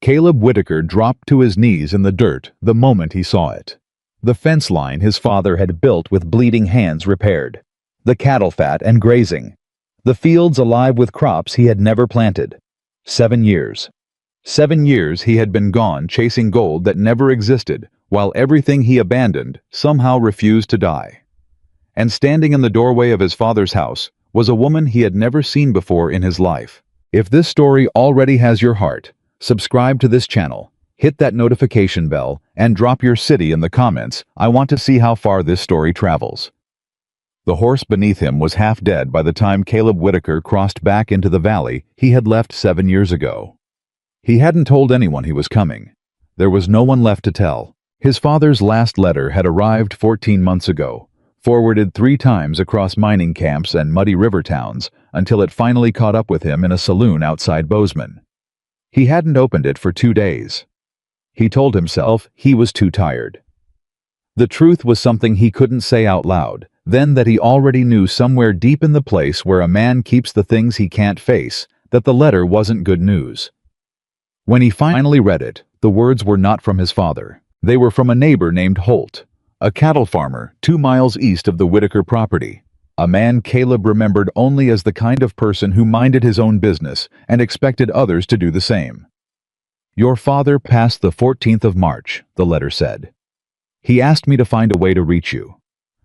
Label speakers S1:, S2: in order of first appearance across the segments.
S1: Caleb Whitaker dropped to his knees in the dirt the moment he saw it. The fence line his father had built with bleeding hands repaired. The cattle fat and grazing. The fields alive with crops he had never planted. 7 years. 7 years he had been gone chasing gold that never existed, while everything he abandoned somehow refused to die. And standing in the doorway of his father's house was a woman he had never seen before in his life. If this story already has your heart, subscribe to this channel, hit that notification bell, and drop your city in the comments. I want to see how far this story travels. The horse beneath him was half dead by the time Caleb Whitaker crossed back into the valley he had left 7 years ago. He hadn't told anyone he was coming. There was no one left to tell. His father's last letter had arrived 14 months ago, forwarded 3 times across mining camps and muddy river towns until it finally caught up with him in a saloon outside Bozeman. He hadn't opened it for 2 days. He told himself he was too tired. The truth was something he couldn't say out loud, then that he already knew somewhere deep in the place where a man keeps the things he can't face, that the letter wasn't good news. When he finally read it, the words were not from his father. They were from a neighbor named Holt, a cattle farmer 2 miles east of the Whitaker property. A man Caleb remembered only as the kind of person who minded his own business and expected others to do the same. "Your father passed the 14th of March, the letter said. He asked me to find a way to reach you.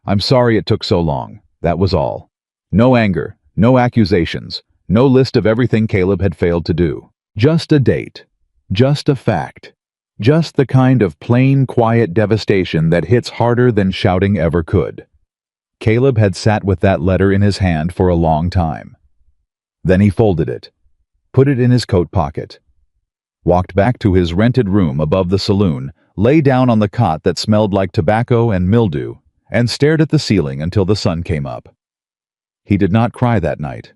S1: I'm sorry it took so long, that was all. No anger, no accusations, no list of everything Caleb had failed to do. Just a date. Just a fact. Just the kind of plain, quiet devastation that hits harder than shouting ever could." Caleb had sat with that letter in his hand for a long time. Then he folded it, put it in his coat pocket, walked back to his rented room above the saloon, lay down on the cot that smelled like tobacco and mildew, and stared at the ceiling until the sun came up. He did not cry that night.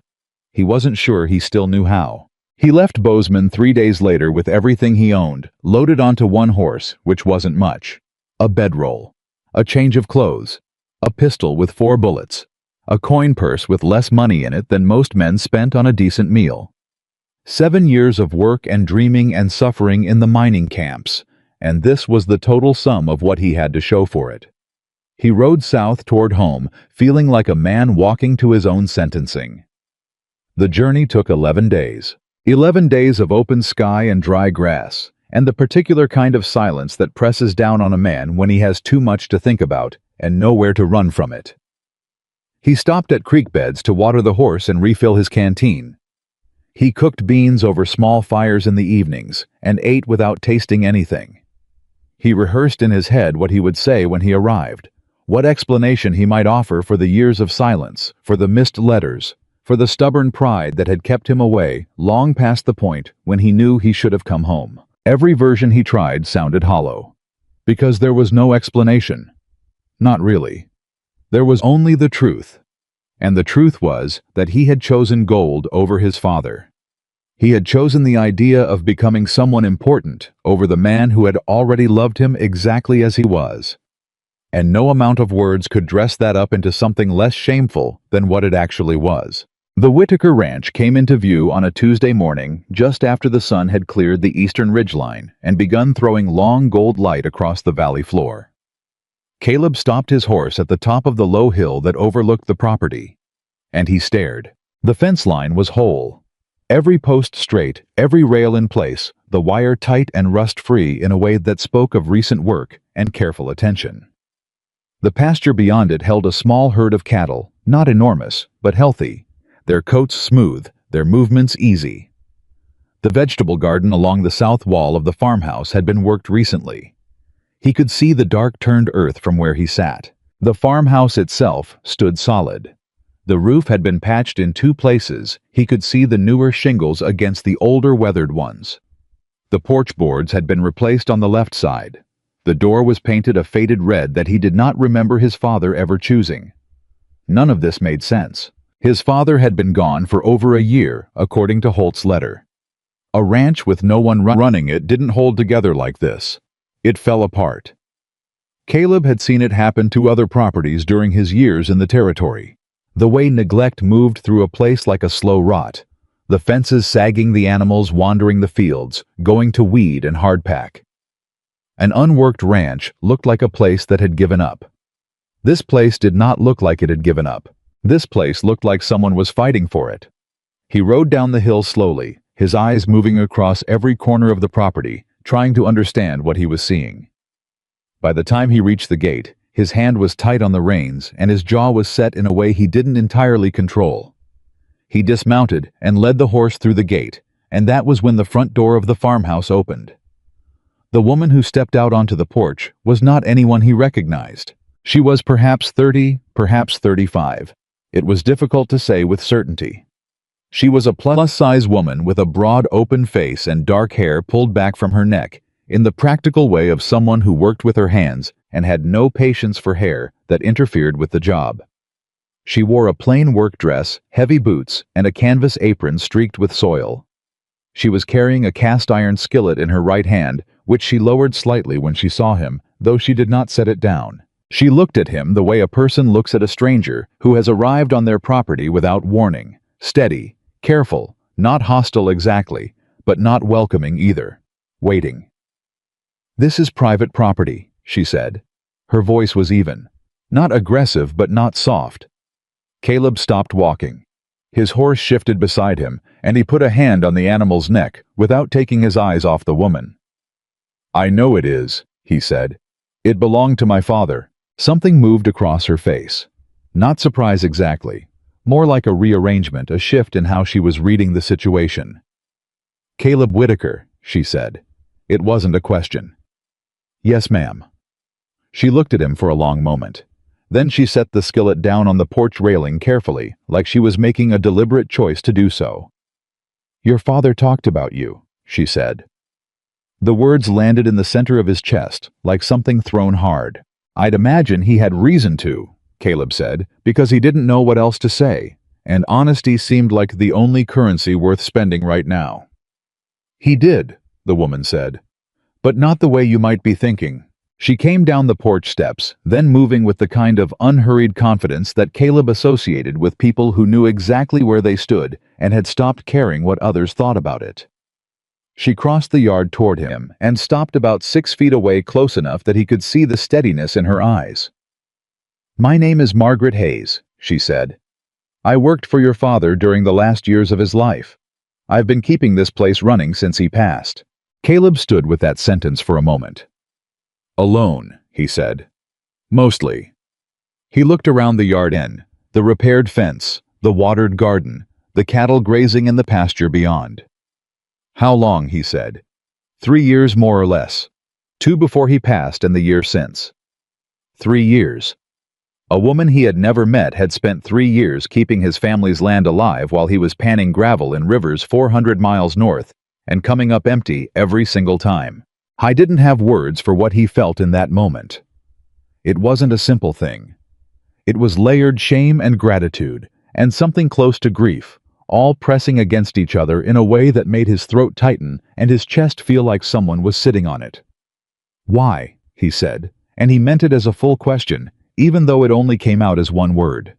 S1: He wasn't sure he still knew how. He left Bozeman 3 days later with everything he owned, loaded onto one horse, which wasn't much. A bedroll, a change of clothes, a pistol with 4 bullets, a coin purse with less money in it than most men spent on a decent meal. 7 years of work and dreaming and suffering in the mining camps, and this was the total sum of what he had to show for it. He rode south toward home, feeling like a man walking to his own sentencing. The journey took 11 days. 11 days of open sky and dry grass, and the particular kind of silence that presses down on a man when he has too much to think about and nowhere to run from it. He stopped at creek beds to water the horse and refill his canteen. He cooked beans over small fires in the evenings and ate without tasting anything. He rehearsed in his head what he would say when he arrived, what explanation he might offer for the years of silence, for the missed letters, for the stubborn pride that had kept him away long past the point when he knew he should have come home. Every version he tried sounded hollow, because there was no explanation. Not really. There was only the truth, and the truth was that he had chosen gold over his father. He had chosen the idea of becoming someone important over the man who had already loved him exactly as he was. And no amount of words could dress that up into something less shameful than what it actually was. The Whitaker Ranch came into view on a Tuesday morning just after the sun had cleared the eastern ridgeline and begun throwing long gold light across the valley floor. Caleb stopped his horse at the top of the low hill that overlooked the property, and he stared. The fence line was whole. Every post straight, every rail in place, the wire tight and rust-free in a way that spoke of recent work and careful attention. The pasture beyond it held a small herd of cattle, not enormous, but healthy, their coats smooth, their movements easy. The vegetable garden along the south wall of the farmhouse had been worked recently. He could see the dark-turned earth from where he sat. The farmhouse itself stood solid. The roof had been patched in 2 places. He could see the newer shingles against the older weathered ones. The porch boards had been replaced on the left side. The door was painted a faded red that he did not remember his father ever choosing. None of this made sense. His father had been gone for over a year, according to Holt's letter. A ranch with no one running it didn't hold together like this. It fell apart. Caleb had seen it happen to other properties during his years in the territory. The way neglect moved through a place like a slow rot. the fences sagging, the animals wandering the fields, going to weed and hardpack. An unworked ranch looked like a place that had given up. This place did not look like it had given up. This place looked like someone was fighting for it. He rode down the hill slowly, his eyes moving across every corner of the property, trying to understand what he was seeing. By the time he reached the gate, his hand was tight on the reins and his jaw was set in a way he didn't entirely control. He dismounted and led the horse through the gate, and that was when the front door of the farmhouse opened. The woman who stepped out onto the porch was not anyone he recognized. She was perhaps 30, perhaps 35. It was difficult to say with certainty. She was a plus-size woman with a broad open face and dark hair pulled back from her neck, in the practical way of someone who worked with her hands and had no patience for hair that interfered with the job. She wore a plain work dress, heavy boots, and a canvas apron streaked with soil. She was carrying a cast-iron skillet in her right hand, which she lowered slightly when she saw him, though she did not set it down. She looked at him the way a person looks at a stranger who has arrived on their property without warning, steady, careful, not hostile exactly, but not welcoming either, waiting. "This is private property," she said. Her voice was even, not aggressive but not soft. Caleb stopped walking. His horse shifted beside him, and he put a hand on the animal's neck without taking his eyes off the woman. "I know it is," he said. "It belonged to my father." Something moved across her face. Not surprise exactly, more like a rearrangement, a shift in how she was reading the situation. "Caleb Whitaker," she said. It wasn't a question. "Yes, ma'am." She looked at him for a long moment. Then she set the skillet down on the porch railing carefully, like she was making a deliberate choice to do so. "Your father talked about you," she said. The words landed in the center of his chest, like something thrown hard. "I'd imagine he had reason to," Caleb said, because he didn't know what else to say, and honesty seemed like the only currency worth spending right now. "He did," the woman said, "but not the way you might be thinking." She came down the porch steps, then moving with the kind of unhurried confidence that Caleb associated with people who knew exactly where they stood and had stopped caring what others thought about it. She crossed the yard toward him and stopped about 6 feet away, close enough that he could see the steadiness in her eyes. "My name is Margaret Hayes," she said. "I worked for your father during the last years of his life. I've been keeping this place running since he passed." Caleb stood with that sentence for a moment. "Alone," he said. "Mostly." He looked around the yard end, the repaired fence, the watered garden, the cattle grazing in the pasture beyond. "How long?" he said. 3 years more or less. 2 before he passed and the year since. 3 years. A woman he had never met had spent 3 years keeping his family's land alive while he was panning gravel in rivers 400 miles north and coming up empty every single time. I didn't have words for what he felt in that moment. It wasn't a simple thing. It was layered shame and gratitude, and something close to grief, all pressing against each other in a way that made his throat tighten and his chest feel like someone was sitting on it. "Why?" he said, and he meant it as a full question, even though it only came out as one word.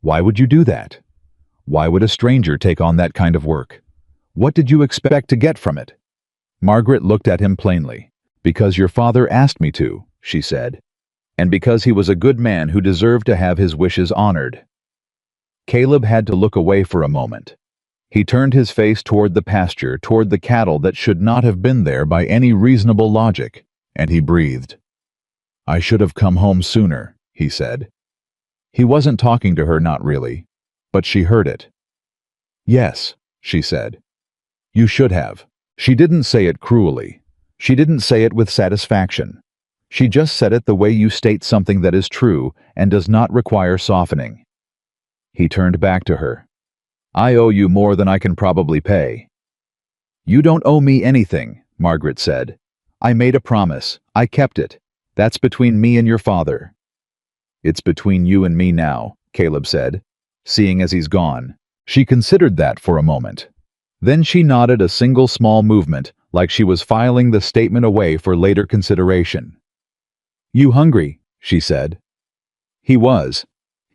S1: "Why would you do that? Why would a stranger take on that kind of work? What did you expect to get from it?" Margaret looked at him plainly. "Because your father asked me to," she said, "and because he was a good man who deserved to have his wishes honored." Caleb had to look away for a moment. He turned his face toward the pasture, toward the cattle that should not have been there by any reasonable logic, and he breathed. "I should have come home sooner," he said. He wasn't talking to her, not really, but she heard it. "Yes," she said. "You should have." She didn't say it cruelly. She didn't say it with satisfaction. She just said it the way you state something that is true and does not require softening. He turned back to her. "I owe you more than I can probably pay." "You don't owe me anything," Margaret said. "I made a promise. I kept it. That's between me and your father." "It's between you and me now," Caleb said, seeing as he's gone. She considered that for a moment. Then she nodded, a single small movement, like she was filing the statement away for later consideration. "You hungry?" she said. He was.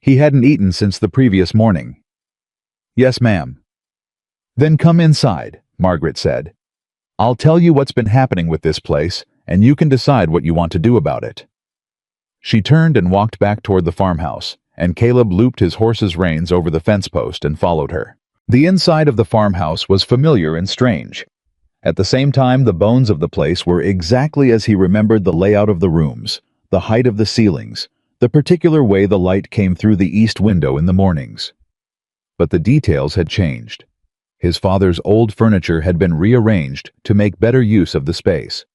S1: He hadn't eaten since the previous morning. "Yes, ma'am." Then come inside, Margaret said. I'll tell you what's been happening with this place, and you can decide what you want to do about it. She turned and walked back toward the farmhouse, and Caleb looped his horse's reins over the fence post and followed her. The inside of the farmhouse was familiar and strange. At the same time, the bones of the place were exactly as he remembered the layout of the rooms, the height of the ceilings, the particular way the light came through the east window in the mornings. But the details had changed. His father's old furniture had been rearranged to make better use of the space.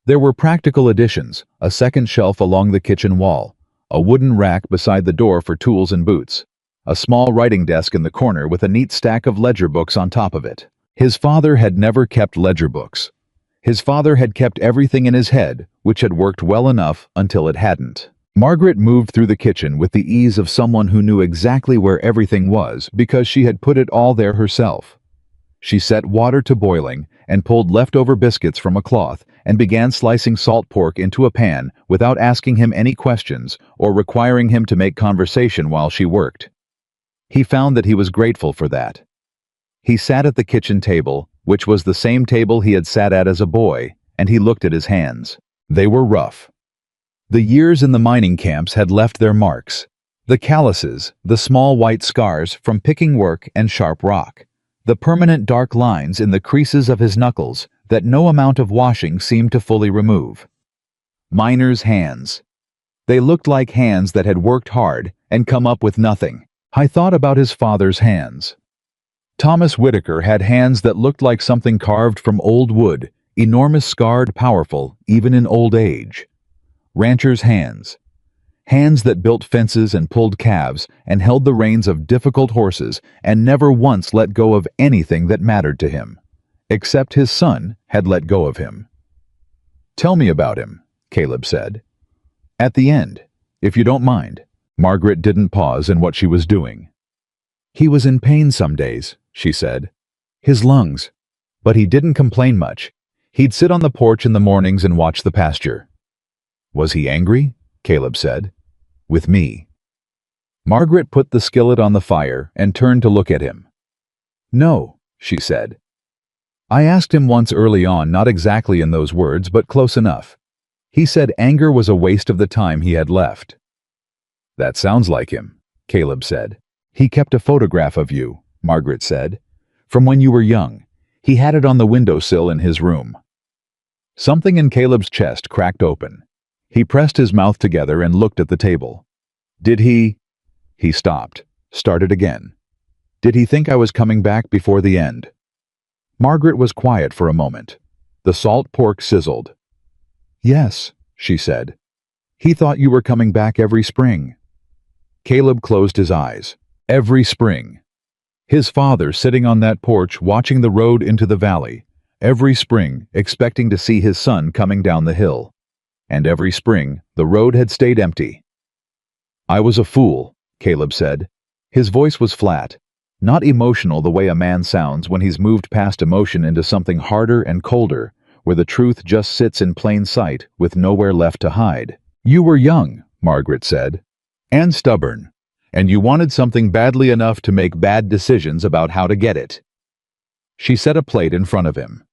S1: There were practical additions, a second shelf along the kitchen wall, a wooden rack beside the door for tools and boots, a small writing desk in the corner with a neat stack of ledger books on top of it. His father had never kept ledger books. His father had kept everything in his head, which had worked well enough until it hadn't. Margaret moved through the kitchen with the ease of someone who knew exactly where everything was because she had put it all there herself. She set water to boiling and pulled leftover biscuits from a cloth and began slicing salt pork into a pan without asking him any questions or requiring him to make conversation while she worked. He found that he was grateful for that. He sat at the kitchen table, which was the same table he had sat at as a boy, and he looked at his hands. They were rough. The years in the mining camps had left their marks. The calluses, the small white scars from picking work and sharp rock. The permanent dark lines in the creases of his knuckles that no amount of washing seemed to fully remove. Miner's hands. They looked like hands that had worked hard and come up with nothing. I thought about his father's hands. Thomas Whitaker had hands that looked like something carved from old wood, enormous, scarred, powerful, even in old age. Ranchers' hands. Hands that built fences and pulled calves and held the reins of difficult horses and never once let go of anything that mattered to him, except his son had let go of him. Tell me about him, Caleb said. At the end, if you don't mind. Margaret didn't pause in what she was doing. He was in pain some days, she said. His lungs. But he didn't complain much. He'd sit on the porch in the mornings and watch the pasture. Was he angry? Caleb said. With me. Margaret put the skillet on the fire and turned to look at him. No, she said. I asked him once early on, not exactly in those words, but close enough. He said anger was a waste of the time he had left. That sounds like him, Caleb said. He kept a photograph of you, Margaret said, from when you were young. He had it on the windowsill in his room. Something in Caleb's chest cracked open. He pressed his mouth together and looked at the table. Did he? He stopped, started again. Did he think I was coming back before the end? Margaret was quiet for a moment. The salt pork sizzled. Yes, she said. He thought you were coming back every spring. Caleb closed his eyes. Every spring. His father sitting on that porch watching the road into the valley. Every spring, expecting to see his son coming down the hill. And every spring, the road had stayed empty. I was a fool, Caleb said. His voice was flat, not emotional the way a man sounds when he's moved past emotion into something harder and colder, where the truth just sits in plain sight with nowhere left to hide. You were young, Margaret said, and stubborn, and you wanted something badly enough to make bad decisions about how to get it. She set a plate in front of him.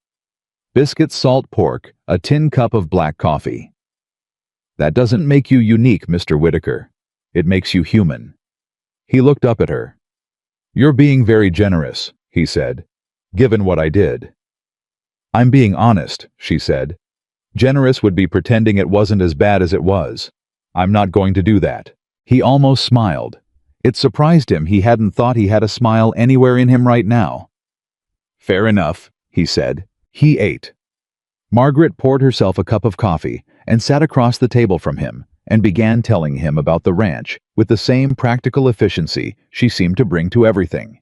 S1: Biscuits, salt pork, a tin cup of black coffee. That doesn't make you unique, Mr. Whitaker. It makes you human. He looked up at her. You're being very generous, he said, given what I did. I'm being honest, she said. Generous would be pretending it wasn't as bad as it was. I'm not going to do that. He almost smiled. It surprised him he hadn't thought he had a smile anywhere in him right now. Fair enough, he said. He ate. Margaret poured herself a cup of coffee and sat across the table from him and began telling him about the ranch with the same practical efficiency she seemed to bring to everything.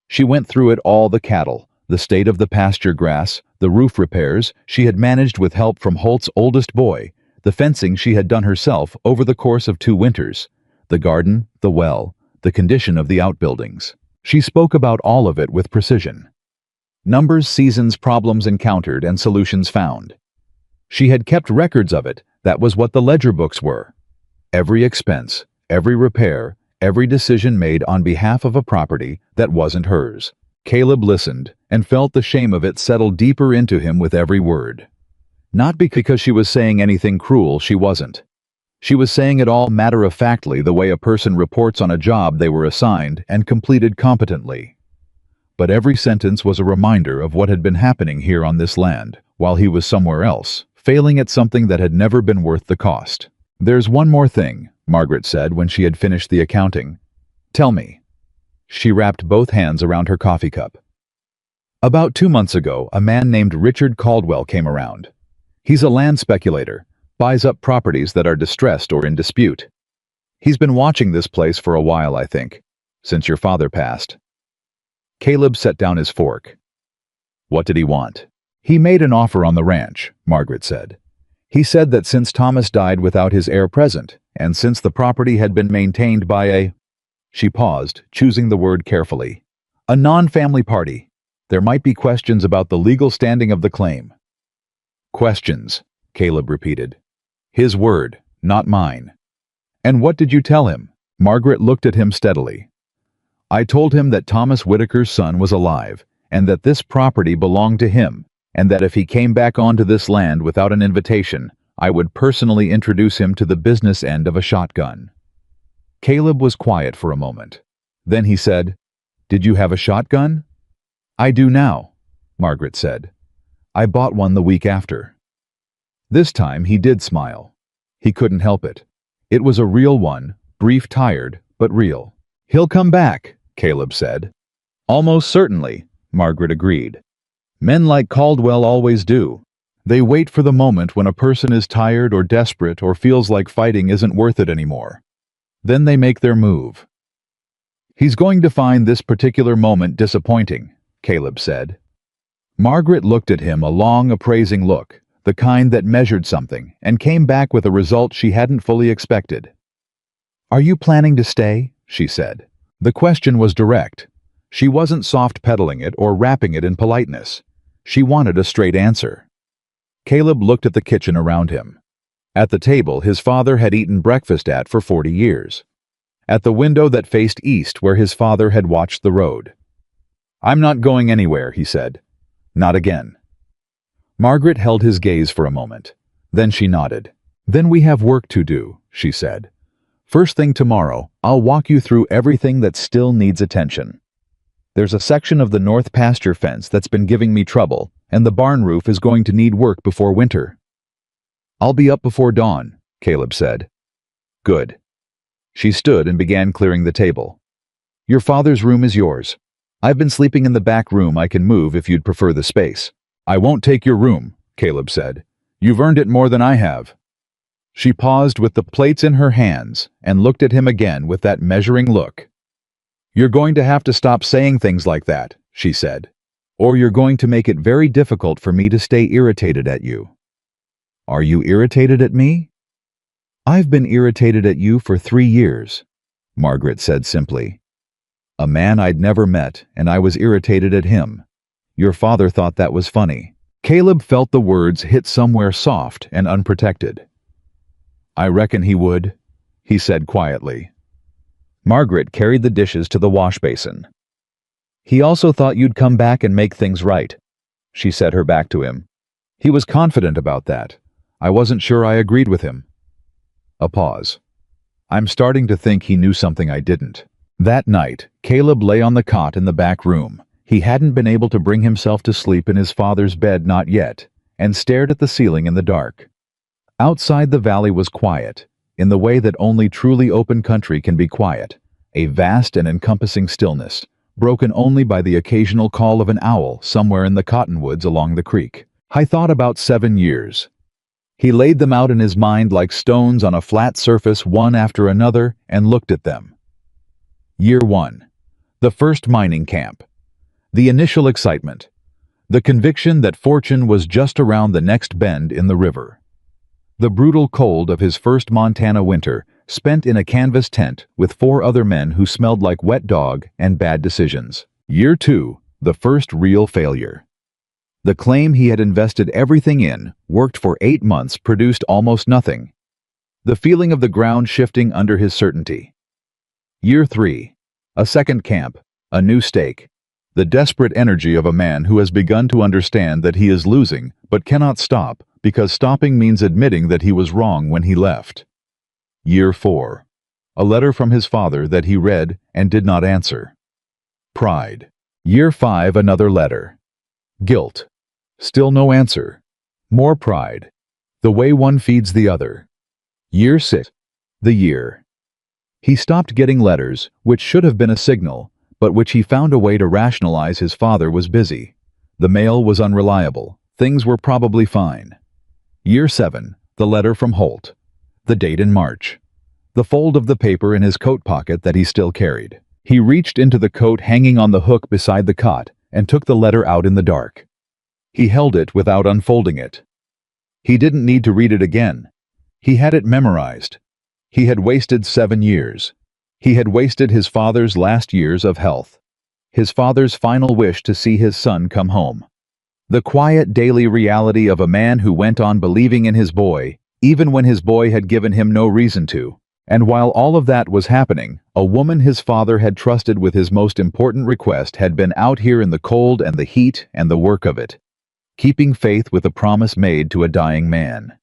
S1: She went through it all: the cattle, the state of the pasture grass, the roof repairs she had managed with help from Holt's oldest boy, the fencing she had done herself over the course of 2 winters, the garden, the well, the condition of the outbuildings. She spoke about all of it with precision. Numbers, seasons, problems encountered, and solutions found. She had kept records of it. That was what the ledger books were. Every expense, every repair, every decision made on behalf of a property that wasn't hers. Caleb listened and felt the shame of it settle deeper into him with every word. Not because she was saying anything cruel, she wasn't. She was saying it all matter-of-factly, the way a person reports on a job they were assigned and completed competently. But every sentence was a reminder of what had been happening here on this land, while he was somewhere else, failing at something that had never been worth the cost. "There's one more thing," Margaret said when she had finished the accounting. "Tell me." She wrapped both hands around her coffee cup. "About 2 months ago, a man named Richard Caldwell came around. He's a land speculator, buys up properties that are distressed or in dispute. He's been watching this place for a while, I think, since your father passed." Caleb set down his fork. "What did he want?" "He made an offer on the ranch," Margaret said. "He said that since Thomas died without his heir present, and since the property had been maintained by a—" She paused, choosing the word carefully. "A non-family party. There might be questions about the legal standing of the claim." "Questions," Caleb repeated. "His word, not mine." "And what did you tell him?" Margaret looked at him steadily. "I told him that Thomas Whitaker's son was alive, and that this property belonged to him, and that if he came back onto this land without an invitation, I would personally introduce him to the business end of a shotgun." Caleb was quiet for a moment. Then he said, "Did you have a shotgun?" "I do now," Margaret said. "I bought one the week after." This time he did smile. He couldn't help it. It was a real one, brief, tired, but real. "He'll come back," Caleb said. "Almost certainly," Margaret agreed. "Men like Caldwell always do. They wait for the moment when a person is tired or desperate or feels like fighting isn't worth it anymore. Then they make their move." "He's going to find this particular moment disappointing," Caleb said. Margaret looked at him, a long, appraising look, the kind that measured something, and came back with a result she hadn't fully expected. "Are you planning to stay?" she said. The question was direct. She wasn't soft-pedaling it or wrapping it in politeness. She wanted a straight answer. Caleb looked at the kitchen around him. At the table his father had eaten breakfast at for 40 years. At the window that faced east where his father had watched the road. "I'm not going anywhere," he said. "Not again." Margaret held his gaze for a moment. Then she nodded. "Then we have work to do," she said. "First thing tomorrow, I'll walk you through everything that still needs attention. There's a section of the north pasture fence that's been giving me trouble, and the barn roof is going to need work before winter." "I'll be up before dawn," Caleb said. "Good." She stood and began clearing the table. "Your father's room is yours. I've been sleeping in the back room. I can move if you'd prefer the space." "I won't take your room," Caleb said. "You've earned it more than I have." She paused with the plates in her hands and looked at him again with that measuring look. "You're going to have to stop saying things like that," she said, "or you're going to make it very difficult for me to stay irritated at you." "Are you irritated at me?" "I've been irritated at you for 3 years," Margaret said simply. "A man I'd never met, and I was irritated at him. Your father thought that was funny." Caleb felt the words hit somewhere soft and unprotected. "I reckon he would," he said quietly. Margaret carried the dishes to the wash basin. "He also thought you'd come back and make things right." She set her back to him. "He was confident about that. I wasn't sure I agreed with him." A pause. "I'm starting to think he knew something I didn't." That night, Caleb lay on the cot in the back room. He hadn't been able to bring himself to sleep in his father's bed, not yet, and stared at the ceiling in the dark. Outside the valley was quiet, in the way that only truly open country can be quiet, a vast and encompassing stillness, broken only by the occasional call of an owl somewhere in the cottonwoods along the creek. "I thought about 7 years. He laid them out in his mind like stones on a flat surface one after another and looked at them. Year 1. The first mining camp. The initial excitement. The conviction that fortune was just around the next bend in the river. The brutal cold of his first Montana winter, spent in a canvas tent with 4 other men who smelled like wet dog and bad decisions. Year 2. The first real failure. The claim he had invested everything in, worked for 8 months, produced almost nothing. The feeling of the ground shifting under his certainty. Year 3. A second camp, a new stake. The desperate energy of a man who has begun to understand that he is losing but cannot stop because stopping means admitting that he was wrong when he left. Year 4. A letter from his father that he read and did not answer. Pride. Year 5. Another letter. Guilt. Still no answer. More pride. The way one feeds the other. Year 6. The year. He stopped getting letters, which should have been a signal, but which he found a way to rationalize his father was busy. The mail was unreliable. Things were probably fine. Year 7. The letter from Holt. The date in March. The fold of the paper in his coat pocket that he still carried. He reached into the coat hanging on the hook beside the cot and took the letter out in the dark. He held it without unfolding it. He didn't need to read it again. He had it memorized. He had wasted 7 years. He had wasted his father's last years of health. His father's final wish to see his son come home. The quiet daily reality of a man who went on believing in his boy, even when his boy had given him no reason to. And while all of that was happening, a woman his father had trusted with his most important request had been out here in the cold and the heat and the work of it, keeping faith with a promise made to a dying man.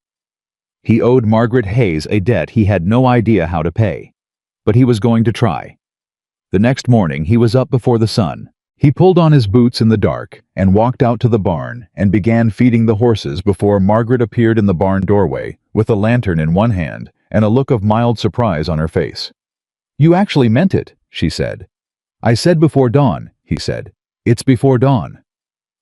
S1: He owed Margaret Hayes a debt he had no idea how to pay, but he was going to try. The next morning he was up before the sun. He pulled on his boots in the dark and walked out to the barn and began feeding the horses before Margaret appeared in the barn doorway with a lantern in one hand and a look of mild surprise on her face. "You actually meant it," she said. "I said before dawn," he said. "It's before dawn."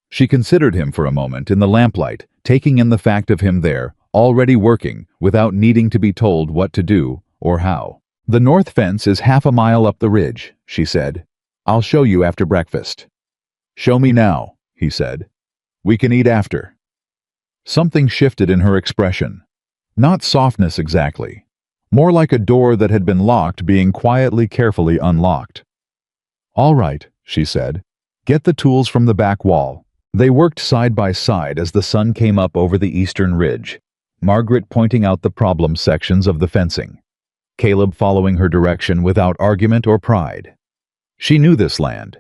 S1: She considered him for a moment in the lamplight, taking in the fact of him there, already working, without needing to be told what to do or how. "The north fence is half a mile up the ridge," she said. "I'll show you after breakfast." "Show me now," he said. "We can eat after." Something shifted in her expression. Not softness exactly. More like a door that had been locked being quietly, carefully unlocked. "All right," she said. "Get the tools from the back wall." They worked side by side as the sun came up over the eastern ridge, Margaret pointing out the problem sections of the fencing, Caleb following her direction without argument or pride. She knew this land.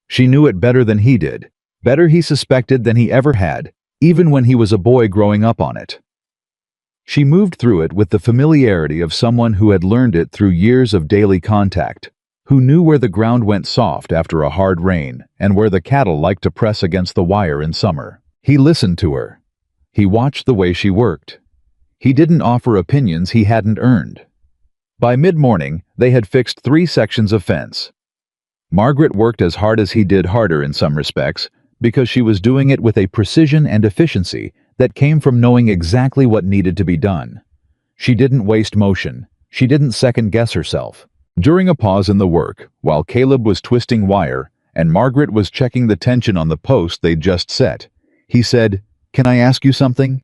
S1: She knew it better than he did, better he suspected than he ever had, even when he was a boy growing up on it. She moved through it with the familiarity of someone who had learned it through years of daily contact, who knew where the ground went soft after a hard rain and where the cattle liked to press against the wire in summer. He listened to her. He watched the way she worked. He didn't offer opinions he hadn't earned. By mid-morning, they had fixed 3 sections of fence. Margaret worked as hard as he did, harder in some respects, because she was doing it with a precision and efficiency that came from knowing exactly what needed to be done. She didn't waste motion. She didn't second-guess herself. During a pause in the work, while Caleb was twisting wire and Margaret was checking the tension on the post they'd just set, he said, "Can I ask you something?"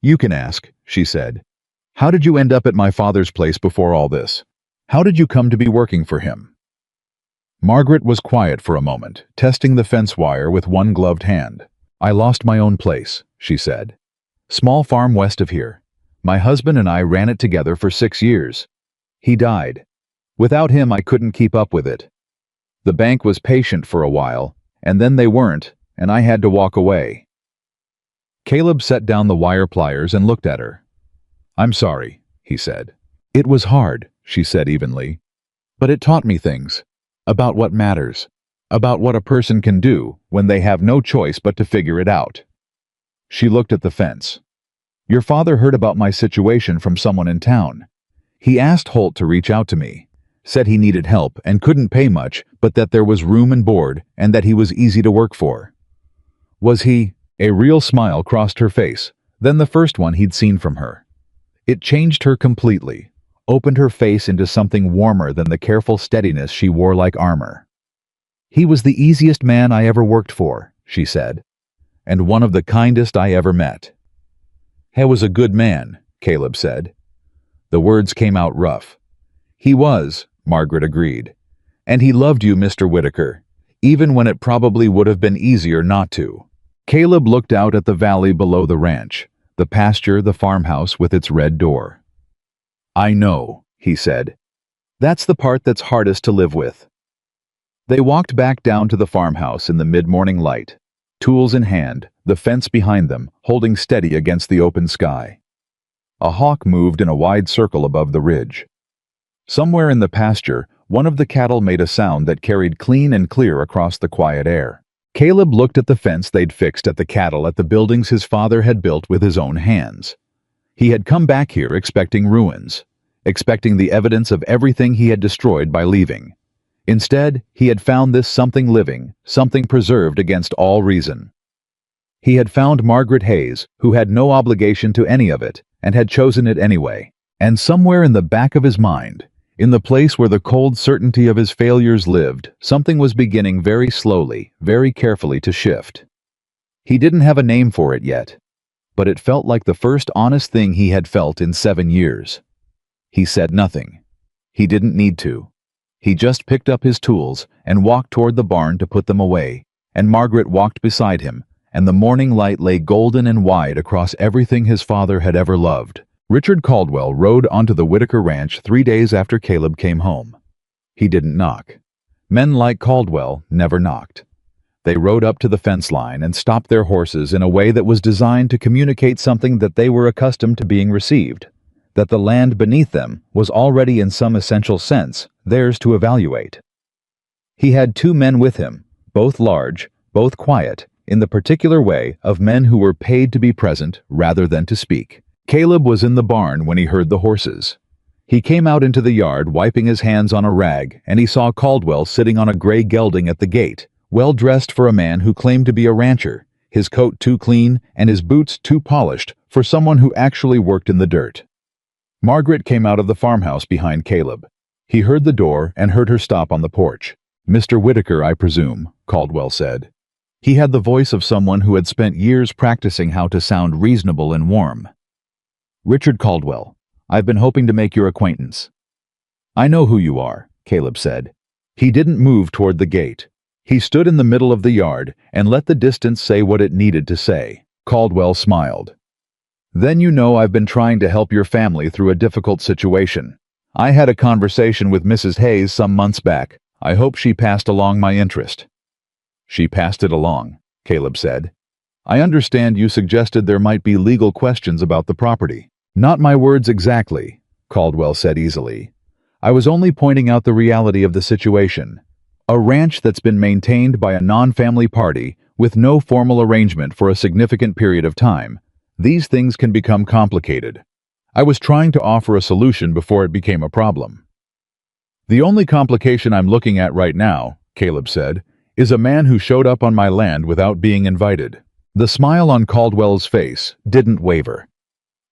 S1: "You can ask," she said. "How did you end up at my father's place before all this? How did you come to be working for him?" Margaret was quiet for a moment, testing the fence wire with one gloved hand. "I lost my own place," she said. "Small farm west of here. My husband and I ran it together for 6 years. He died. Without him, I couldn't keep up with it. The bank was patient for a while, and then they weren't, and I had to walk away." Caleb set down the wire pliers and looked at her. "I'm sorry," he said. "It was hard," she said evenly. "But it taught me things. About what matters. About what a person can do when they have no choice but to figure it out." She looked at the fence. "Your father heard about my situation from someone in town. He asked Holt to reach out to me. Said he needed help and couldn't pay much, but that there was room and board and that he was easy to work for." "Was he?" A real smile crossed her face, then the first one he'd seen from her. It changed her completely, opened her face into something warmer than the careful steadiness she wore like armor. "He was the easiest man I ever worked for," she said, "and one of the kindest I ever met." "He was a good man," Caleb said. The words came out rough. "He was," Margaret agreed. "And he loved you, Mr. Whitaker, even when it probably would have been easier not to." Caleb looked out at the valley below the ranch, the pasture, the farmhouse with its red door. "I know," he said. "That's the part that's hardest to live with." They walked back down to the farmhouse in the mid-morning light, tools in hand, the fence behind them, holding steady against the open sky. A hawk moved in a wide circle above the ridge. Somewhere in the pasture, one of the cattle made a sound that carried clean and clear across the quiet air. Caleb looked at the fence they'd fixed at the cattle at the buildings his father had built with his own hands. He had come back here expecting ruins, expecting the evidence of everything he had destroyed by leaving. Instead, he had found this something living, something preserved against all reason. He had found Margaret Hayes, who had no obligation to any of it, and had chosen it anyway. And somewhere in the back of his mind, in the place where the cold certainty of his failures lived, something was beginning very slowly, very carefully to shift. He didn't have a name for it yet, but it felt like the first honest thing he had felt in 7 years. He said nothing. He didn't need to. He just picked up his tools and walked toward the barn to put them away, and Margaret walked beside him, and the morning light lay golden and wide across everything his father had ever loved. Richard Caldwell rode onto the Whitaker Ranch 3 days after Caleb came home. He didn't knock. Men like Caldwell never knocked. They rode up to the fence line and stopped their horses in a way that was designed to communicate something that they were accustomed to being received, that the land beneath them was already in some essential sense theirs to evaluate. He had 2 men with him, both large, both quiet, in the particular way of men who were paid to be present rather than to speak. Caleb was in the barn when he heard the horses. He came out into the yard wiping his hands on a rag, and he saw Caldwell sitting on a gray gelding at the gate, well dressed for a man who claimed to be a rancher, his coat too clean and his boots too polished for someone who actually worked in the dirt. Margaret came out of the farmhouse behind Caleb. He heard the door and heard her stop on the porch. "Mr. Whitaker, I presume," Caldwell said. He had the voice of someone who had spent years practicing how to sound reasonable and warm. "Richard Caldwell, I've been hoping to make your acquaintance." "I know who you are," Caleb said. He didn't move toward the gate. He stood in the middle of the yard and let the distance say what it needed to say. Caldwell smiled. "Then you know I've been trying to help your family through a difficult situation. I had a conversation with Mrs. Hayes some months back. I hope she passed along my interest." "She passed it along," Caleb said. "I understand you suggested there might be legal questions about the property." "Not my words exactly," Caldwell said easily. "I was only pointing out the reality of the situation. A ranch that's been maintained by a non-family party with no formal arrangement for a significant period of time. These things can become complicated. I was trying to offer a solution before it became a problem." "The only complication I'm looking at right now," Caleb said, "is a man who showed up on my land without being invited." The smile on Caldwell's face didn't waver.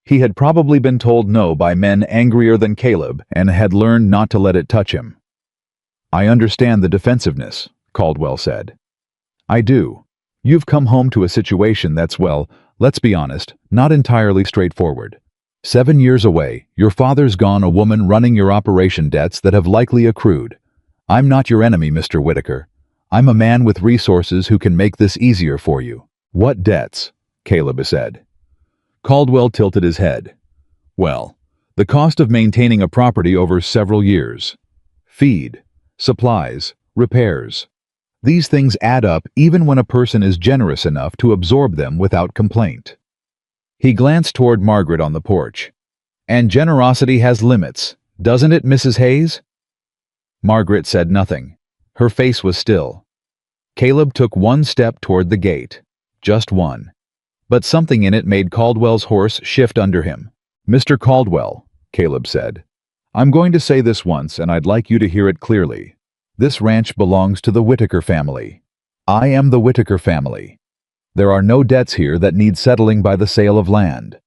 S1: He had probably been told no by men angrier than Caleb and had learned not to let it touch him. "I understand the defensiveness," Caldwell said. "I do. You've come home to a situation that's, well, let's be honest, not entirely straightforward. 7 years away, your father's gone, a woman running your operation, debts that have likely accrued. I'm not your enemy, Mr. Whitaker. I'm a man with resources who can make this easier for you." "What debts?" Caleb said. Caldwell tilted his head. "Well, the cost of maintaining a property over several years. Feed, supplies, repairs. These things add up even when a person is generous enough to absorb them without complaint." He glanced toward Margaret on the porch. "And generosity has limits, doesn't it, Mrs. Hayes?" Margaret said nothing. Her face was still. Caleb took one step toward the gate. Just one. But something in it made Caldwell's horse shift under him. "Mr. Caldwell," Caleb said, "I'm going to say this once and I'd like you to hear it clearly. This ranch belongs to the Whitaker family. I am the Whitaker family. There are no debts here that need settling by the sale of land.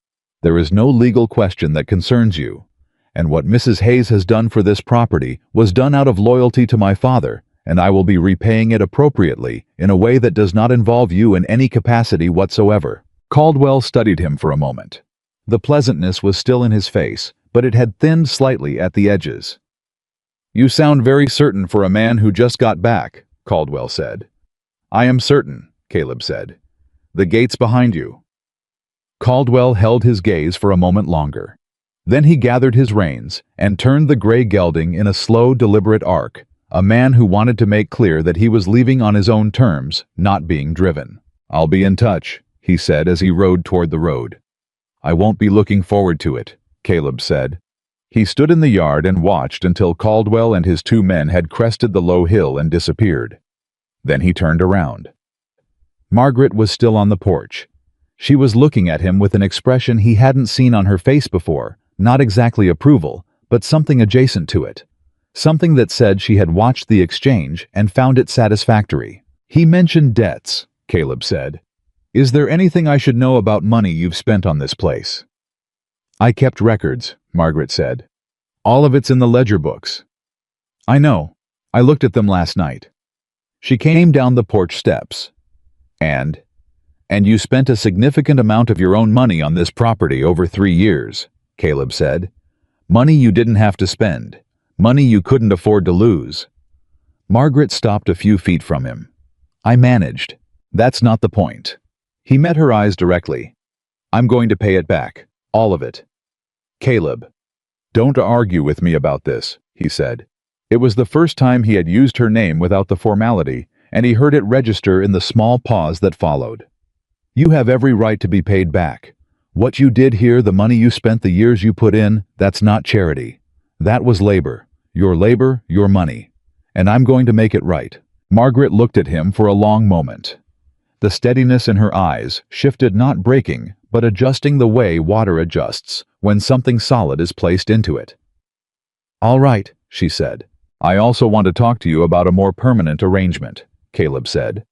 S1: There is no legal question that concerns you. And what Mrs. Hayes has done for this property was done out of loyalty to my father, and I will be repaying it appropriately in a way that does not involve you in any capacity whatsoever." Caldwell studied him for a moment. The pleasantness was still in his face, but it had thinned slightly at the edges. "You sound very certain for a man who just got back," Caldwell said. "I am certain," Caleb said. "The gate's behind you." Caldwell held his gaze for a moment longer. Then he gathered his reins and turned the gray gelding in a slow, deliberate arc, A man who wanted to make clear that he was leaving on his own terms, not being driven. "I'll be in touch," he said as he rode toward the road. "I won't be looking forward to it," Caleb said. He stood in the yard and watched until Caldwell and his 2 men had crested the low hill and disappeared. Then he turned around. Margaret was still on the porch. She was looking at him with an expression he hadn't seen on her face before, not exactly approval, but something adjacent to it. Something that said she had watched the exchange and found it satisfactory. "He mentioned debts," Caleb said. "Is there anything I should know about money you've spent on this place?" "I kept records," Margaret said. "All of it's in the ledger books." "I know. I looked at them last night." She came down the porch steps. And you spent a significant amount of your own money on this property over 3 years," Caleb said. "Money you didn't have to spend. Money you couldn't afford to lose." Margaret stopped a few feet from him. "I managed. That's not the point." He met her eyes directly. "I'm going to pay it back. All of it." "Caleb, don't argue with me about this," he said. It was the first time he had used her name without the formality, and he heard it register in the small pause that followed. "You have every right to be paid back. What you did here, the money you spent, the years you put in, that's not charity. That was labor. Your money. And I'm going to make it right." Margaret looked at him for a long moment. The steadiness in her eyes shifted, not breaking, but adjusting the way water adjusts when something solid is placed into it. "All right," she said. "I also want to talk to you about a more permanent arrangement," Caleb said.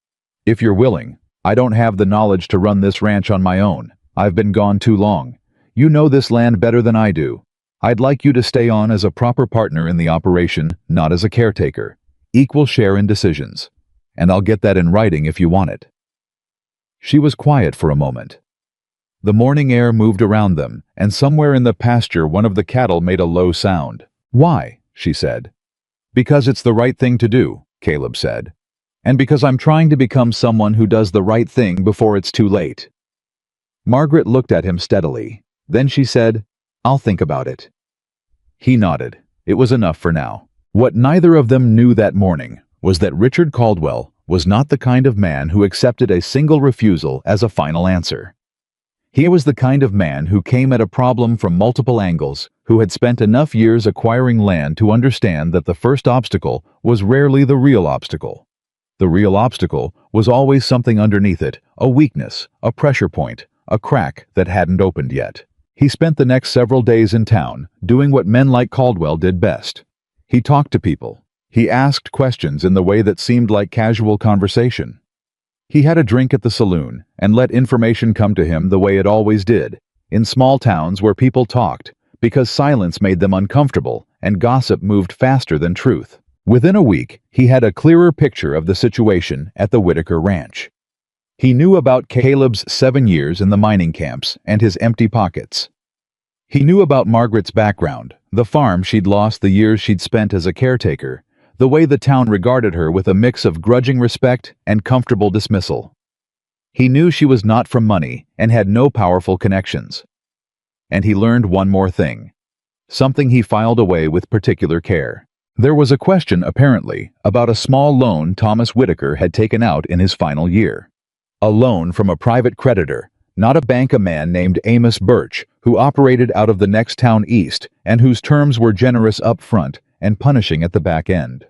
S1: "If you're willing. I don't have the knowledge to run this ranch on my own. I've been gone too long. You know this land better than I do. I'd like you to stay on as a proper partner in the operation, not as a caretaker. Equal share in decisions. And I'll get that in writing if you want it." She was quiet for a moment. The morning air moved around them, and somewhere in the pasture one of the cattle made a low sound. "Why?" she said. "Because it's the right thing to do," Caleb said. "And because I'm trying to become someone who does the right thing before it's too late." Margaret looked at him steadily. Then she said, "I'll think about it." He nodded. It was enough for now. What neither of them knew that morning was that Richard Caldwell was not the kind of man who accepted a single refusal as a final answer. He was the kind of man who came at a problem from multiple angles, who had spent enough years acquiring land to understand that the first obstacle was rarely the real obstacle. The real obstacle was always something underneath it, a weakness, a pressure point, a crack that hadn't opened yet. He spent the next several days in town, doing what men like Caldwell did best. He talked to people. He asked questions in the way that seemed like casual conversation. He had a drink at the saloon and let information come to him the way it always did, in small towns where people talked, because silence made them uncomfortable and gossip moved faster than truth. Within a week, he had a clearer picture of the situation at the Whitaker Ranch. He knew about Caleb's 7 years in the mining camps and his empty pockets. He knew about Margaret's background, the farm she'd lost, the years she'd spent as a caretaker, the way the town regarded her with a mix of grudging respect and comfortable dismissal. He knew she was not from money and had no powerful connections. And he learned one more thing, something he filed away with particular care. There was a question, apparently, about a small loan Thomas Whitaker had taken out in his final year. A loan from a private creditor, not a bank, a man named Amos Birch, who operated out of the next town east and whose terms were generous up front and punishing at the back end.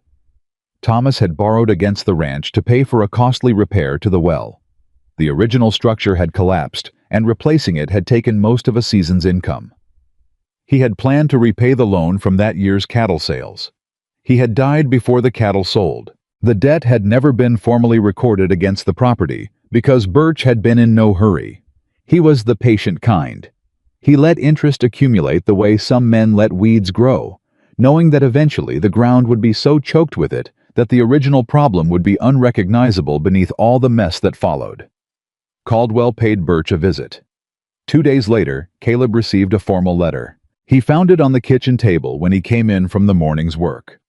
S1: Thomas had borrowed against the ranch to pay for a costly repair to the well. The original structure had collapsed, and replacing it had taken most of a season's income. He had planned to repay the loan from that year's cattle sales. He had died before the cattle sold. The debt had never been formally recorded against the property because Birch had been in no hurry. He was the patient kind. He let interest accumulate the way some men let weeds grow, knowing that eventually the ground would be so choked with it that the original problem would be unrecognizable beneath all the mess that followed. Caldwell paid Birch a visit. 2 days later, Caleb received a formal letter. He found it on the kitchen table when he came in from the morning's work.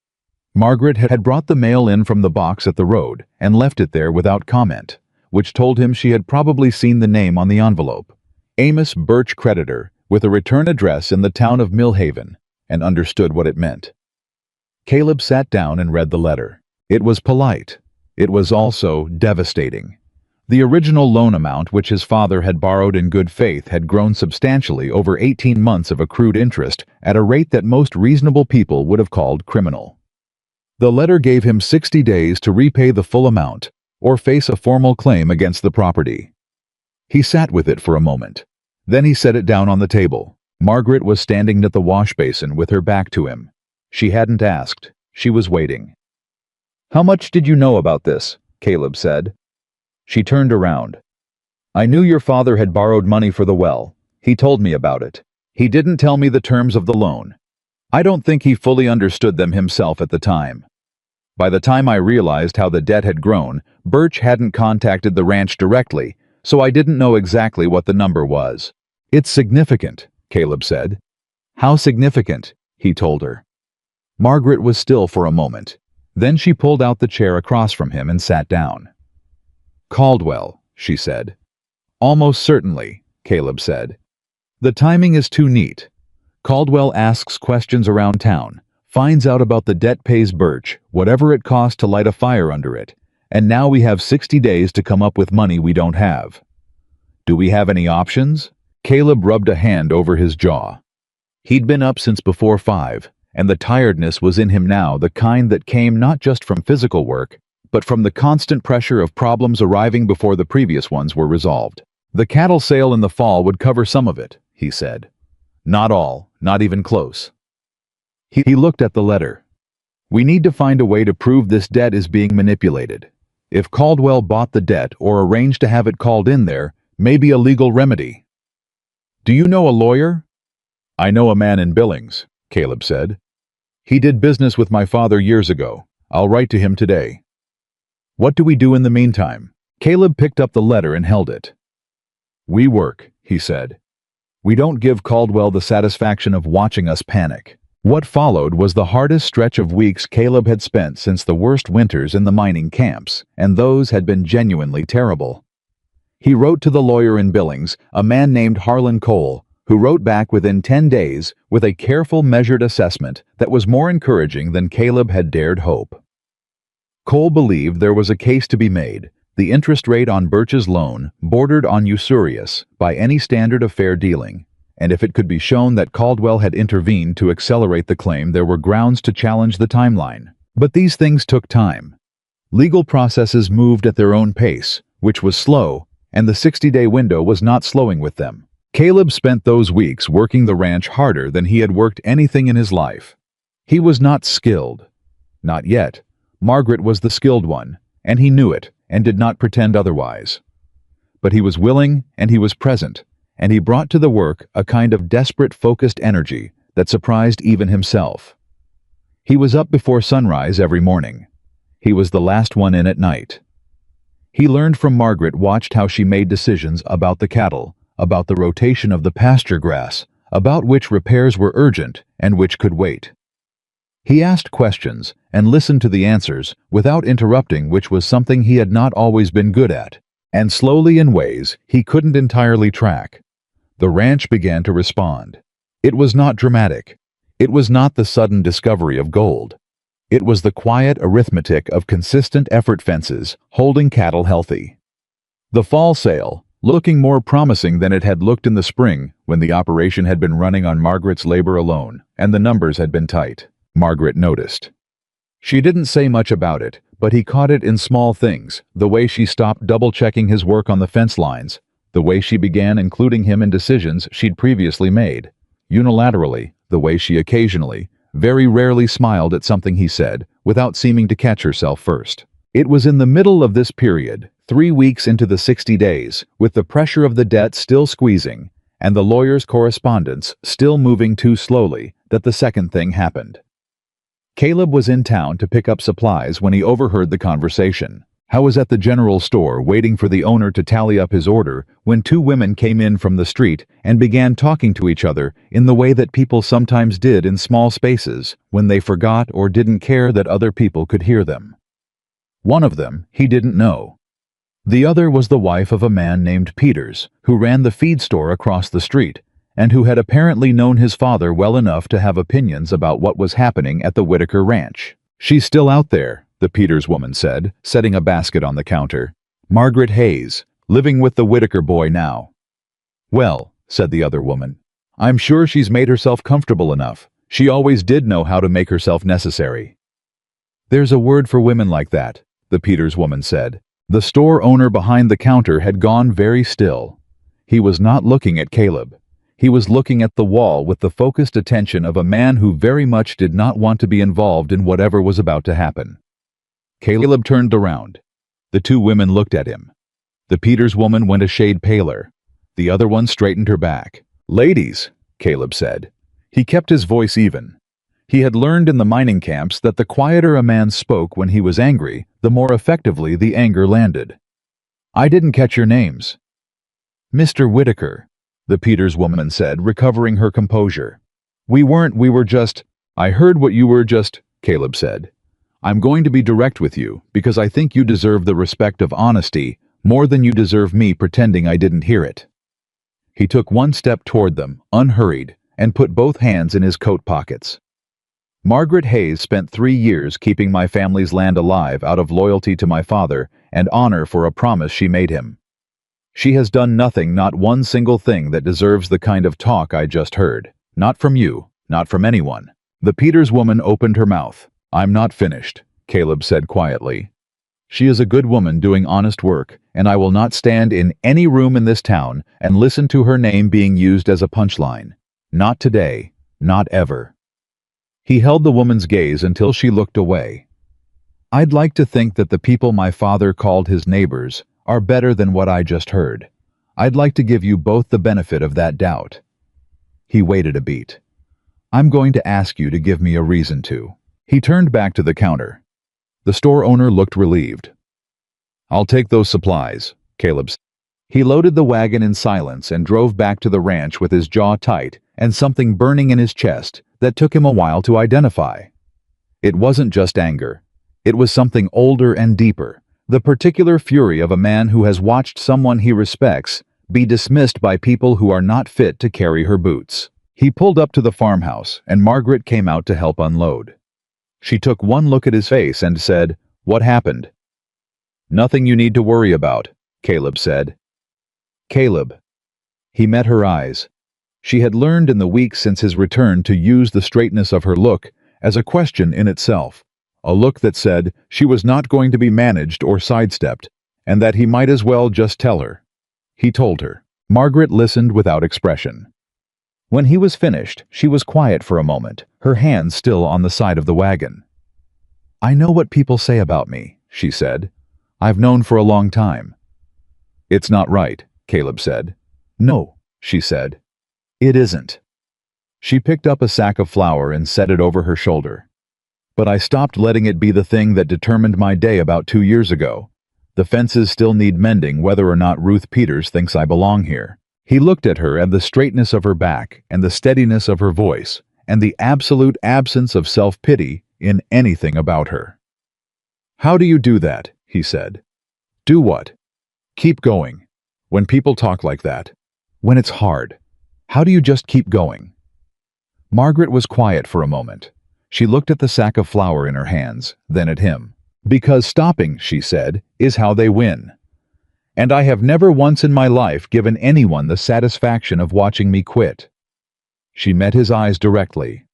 S1: Margaret had brought the mail in from the box at the road and left it there without comment, which told him she had probably seen the name on the envelope, Amos Birch Creditor, with a return address in the town of Millhaven, and understood what it meant. Caleb sat down and read the letter. It was polite. It was also devastating. The original loan amount which his father had borrowed in good faith had grown substantially over 18 months of accrued interest at a rate that most reasonable people would have called criminal. The letter gave him 60 days to repay the full amount or face a formal claim against the property. He sat with it for a moment. Then he set it down on the table. Margaret was standing at the wash basin with her back to him. She hadn't asked. She was waiting. "How much did you know about this?" Caleb said. She turned around. "I knew your father had borrowed money for the well. He told me about it. He didn't tell me the terms of the loan. I don't think he fully understood them himself at the time. By the time I realized how the debt had grown, Birch hadn't contacted the ranch directly, so I didn't know exactly what the number was." "It's significant," Caleb said. "How significant?" he told her. Margaret was still for a moment. Then she pulled out the chair across from him and sat down. "Caldwell," she said. "Almost certainly," Caleb said. "The timing is too neat. Caldwell asks questions around town, finds out about the debt, pays Birch, whatever it costs to light a fire under it, and now we have 60 days to come up with money we don't have. Do we have any options?" Caleb rubbed a hand over his jaw. He'd been up since before 5, and the tiredness was in him now, the kind that came not just from physical work, but from the constant pressure of problems arriving before the previous ones were resolved. "The cattle sale in the fall would cover some of it," he said. "Not all, not even close." He looked at the letter. "We need to find a way to prove this debt is being manipulated. If Caldwell bought the debt or arranged to have it called in there, maybe a legal remedy." "Do you know a lawyer?" "I know a man in Billings," Caleb said. "He did business with my father years ago. I'll write to him today." "What do we do in the meantime?" Caleb picked up the letter and held it. "We work," he said. "We don't give Caldwell the satisfaction of watching us panic." What followed was the hardest stretch of weeks Caleb had spent since the worst winters in the mining camps, and those had been genuinely terrible. He wrote to the lawyer in Billings, a man named Harlan Cole, who wrote back within 10 days with a careful, measured assessment that was more encouraging than Caleb had dared hope. Cole believed there was a case to be made. The interest rate on Birch's loan bordered on usurious by any standard of fair dealing, and if it could be shown that Caldwell had intervened to accelerate the claim, there were grounds to challenge the timeline. But these things took time. Legal processes moved at their own pace, which was slow, and the 60-day window was not slowing with them. Caleb spent those weeks working the ranch harder than he had worked anything in his life. He was not skilled. Not yet. Margaret was the skilled one, and he knew it, and did not pretend otherwise. But he was willing, and he was present, and he brought to the work a kind of desperate, focused energy that surprised even himself. He was up before sunrise every morning. He was the last one in at night. He learned from Margaret, watched how she made decisions about the cattle, about the rotation of the pasture grass, about which repairs were urgent and which could wait. He asked questions and listened to the answers without interrupting, which was something he had not always been good at, and slowly in ways he couldn't entirely track. The ranch began to respond. It was not dramatic. It was not the sudden discovery of gold. It was the quiet arithmetic of consistent effort, fences holding cattle healthy. The fall sale, looking more promising than it had looked in the spring when the operation had been running on Margaret's labor alone, and the numbers had been tight. Margaret noticed. She didn't say much about it, but he caught it in small things, the way she stopped double-checking his work on the fence lines, the way she began including him in decisions she'd previously made, unilaterally, the way she occasionally, very rarely smiled at something he said without seeming to catch herself first. It was in the middle of this period, 3 weeks into the 60 days, with the pressure of the debt still squeezing, and the lawyer's correspondence still moving too slowly, that the second thing happened. Caleb was in town to pick up supplies when he overheard the conversation. He was at the general store waiting for the owner to tally up his order when 2 women came in from the street and began talking to each other in the way that people sometimes did in small spaces when they forgot or didn't care that other people could hear them. One of them he didn't know. The other was the wife of a man named Peters, who ran the feed store across the street, and who had apparently known his father well enough to have opinions about what was happening at the Whitaker ranch. "She's still out there," the Peters woman said, setting a basket on the counter. "Margaret Hayes, living with the Whitaker boy now." "Well," said the other woman, "I'm sure she's made herself comfortable enough. She always did know how to make herself necessary." "There's a word for women like that," the Peters woman said. The store owner behind the counter had gone very still. He was not looking at Caleb. He was looking at the wall with the focused attention of a man who very much did not want to be involved in whatever was about to happen. Caleb turned around. The two women looked at him. The Peters woman went a shade paler. The other one straightened her back. "Ladies," Caleb said. He kept his voice even. He had learned in the mining camps that the quieter a man spoke when he was angry, the more effectively the anger landed. "I didn't catch your names." "Mr. Whitaker," the Peters woman said, recovering her composure. We were just—" "I heard what you were just," Caleb said. "I'm going to be direct with you, because I think you deserve the respect of honesty more than you deserve me pretending I didn't hear it." He took one step toward them, unhurried, and put both hands in his coat pockets. "Margaret Hayes spent 3 years keeping my family's land alive out of loyalty to my father and honor for a promise she made him. She has done nothing, not one single thing that deserves the kind of talk I just heard. Not from you, not from anyone." The Peters woman opened her mouth. "I'm not finished," Caleb said quietly. "She is a good woman doing honest work, and I will not stand in any room in this town and listen to her name being used as a punchline. Not today, not ever." He held the woman's gaze until she looked away. "I'd like to think that the people my father called his neighbors are better than what I just heard. I'd like to give you both the benefit of that doubt." He waited a beat. "I'm going to ask you to give me a reason to." He turned back to the counter. The store owner looked relieved. "I'll take those supplies," Caleb said. He loaded the wagon in silence and drove back to the ranch with his jaw tight and something burning in his chest that took him a while to identify. It wasn't just anger. It was something older and deeper, the particular fury of a man who has watched someone he respects be dismissed by people who are not fit to carry her boots. He pulled up to the farmhouse, and Margaret came out to help unload. She took one look at his face and said, "What happened?" "Nothing you need to worry about," Caleb said. "Caleb." He met her eyes. She had learned in the weeks since his return to use the straightness of her look as a question in itself, a look that said she was not going to be managed or sidestepped, and that he might as well just tell her. He told her. Margaret listened without expression. When he was finished, she was quiet for a moment, her hands still on the side of the wagon. "I know what people say about me," she said. "I've known for a long time." "It's not right," Caleb said. "No," she said. "It isn't." She picked up a sack of flour and set it over her shoulder. "But I stopped letting it be the thing that determined my day about 2 years ago. The fences still need mending whether or not Ruth Peters thinks I belong here." He looked at her, and the straightness of her back and the steadiness of her voice and the absolute absence of self-pity in anything about her. "How do you do that?" he said. "Do what?" "Keep going. When people talk like that. When it's hard. How do you just keep going?" Margaret was quiet for a moment. She looked at the sack of flour in her hands, then at him. "Because stopping," she said, "is how they win. And I have never once in my life given anyone the satisfaction of watching me quit." She met his eyes directly.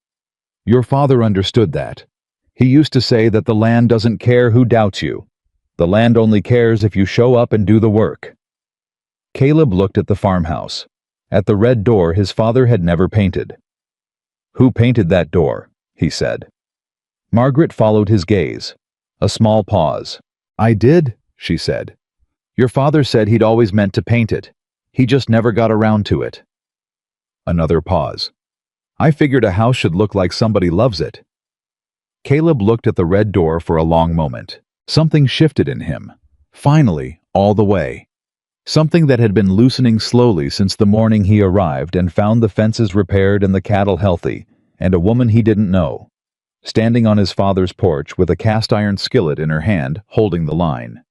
S1: "Your father understood that. He used to say that the land doesn't care who doubts you. The land only cares if you show up and do the work." Caleb looked at the farmhouse. At the red door his father had never painted. "Who painted that door?" he said. Margaret followed his gaze. A small pause. "I did," she said. "Your father said he'd always meant to paint it. He just never got around to it." Another pause. "I figured a house should look like somebody loves it." Caleb looked at the red door for a long moment. Something shifted in him. Finally, all the way. Something that had been loosening slowly since the morning he arrived and found the fences repaired and the cattle healthy, and a woman he didn't know, standing on his father's porch with a cast-iron skillet in her hand, holding the line.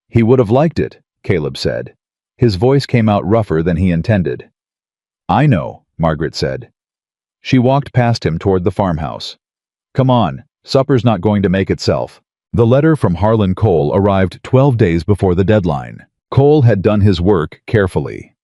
S1: "He would have liked it," Caleb said. His voice came out rougher than he intended. I know, Margaret said. She walked past him toward the farmhouse. Come on, supper's not going to make itself. The letter from Harlan Cole arrived 12 days before the deadline. Cole had done his work carefully.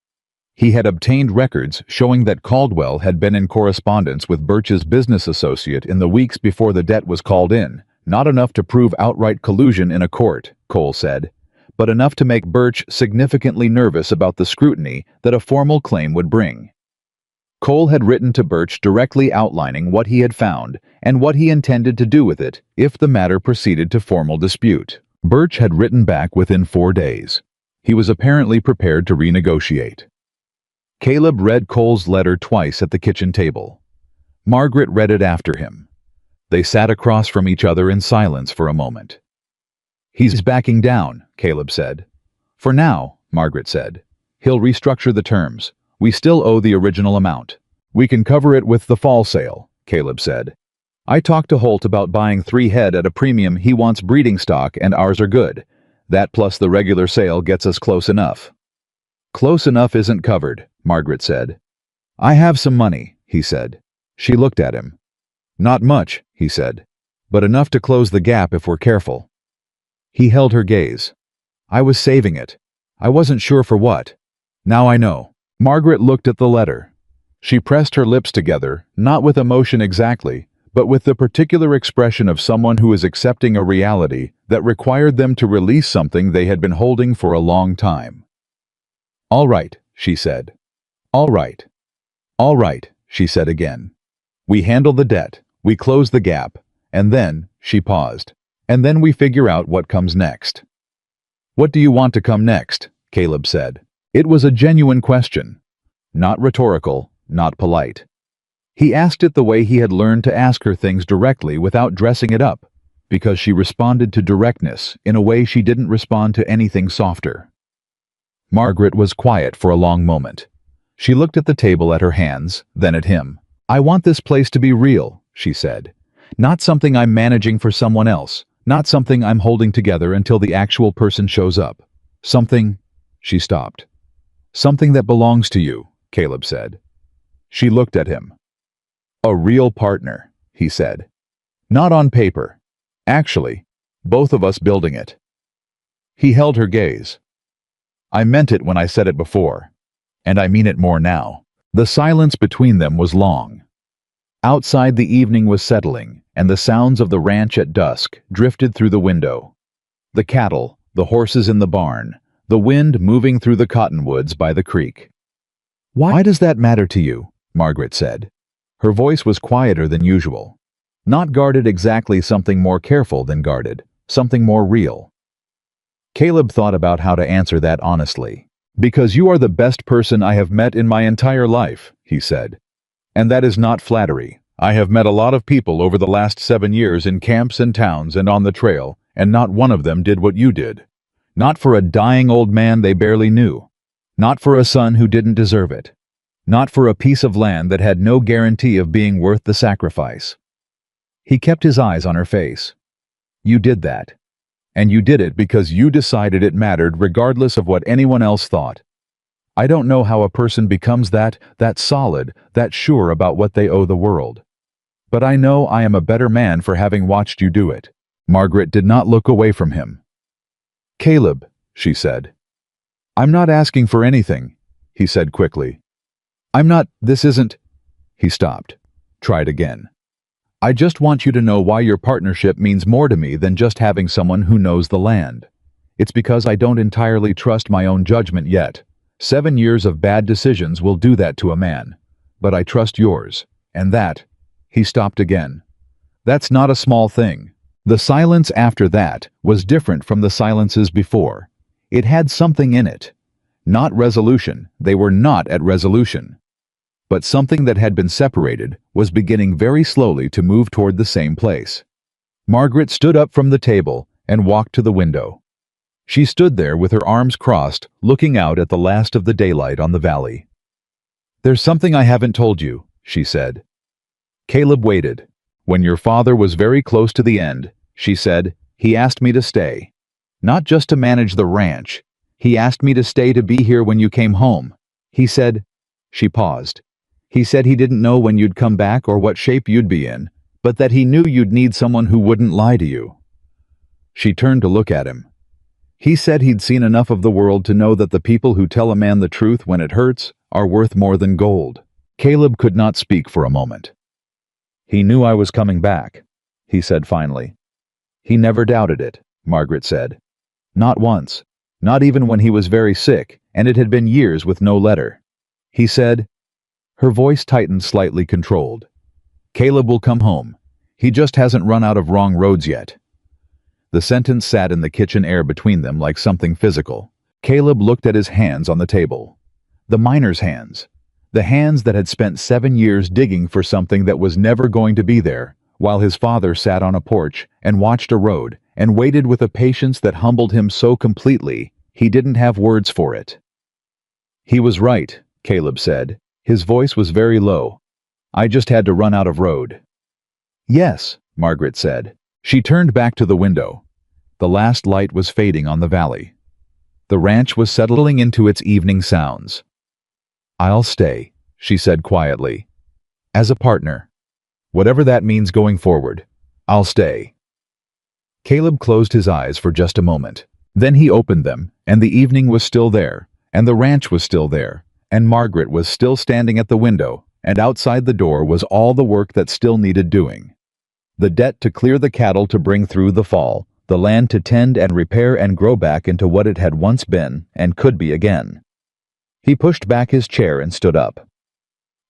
S1: He had obtained records showing that Caldwell had been in correspondence with Birch's business associate in the weeks before the debt was called in. Not enough to prove outright collusion in a court, Cole said, but enough to make Birch significantly nervous about the scrutiny that a formal claim would bring. Cole had written to Birch directly outlining what he had found and what he intended to do with it if the matter proceeded to formal dispute. Birch had written back within 4 days. He was apparently prepared to renegotiate. Caleb read Cole's letter twice at the kitchen table. Margaret read it after him. They sat across from each other in silence for a moment. He's backing down, Caleb said. For now, Margaret said. He'll restructure the terms. We still owe the original amount. We can cover it with the fall sale, Caleb said. I talked to Holt about buying 3 head at a premium. He wants breeding stock and ours are good. That plus the regular sale gets us close enough. Close enough isn't covered, Margaret said. I have some money, he said. She looked at him. Not much, he said, but enough to close the gap if we're careful. He held her gaze. I was saving it. I wasn't sure for what. Now I know. Margaret looked at the letter. She pressed her lips together, not with emotion exactly, but with the particular expression of someone who is accepting a reality that required them to release something they had been holding for a long time. All right, she said. All right. All right, she said again. We handle the debt, we close the gap, and then, she paused, and then we figure out what comes next. What do you want to come next? Caleb said. It was a genuine question. Not rhetorical, not polite. He asked it the way he had learned to ask her things directly without dressing it up, because she responded to directness in a way she didn't respond to anything softer. Margaret was quiet for a long moment. She looked at the table at her hands, then at him. I want this place to be real, she said. Not something I'm managing for someone else, not something I'm holding together until the actual person shows up. Something, she stopped. Something that belongs to you, Caleb said. She looked at him. A real partner, he said. Not on paper. Actually, both of us building it. He held her gaze. I meant it when I said it before, and I mean it more now. The silence between them was long. Outside the evening was settling, and the sounds of the ranch at dusk drifted through the window. The cattle, the horses in the barn, the wind moving through the cottonwoods by the creek. Why does that matter to you? Margaret said. Her voice was quieter than usual. Not guarded exactly, something more careful than guarded, something more real. Caleb thought about how to answer that honestly. Because you are the best person I have met in my entire life, he said. And that is not flattery. I have met a lot of people over the last 7 years in camps and towns and on the trail, and not one of them did what you did. Not for a dying old man they barely knew. Not for a son who didn't deserve it. Not for a piece of land that had no guarantee of being worth the sacrifice. He kept his eyes on her face. You did that. And you did it because you decided it mattered regardless of what anyone else thought. I don't know how a person becomes that solid, that sure about what they owe the world. But I know I am a better man for having watched you do it. Margaret did not look away from him. Caleb, she said. I'm not asking for anything, he said quickly. This isn't... He stopped. Tried again. I just want you to know why your partnership means more to me than just having someone who knows the land. It's because I don't entirely trust my own judgment yet. 7 years of bad decisions will do that to a man. But I trust yours. And that... He stopped again. That's not a small thing. The silence after that was different from the silences before. It had something in it. Not resolution. They were not at resolution. But something that had been separated was beginning very slowly to move toward the same place. Margaret stood up from the table and walked to the window. She stood there with her arms crossed, looking out at the last of the daylight on the valley. There's something I haven't told you, she said. Caleb waited. When your father was very close to the end, she said, he asked me to stay. Not just to manage the ranch. He asked me to stay to be here when you came home. He said, She paused. "He said he didn't know when you'd come back or what shape you'd be in, but that he knew you'd need someone who wouldn't lie to you." She turned to look at him. "He said he'd seen enough of the world to know that the people who tell a man the truth when it hurts are worth more than gold." Caleb could not speak for a moment. "He knew I was coming back," he said finally. "He never doubted it," Margaret said. "Not once. Not even when he was very sick, and it had been years with no letter. He said—" Her voice tightened, slightly controlled. "Caleb will come home. He just hasn't run out of wrong roads yet." The sentence sat in the kitchen air between them like something physical. Caleb looked at his hands on the table. The miner's hands. The hands that had spent 7 years digging for something that was never going to be there, while his father sat on a porch and watched a road and waited with a patience that humbled him so completely he didn't have words for it. "He was right," Caleb said. His voice was very low. "I just had to run out of road." "Yes," Margaret said. She turned back to the window. The last light was fading on the valley. The ranch was settling into its evening sounds. "I'll stay," she said quietly. "As a partner. Whatever that means going forward, I'll stay." Caleb closed his eyes for just a moment. Then he opened them, and the evening was still there, and the ranch was still there, and Margaret was still standing at the window, and outside the door was all the work that still needed doing. The debt to clear the cattle to bring through the fall, the land to tend and repair and grow back into what it had once been and could be again. He pushed back his chair and stood up.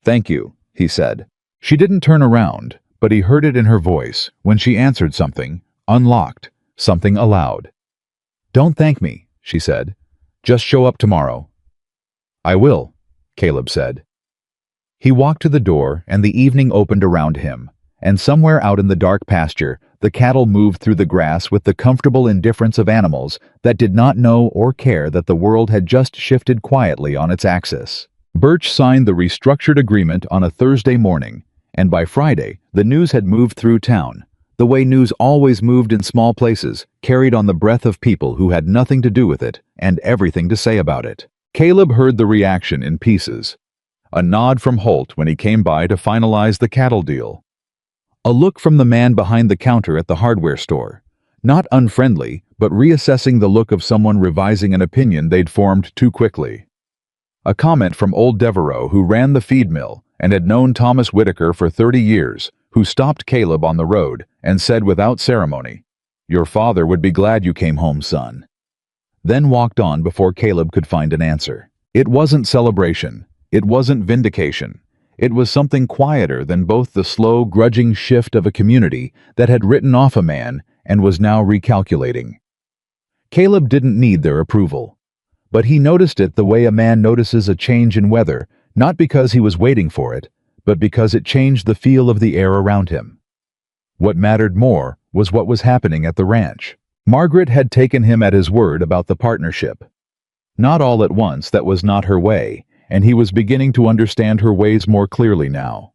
S1: "Thank you," he said. She didn't turn around, but he heard it in her voice when she answered something, unlocked, something aloud. "Don't thank me," she said. "Just show up tomorrow." "I will," Caleb said. He walked to the door and the evening opened around him, and somewhere out in the dark pasture, the cattle moved through the grass with the comfortable indifference of animals that did not know or care that the world had just shifted quietly on its axis. Birch signed the restructured agreement on a Thursday morning, and by Friday, the news had moved through town, the way news always moved in small places, carried on the breath of people who had nothing to do with it and everything to say about it. Caleb heard the reaction in pieces. A nod from Holt when he came by to finalize the cattle deal. A look from the man behind the counter at the hardware store, not unfriendly, but reassessing the look of someone revising an opinion they'd formed too quickly. A comment from old Devereaux, who ran the feed mill and had known Thomas Whitaker for 30 years, who stopped Caleb on the road and said without ceremony, "Your father would be glad you came home, son." Then walked on before Caleb could find an answer. It wasn't celebration. It wasn't vindication. It was something quieter than both the slow, grudging shift of a community that had written off a man and was now recalculating. Caleb didn't need their approval, but he noticed it the way a man notices a change in weather, not because he was waiting for it, but because it changed the feel of the air around him. What mattered more was what was happening at the ranch. Margaret had taken him at his word about the partnership. Not all at once, that was not her way, and he was beginning to understand her ways more clearly now.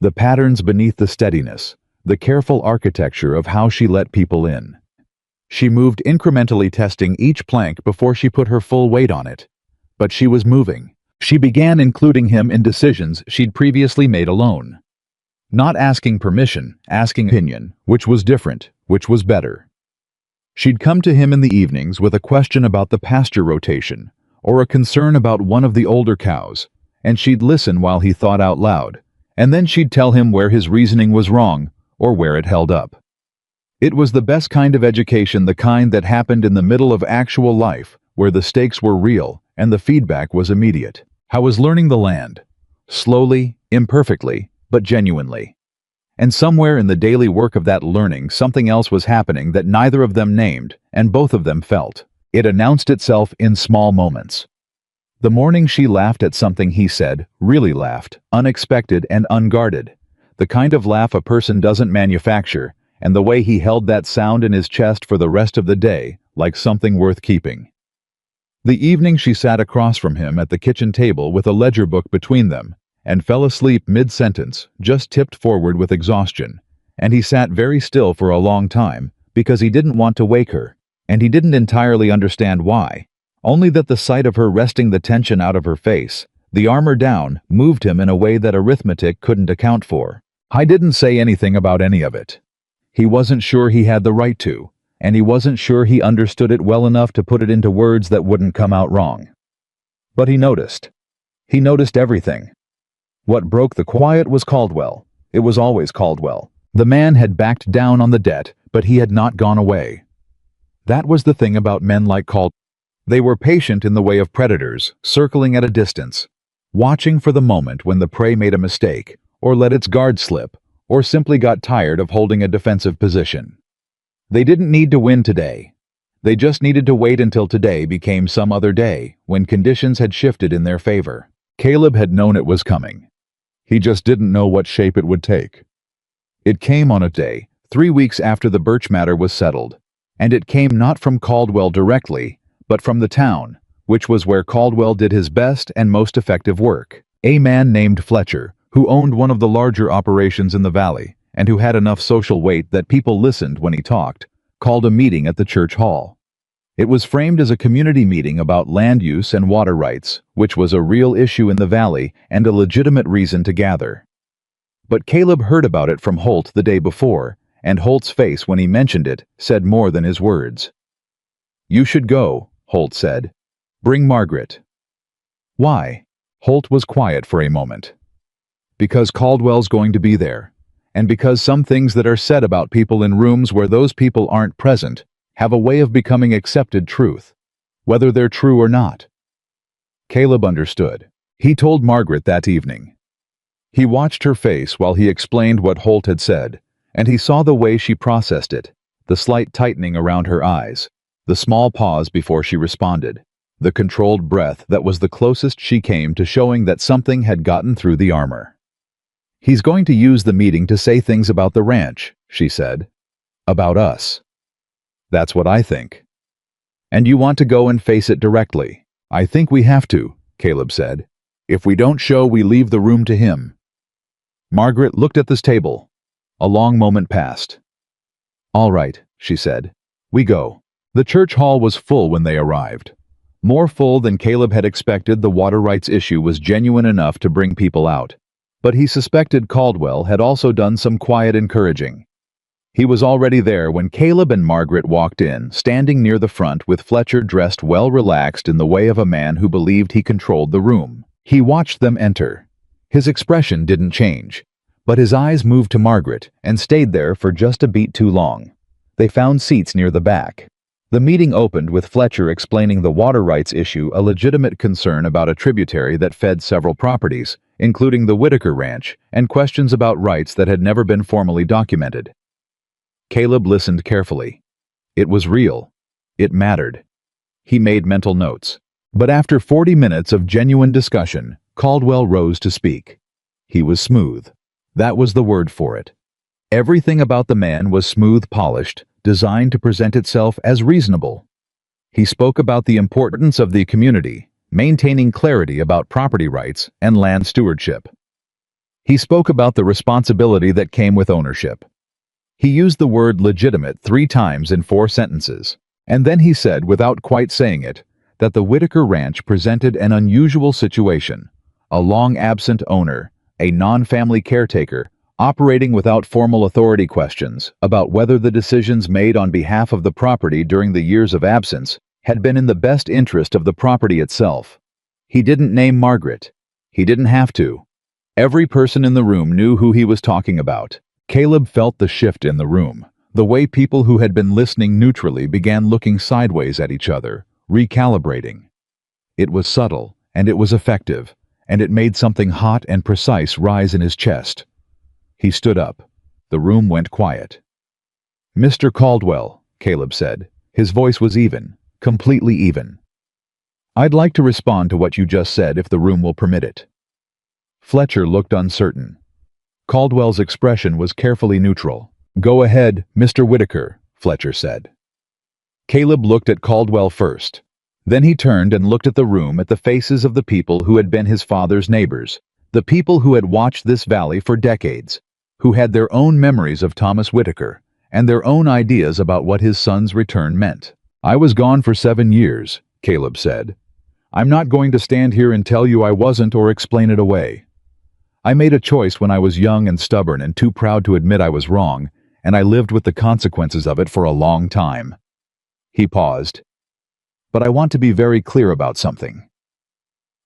S1: The patterns beneath the steadiness, the careful architecture of how she let people in. She moved incrementally, testing each plank before she put her full weight on it. But she was moving. She began including him in decisions she'd previously made alone. Not asking permission, asking opinion, which was different, which was better. She'd come to him in the evenings with a question about the pasture rotation, or a concern about one of the older cows, and she'd listen while he thought out loud, and then she'd tell him where his reasoning was wrong, or where it held up. It was the best kind of education, the kind that happened in the middle of actual life, where the stakes were real and the feedback was immediate. How was learning the land? Slowly, imperfectly, but genuinely. And somewhere in the daily work of that learning, something else was happening that neither of them named, and both of them felt. It announced itself in small moments. The morning she laughed at something he said, really laughed, unexpected and unguarded. The kind of laugh a person doesn't manufacture, and the way he held that sound in his chest for the rest of the day, like something worth keeping. The evening she sat across from him at the kitchen table with a ledger book between them, and fell asleep mid-sentence, just tipped forward with exhaustion, and he sat very still for a long time, because he didn't want to wake her. And he didn't entirely understand why, only that the sight of her wresting the tension out of her face, The armor down moved him in a way that arithmetic couldn't account for. I didn't say anything about any of it. He wasn't sure he had the right to, and he wasn't sure he understood it well enough to put it into words that wouldn't come out wrong. But he noticed. He noticed everything. What broke the quiet was Caldwell. It was always Caldwell. The man had backed down on the debt, but he had not gone away. That was the thing about men like Caldwell. They were patient in the way of predators, circling at a distance, watching for the moment when the prey made a mistake, or let its guard slip, or simply got tired of holding a defensive position. They didn't need to win today. They just needed to wait until today became some other day, when conditions had shifted in their favor. Caleb had known it was coming. He just didn't know what shape it would take. It came on a day, 3 weeks after the Birch matter was settled, and it came not from Caldwell directly, but from the town, which was where Caldwell did his best and most effective work. A man named Fletcher, who owned one of the larger operations in the valley, and who had enough social weight that people listened when he talked, called a meeting at the church hall. It was framed as a community meeting about land use and water rights, which was a real issue in the valley and a legitimate reason to gather. But Caleb heard about it from Holt the day before, and Holt's face when he mentioned it said more than his words. "You should go," Holt said. "Bring Margaret." "Why?" Holt was quiet for a moment. "Because Caldwell's going to be there, and because some things that are said about people in rooms where those people aren't present have a way of becoming accepted truth, whether they're true or not." Caleb understood. He told Margaret that evening. He watched her face while he explained what Holt had said, and he saw the way she processed it, the slight tightening around her eyes, the small pause before she responded, the controlled breath that was the closest she came to showing that something had gotten through the armor. "He's going to use the meeting to say things about the ranch," she said. "About us." "That's what I think." "And you want to go and face it directly." "I think we have to," Caleb said. "If we don't show, we leave the room to him." Margaret looked at this table. A long moment passed. "All right," she said. "We go." The church hall was full when they arrived. More full than Caleb had expected. The water rights issue was genuine enough to bring people out. But he suspected Caldwell had also done some quiet encouraging. He was already there when Caleb and Margaret walked in, standing near the front with Fletcher dressed well relaxed in the way of a man who believed he controlled the room. He watched them enter. His expression didn't change, but his eyes moved to Margaret and stayed there for just a beat too long. They found seats near the back. The meeting opened with Fletcher explaining the water rights issue, a legitimate concern about a tributary that fed several properties, including the Whitaker Ranch, and questions about rights that had never been formally documented. Caleb listened carefully. It was real. It mattered. He made mental notes. But after 40 minutes of genuine discussion, Caldwell rose to speak. He was smooth. That was the word for it. Everything about the man was smooth, polished, designed to present itself as reasonable. He spoke about the importance of the community, maintaining clarity about property rights and land stewardship. He spoke about the responsibility that came with ownership. He used the word legitimate 3 times in 4 sentences, and then he said, without quite saying it, that the Whitaker Ranch presented an unusual situation: a long-absent owner, a non-family caretaker, operating without formal authority. Questions about whether the decisions made on behalf of the property during the years of absence had been in the best interest of the property itself. He didn't name Margaret. He didn't have to. Every person in the room knew who he was talking about. Caleb felt the shift in the room, the way people who had been listening neutrally began looking sideways at each other, recalibrating. It was subtle, and it was effective, and it made something hot and precise rise in his chest. He stood up. The room went quiet. "Mr. Caldwell," Caleb said. His voice was even, completely even. "I'd like to respond to what you just said if the room will permit it." Fletcher looked uncertain. Caldwell's expression was carefully neutral. "Go ahead, Mr. Whitaker," Fletcher said. Caleb looked at Caldwell first. Then he turned and looked at the room, at the faces of the people who had been his father's neighbors, the people who had watched this valley for decades, who had their own memories of Thomas Whitaker and their own ideas about what his son's return meant. "I was gone for 7 years," Caleb said. I'm not going to stand here and tell you I wasn't or explain it away. I made a choice when I was young and stubborn and too proud to admit I was wrong, and I lived with the consequences of it for a long time." He paused. "But I want to be very clear about something.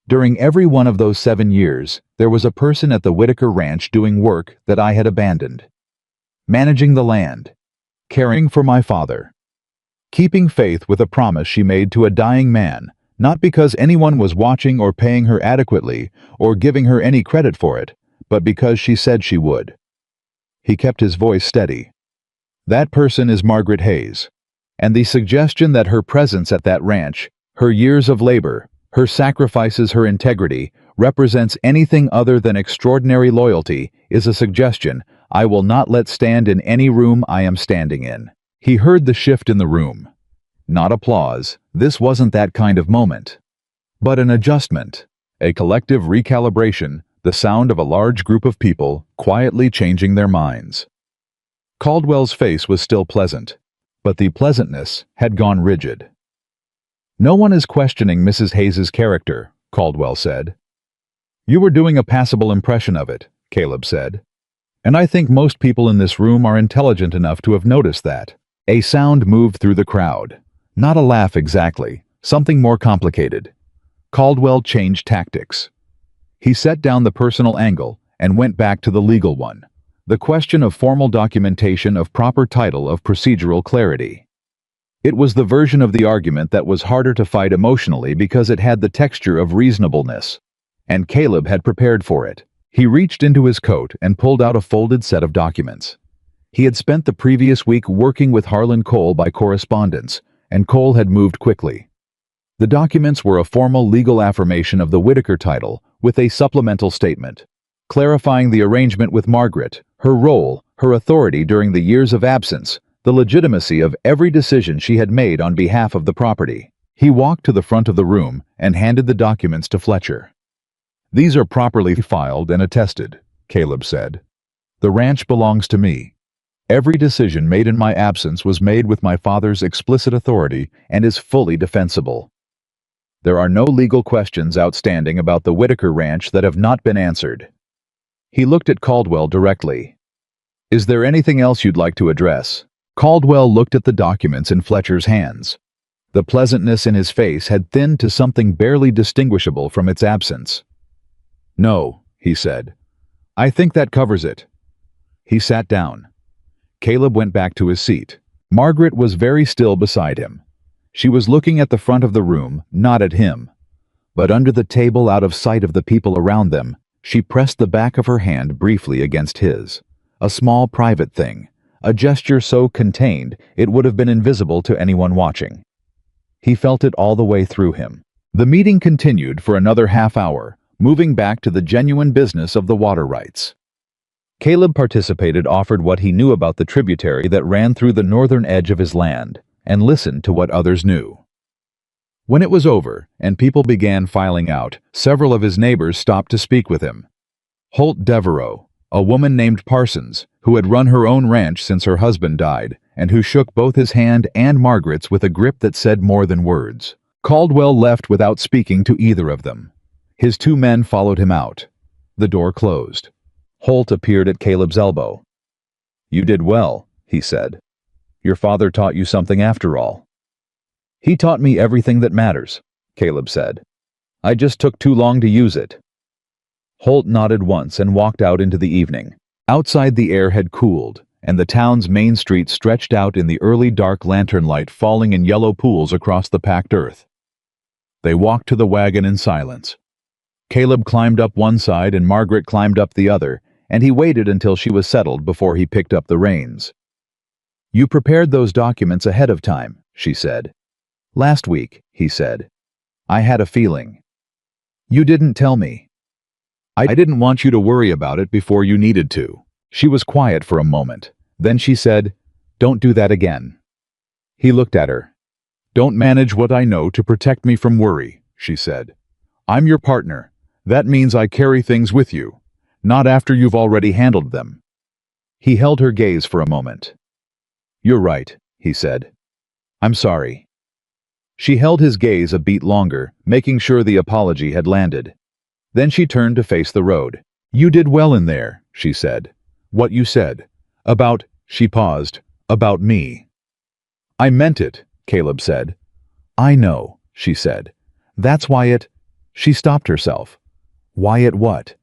S1: During every one of those 7 years, there was a person at the Whitaker Ranch doing work that I had abandoned. Managing the land, caring for my father, keeping faith with a promise she made to a dying man, not because anyone was watching or paying her adequately or giving her any credit for it, but because she said she would." He kept his voice steady. "That person is Margaret Hayes, and the suggestion that her presence at that ranch, her years of labor, her sacrifices, her integrity, represents anything other than extraordinary loyalty is a suggestion I will not let stand in any room I am standing in." He heard the shift in the room. Not applause, this wasn't that kind of moment. But an adjustment, a collective recalibration, the sound of a large group of people quietly changing their minds. Caldwell's face was still pleasant, but the pleasantness had gone rigid. "No one is questioning Mrs. Hayes's character," Caldwell said. "You were doing a passable impression of it," Caleb said. "And I think most people in this room are intelligent enough to have noticed that." A sound moved through the crowd. Not a laugh exactly, something more complicated. Caldwell changed tactics. He set down the personal angle and went back to the legal one. The question of formal documentation, of proper title, of procedural clarity. It was the version of the argument that was harder to fight emotionally because it had the texture of reasonableness. And Caleb had prepared for it. He reached into his coat and pulled out a folded set of documents. He had spent the previous week working with Harlan Cole by correspondence, and Cole had moved quickly. The documents were a formal legal affirmation of the Whitaker title with a supplemental statement, clarifying the arrangement with Margaret, her role, her authority during the years of absence, the legitimacy of every decision she had made on behalf of the property. He walked to the front of the room and handed the documents to Fletcher. "These are properly filed and attested," Caleb said. "The ranch belongs to me. Every decision made in my absence was made with my father's explicit authority and is fully defensible. There are no legal questions outstanding about the Whitaker Ranch that have not been answered." He looked at Caldwell directly. "Is there anything else you'd like to address?" Caldwell looked at the documents in Fletcher's hands. The pleasantness in his face had thinned to something barely distinguishable from its absence. "No," he said. "I think that covers it." He sat down. Caleb went back to his seat. Margaret was very still beside him. She was looking at the front of the room, not at him. But under the table, out of sight of the people around them, she pressed the back of her hand briefly against his. A small private thing, a gesture so contained it would have been invisible to anyone watching. He felt it all the way through him. The meeting continued for another half hour, moving back to the genuine business of the water rights. Caleb participated, offered what he knew about the tributary that ran through the northern edge of his land, and listened to what others knew. When it was over, and people began filing out, several of his neighbors stopped to speak with him. Holt Devereaux, a woman named Parsons, who had run her own ranch since her husband died, and who shook both his hand and Margaret's with a grip that said more than words. Caldwell left without speaking to either of them. His 2 men followed him out. The door closed. Holt appeared at Caleb's elbow. "You did well," he said. "Your father taught you something after all." "He taught me everything that matters," Caleb said. "I just took too long to use it." Holt nodded once and walked out into the evening. Outside, the air had cooled, and the town's main street stretched out in the early dark lantern light falling in yellow pools across the packed earth. They walked to the wagon in silence. Caleb climbed up one side and Margaret climbed up the other, and he waited until she was settled before he picked up the reins. "You prepared those documents ahead of time," she said. "Last week," he said. "I had a feeling." "You didn't tell me." "I didn't want you to worry about it before you needed to." She was quiet for a moment. Then she said, "Don't do that again." He looked at her. "Don't manage what I know to protect me from worry," she said. "I'm your partner. That means I carry things with you, not after you've already handled them." He held her gaze for a moment. "You're right," he said. "I'm sorry." She held his gaze a beat longer, making sure the apology had landed. Then she turned to face the road. "You did well in there," she said. "What you said. About," she paused, "about me." "I meant it," Caleb said. "I know," she said. "That's why it—" She stopped herself. "Why it what?"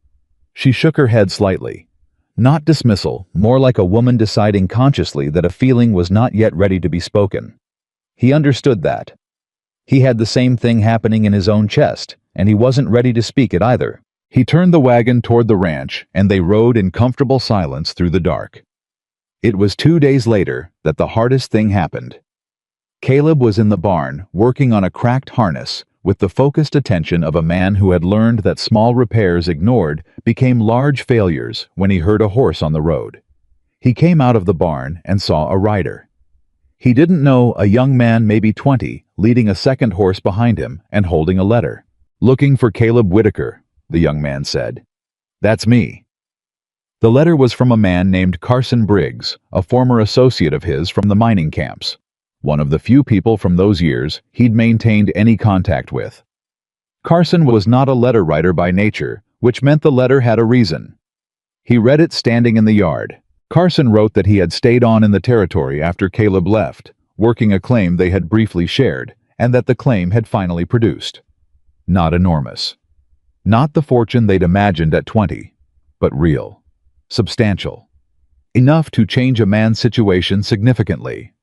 S1: She shook her head slightly. Not dismissal, more like a woman deciding consciously that a feeling was not yet ready to be spoken. He understood that. He had the same thing happening in his own chest, and he wasn't ready to speak it either. He turned the wagon toward the ranch, and they rode in comfortable silence through the dark. It was 2 days later that the hardest thing happened. Caleb was in the barn, working on a cracked harness, with the focused attention of a man who had learned that small repairs ignored became large failures when he heard a horse on the road. He came out of the barn and saw a rider. He didn't know, a young man maybe 20, leading a second horse behind him and holding a letter. "Looking for Caleb Whitaker," the young man said. "That's me." The letter was from a man named Carson Briggs, a former associate of his from the mining camps. One of the few people from those years he'd maintained any contact with. Carson was not a letter writer by nature, which meant the letter had a reason. He read it standing in the yard. Carson wrote that he had stayed on in the territory after Caleb left, working a claim they had briefly shared, and that the claim had finally produced. Not enormous. Not the fortune they'd imagined at 20, but real. Substantial. Enough to change a man's situation significantly.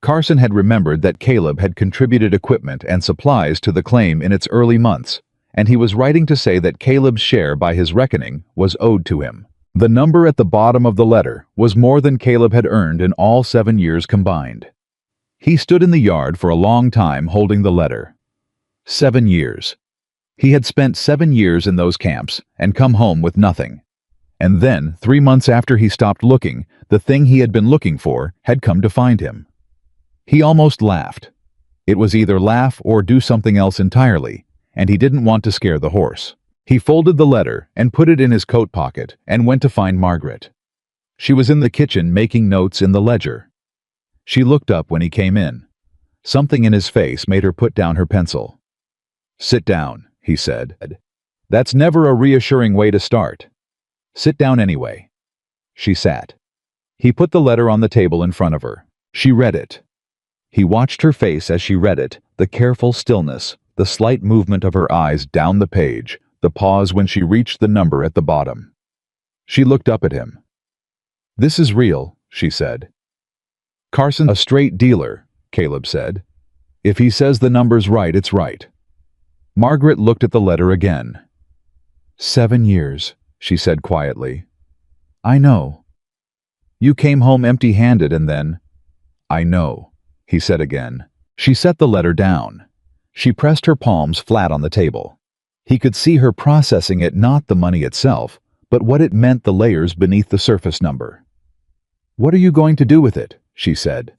S1: Carson had remembered that Caleb had contributed equipment and supplies to the claim in its early months, and he was writing to say that Caleb's share, by his reckoning, was owed to him. The number at the bottom of the letter was more than Caleb had earned in all 7 years combined. He stood in the yard for a long time holding the letter. 7 years. He had spent 7 years in those camps and come home with nothing. And then, 3 months after he stopped looking, the thing he had been looking for had come to find him. He almost laughed. It was either laugh or do something else entirely, and he didn't want to scare the horse. He folded the letter and put it in his coat pocket and went to find Margaret. She was in the kitchen making notes in the ledger. She looked up when he came in. Something in his face made her put down her pencil. "Sit down," he said. "That's never a reassuring way to start. Sit down anyway." She sat. He put the letter on the table in front of her. She read it. He watched her face as she read it, the careful stillness, the slight movement of her eyes down the page, the pause when she reached the number at the bottom. She looked up at him. "This is real," she said. "Carson, a straight dealer," Caleb said. "If he says the number's right, it's right." Margaret looked at the letter again. 7 years, she said quietly. "I know. You came home empty-handed and then—" "I know," he said again. She set the letter down. She pressed her palms flat on the table. He could see her processing it, not the money itself, but what it meant, the layers beneath the surface number. "What are you going to do with it?" she said.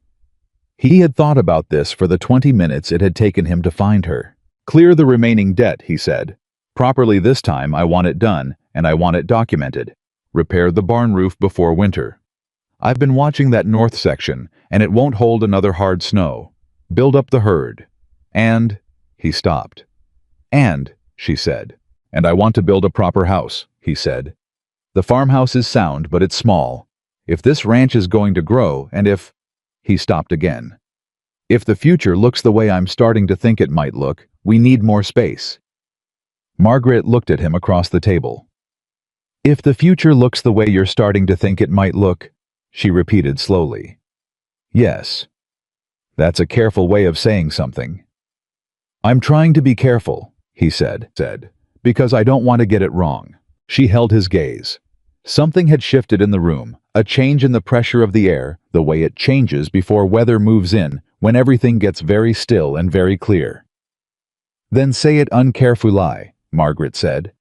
S1: He had thought about this for the 20 minutes it had taken him to find her. "Clear the remaining debt," he said. "Properly this time. I want it done, and I want it documented. Repair the barn roof before winter. I've been watching that north section, and it won't hold another hard snow. Build up the herd. And—" he stopped. "And," she said. "And I want to build a proper house," he said. "The farmhouse is sound, but it's small. If this ranch is going to grow, and if—" he stopped again. "If the future looks the way I'm starting to think it might look, we need more space." Margaret looked at him across the table. "If the future looks the way you're starting to think it might look," she repeated slowly. "Yes. That's a careful way of saying something." "I'm trying to be careful," he said, "because I don't want to get it wrong." She held his gaze. Something had shifted in the room, a change in the pressure of the air, the way it changes before weather moves in, when everything gets very still and very clear. "Then say it uncarefully," Margaret said.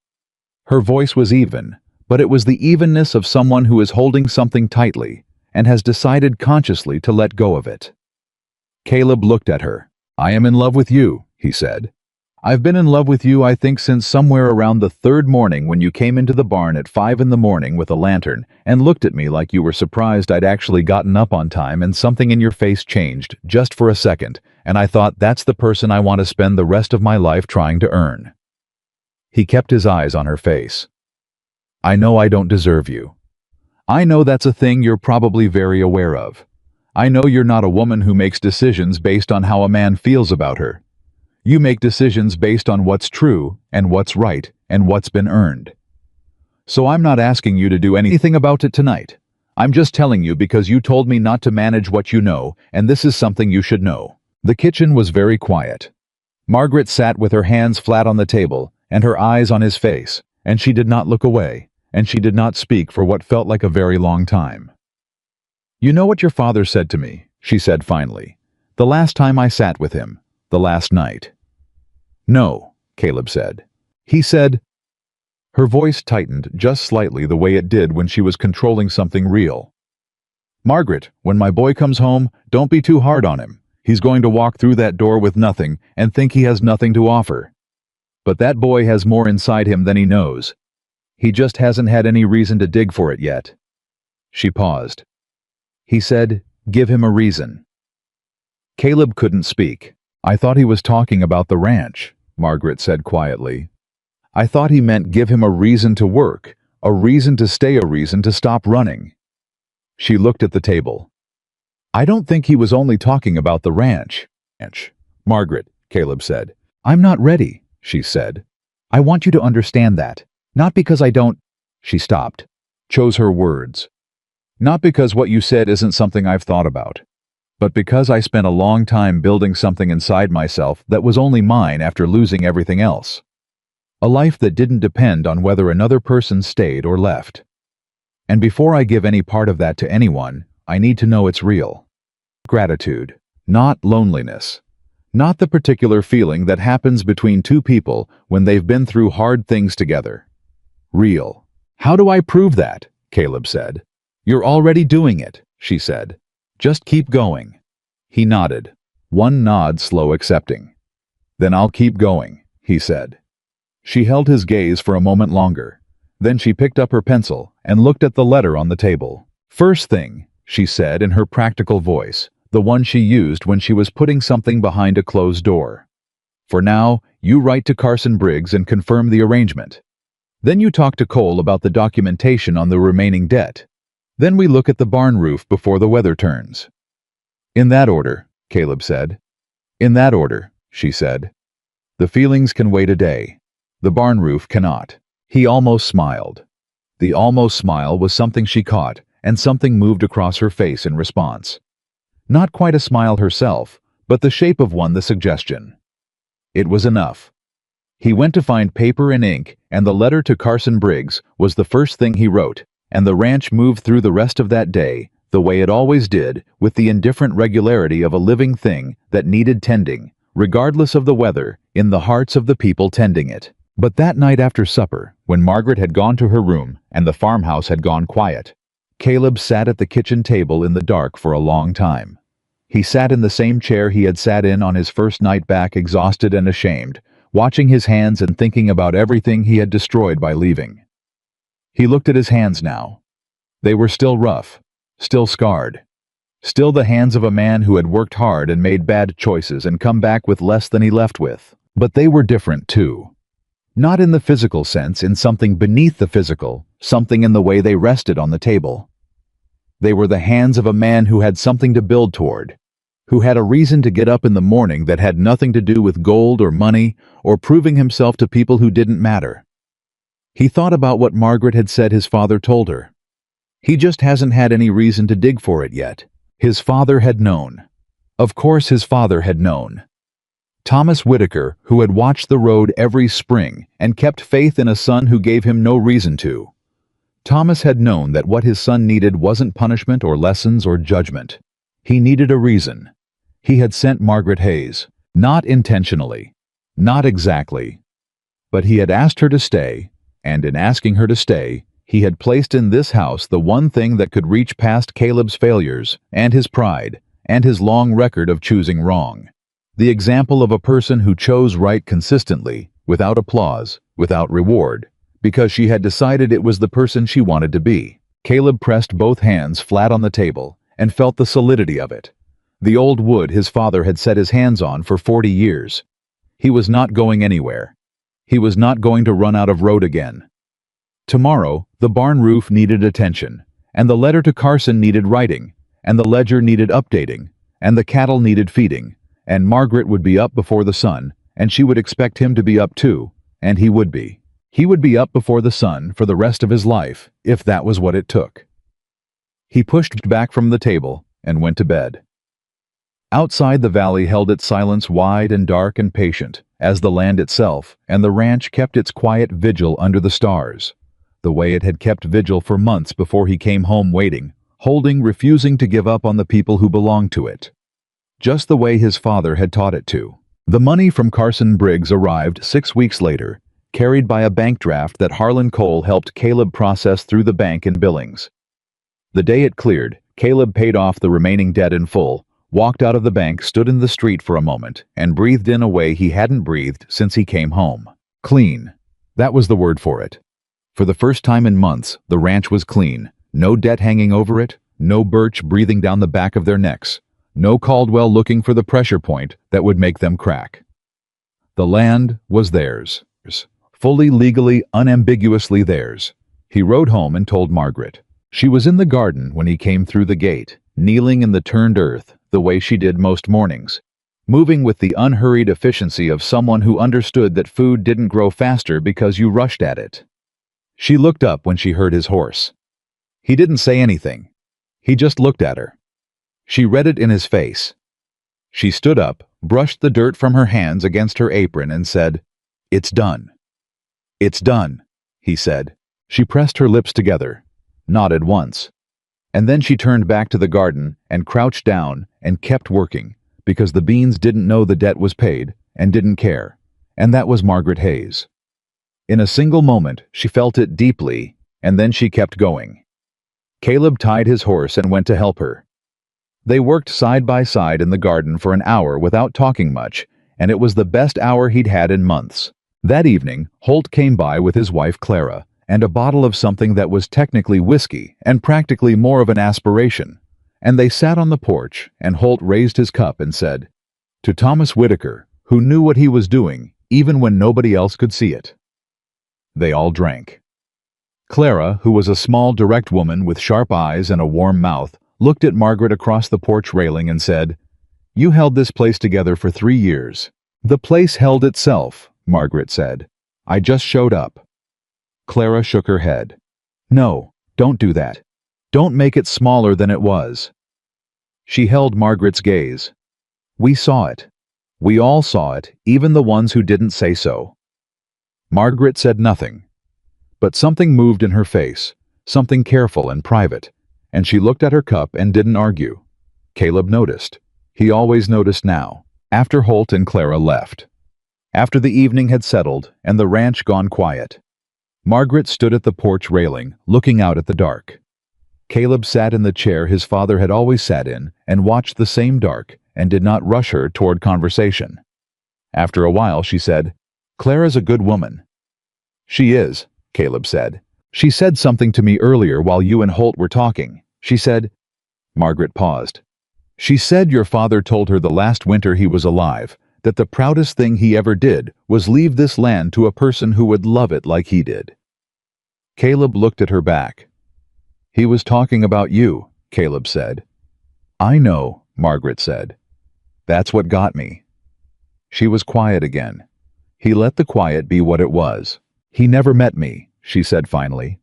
S1: Her voice was even, but it was the evenness of someone who is holding something tightly and has decided consciously to let go of it. Caleb looked at her. "I am in love with you," he said. I've been in love with you, I think, since somewhere around the third morning when you came into the barn at 5 in the morning with a lantern and looked at me like you were surprised I'd actually gotten up on time, and something in your face changed just for a second, and I thought, that's the person I want to spend the rest of my life trying to earn. He kept his eyes on her face. I know I don't deserve you. I know that's a thing you're probably very aware of. I know you're not a woman who makes decisions based on how a man feels about her. You make decisions based on what's true and what's right and what's been earned. So I'm not asking you to do anything about it tonight. I'm just telling you because you told me not to manage what you know, and this is something you should know. The kitchen was very quiet. Margaret sat with her hands flat on the table and her eyes on his face, and she did not look away, and she did not speak for what felt like a very long time. You know what your father said to me, she said finally, the last time I sat with him, the last night. No, Caleb said. He said. Her voice tightened just slightly the way it did when she was controlling something real. Margaret, when my boy comes home, don't be too hard on him. He's going to walk through that door with nothing and think he has nothing to offer. But that boy has more inside him than he knows. He just hasn't had any reason to dig for it yet. She paused. He said, give him a reason. Caleb couldn't speak. I thought he was talking about the ranch, Margaret said quietly. I thought he meant give him a reason to work, a reason to stay, a reason to stop running. She looked at the table. I don't think he was only talking about the ranch. Margaret, Caleb said. I'm not ready, she said. I want you to understand that. Not because I don't. She stopped, chose her words. Not because what you said isn't something I've thought about, but because I spent a long time building something inside myself that was only mine after losing everything else. A life that didn't depend on whether another person stayed or left. And before I give any part of that to anyone, I need to know it's real. Gratitude, not loneliness. Not the particular feeling that happens between two people when they've been through hard things together. Real. How do I prove that? Caleb said. You're already doing it, she said. Just keep going. He nodded. One nod, slow accepting. Then I'll keep going, he said. She held his gaze for a moment longer. Then she picked up her pencil and looked at the letter on the table. First thing, she said in her practical voice, the one she used when she was putting something behind a closed door. For now, you write to Carson Briggs and confirm the arrangement. Then you talk to Cole about the documentation on the remaining debt. Then we look at the barn roof before the weather turns. In that order, Caleb said. In that order, she said. The feelings can wait a day. The barn roof cannot. He almost smiled. The almost smile was something she caught, and something moved across her face in response. Not quite a smile herself, but the shape of one, the suggestion. It was enough. He went to find paper and ink, and the letter to Carson Briggs was the first thing he wrote, and the ranch moved through the rest of that day, the way it always did, with the indifferent regularity of a living thing that needed tending, regardless of the weather, in the hearts of the people tending it. But that night after supper, when Margaret had gone to her room and the farmhouse had gone quiet, Caleb sat at the kitchen table in the dark for a long time. He sat in the same chair he had sat in on his first night back, exhausted and ashamed, watching his hands and thinking about everything he had destroyed by leaving. He looked at his hands now. They were still rough, still scarred, still the hands of a man who had worked hard and made bad choices and come back with less than he left with. But they were different too. Not in the physical sense, in something beneath the physical, something in the way they rested on the table. They were the hands of a man who had something to build toward, who had a reason to get up in the morning that had nothing to do with gold or money or proving himself to people who didn't matter. He thought about what Margaret had said his father told her. He just hasn't had any reason to dig for it yet. His father had known. Of course his father had known. Thomas Whitaker, who had watched the road every spring and kept faith in a son who gave him no reason to. Thomas had known that what his son needed wasn't punishment or lessons or judgment. He needed a reason. He had sent Margaret Hayes, not intentionally, not exactly, but he had asked her to stay, and in asking her to stay, he had placed in this house the one thing that could reach past Caleb's failures and his pride and his long record of choosing wrong. The example of a person who chose right consistently, without applause, without reward, because she had decided it was the person she wanted to be. Caleb pressed both hands flat on the table and felt the solidity of it. The old wood his father had set his hands on for 40 years. He was not going anywhere. He was not going to run out of road again. Tomorrow, the barn roof needed attention, and the letter to Carson needed writing, and the ledger needed updating, and the cattle needed feeding, and Margaret would be up before the sun, and she would expect him to be up too, and he would be. He would be up before the sun for the rest of his life, if that was what it took. He pushed back from the table and went to bed. Outside, the valley held its silence wide and dark and patient, as the land itself and the ranch kept its quiet vigil under the stars, the way it had kept vigil for months before he came home, waiting, holding, refusing to give up on the people who belonged to it. Just the way his father had taught it to. The money from Carson Briggs arrived 6 weeks later, carried by a bank draft that Harlan Cole helped Caleb process through the bank in Billings. The day it cleared, Caleb paid off the remaining debt in full, walked out of the bank, stood in the street for a moment, and breathed in a way he hadn't breathed since he came home. Clean. That was the word for it. For the first time in months, the ranch was clean. No debt hanging over it, no Birch breathing down the back of their necks, no Caldwell looking for the pressure point that would make them crack. The land was theirs. Fully, legally, unambiguously theirs. He rode home and told Margaret. She was in the garden when he came through the gate, kneeling in the turned earth, the way she did most mornings, moving with the unhurried efficiency of someone who understood that food didn't grow faster because you rushed at it. She looked up when she heard his horse. He didn't say anything. He just looked at her. She read it in his face. She stood up, brushed the dirt from her hands against her apron, and said, "It's done." "It's done," he said. She pressed her lips together, nodded once. And then she turned back to the garden and crouched down and kept working, because the beans didn't know the debt was paid and didn't care, and that was Margaret Hayes. In a single moment, she felt it deeply, and then she kept going. Caleb tied his horse and went to help her. They worked side by side in the garden for an hour without talking much, and it was the best hour he'd had in months. That evening, Holt came by with his wife Clara, and a bottle of something that was technically whiskey and practically more of an aspiration, and they sat on the porch, and Holt raised his cup and said, "To Thomas Whitaker, who knew what he was doing, even when nobody else could see it." They all drank. Clara, who was a small, direct woman with sharp eyes and a warm mouth, looked at Margaret across the porch railing and said, "You held this place together for 3 years." "The place held itself," Margaret said. "I just showed up." Clara shook her head. "No, don't do that. Don't make it smaller than it was." She held Margaret's gaze. "We saw it. We all saw it, even the ones who didn't say so." Margaret said nothing, but something moved in her face, something careful and private, and she looked at her cup and didn't argue. Caleb noticed. He always noticed now, after Holt and Clara left. After the evening had settled and the ranch gone quiet, Margaret stood at the porch railing, looking out at the dark. Caleb sat in the chair his father had always sat in and watched the same dark and did not rush her toward conversation. After a while she said, "Clara's a good woman." "She is," Caleb said. "She said something to me earlier while you and Holt were talking. She said—" Margaret paused. "She said your father told her the last winter he was alive that the proudest thing he ever did was leave this land to a person who would love it like he did." Caleb looked at her back. "He was talking about you," Caleb said. "I know," Margaret said. "That's what got me." She was quiet again. He let the quiet be what it was. "He never met me," she said finally.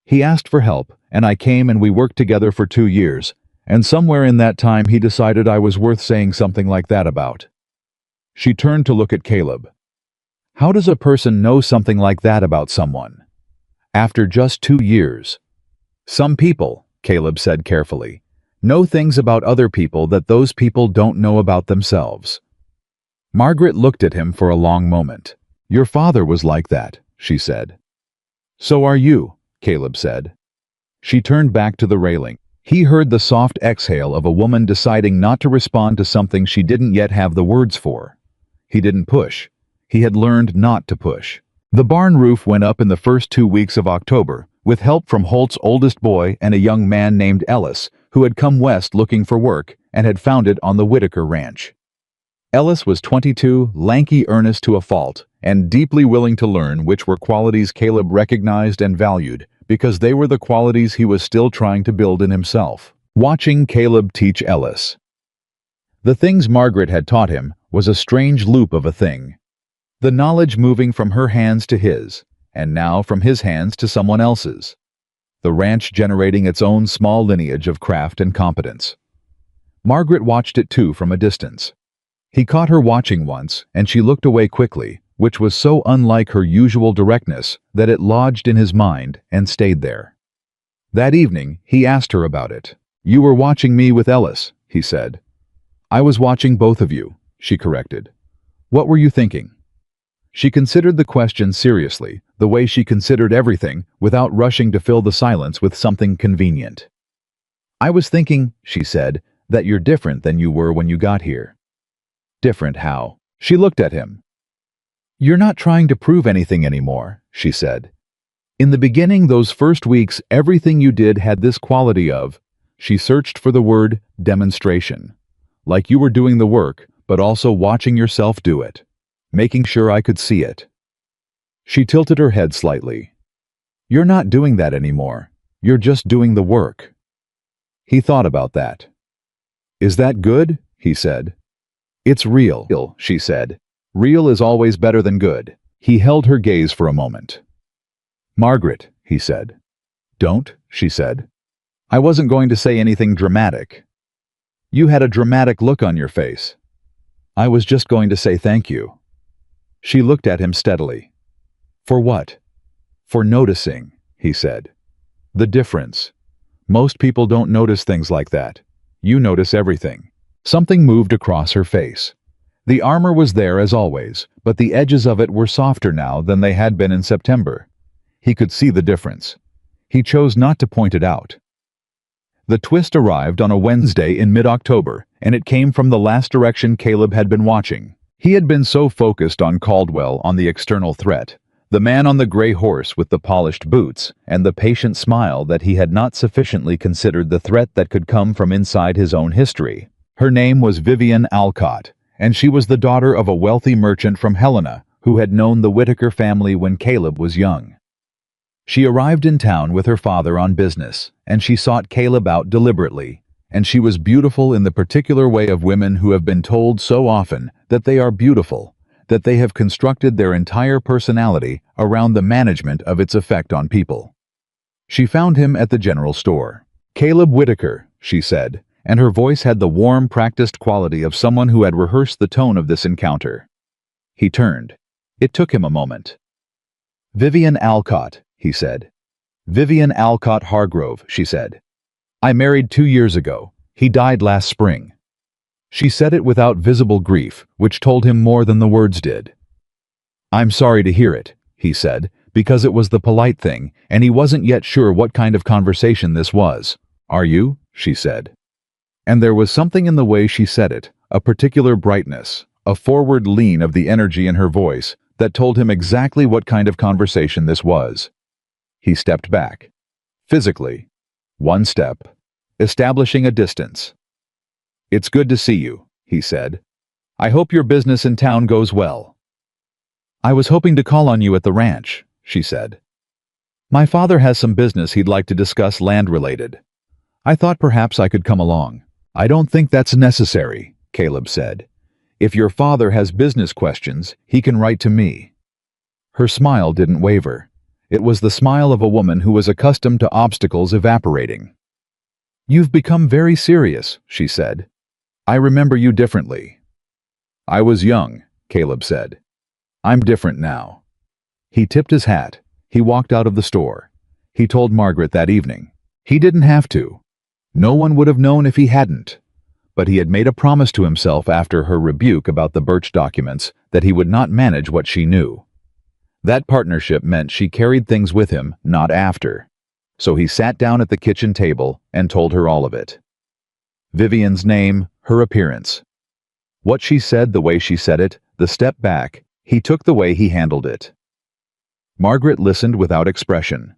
S1: "He asked for help, and I came and we worked together for 2 years, and somewhere in that time he decided I was worth saying something like that about." She turned to look at Caleb. "How does a person know something like that about someone? After just 2 years? Some people," Caleb said carefully, "know things about other people that those people don't know about themselves." Margaret looked at him for a long moment. "Your father was like that," she said. "So are you," Caleb said. She turned back to the railing. He heard the soft exhale of a woman deciding not to respond to something she didn't yet have the words for. He didn't push. He had learned not to push. The barn roof went up in the first 2 weeks of October, with help from Holt's oldest boy and a young man named Ellis, who had come west looking for work and had found it on the Whitaker ranch. Ellis was 22, lanky, earnest to a fault, and deeply willing to learn, which were qualities Caleb recognized and valued, because they were the qualities he was still trying to build in himself. Watching Caleb teach Ellis. The things Margaret had taught him was a strange loop of a thing. The knowledge moving from her hands to his, and now from his hands to someone else's. The ranch generating its own small lineage of craft and competence. Margaret watched it too from a distance. He caught her watching once, and she looked away quickly, which was so unlike her usual directness that it lodged in his mind and stayed there. That evening, he asked her about it. "You were watching me with Ellis," he said. "I was watching both of you," she corrected. "What were you thinking?" She considered the question seriously, the way she considered everything, without rushing to fill the silence with something convenient. "I was thinking," she said, "that you're different than you were when you got here." "Different how?" She looked at him. "You're not trying to prove anything anymore," she said. "In the beginning, those first weeks, everything you did had this quality of," she searched for the word, demonstration. "Like you were doing the work, but also watching yourself do it. Making sure I could see it." She tilted her head slightly. "You're not doing that anymore. You're just doing the work." He thought about that. "Is that good?" he said. "It's real," she said. "Real is always better than good." He held her gaze for a moment. "Margaret," he said. "Don't," she said. "I wasn't going to say anything dramatic." "You had a dramatic look on your face." "I was just going to say thank you." She looked at him steadily. "For what?" "For noticing," he said. "The difference. Most people don't notice things like that. You notice everything." Something moved across her face. The armor was there as always, but the edges of it were softer now than they had been in September. He could see the difference. He chose not to point it out. The twist arrived on a Wednesday in mid-October, and it came from the last direction Caleb had been watching. He had been so focused on Caldwell, on the external threat, the man on the gray horse with the polished boots, and the patient smile, that he had not sufficiently considered the threat that could come from inside his own history. Her name was Vivian Alcott, and she was the daughter of a wealthy merchant from Helena who had known the Whitaker family when Caleb was young. She arrived in town with her father on business, and she sought Caleb out deliberately, and she was beautiful in the particular way of women who have been told so often that they are beautiful, that they have constructed their entire personality around the management of its effect on people. She found him at the general store. "Caleb Whitaker," she said, and her voice had the warm, practiced quality of someone who had rehearsed the tone of this encounter. He turned. It took him a moment. "Vivian Alcott," he said. "Vivian Alcott Hargrove," she said. "I married 2 years ago. He died last spring." She said it without visible grief, which told him more than the words did. "I'm sorry to hear it," he said, because it was the polite thing, and he wasn't yet sure what kind of conversation this was. "Are you?" she said. And there was something in the way she said it, a particular brightness, a forward lean of the energy in her voice, that told him exactly what kind of conversation this was. He stepped back. Physically. One step. Establishing a distance. "It's good to see you," he said. "I hope your business in town goes well." "I was hoping to call on you at the ranch," she said. "My father has some business he'd like to discuss, land-related. I thought perhaps I could come along." "I don't think that's necessary," Caleb said. "If your father has business questions, he can write to me." Her smile didn't waver. It was the smile of a woman who was accustomed to obstacles evaporating. "You've become very serious," she said. "I remember you differently." "I was young," Caleb said. "I'm different now." He tipped his hat. He walked out of the store. He told Margaret that evening. He didn't have to. No one would have known if he hadn't. But he had made a promise to himself after her rebuke about the Birch documents that he would not manage what she knew. That partnership meant she carried things with him, not after. So he sat down at the kitchen table and told her all of it. Vivian's name, her appearance. What she said, the way she said it, the step back, he took the way he handled it. Margaret listened without expression.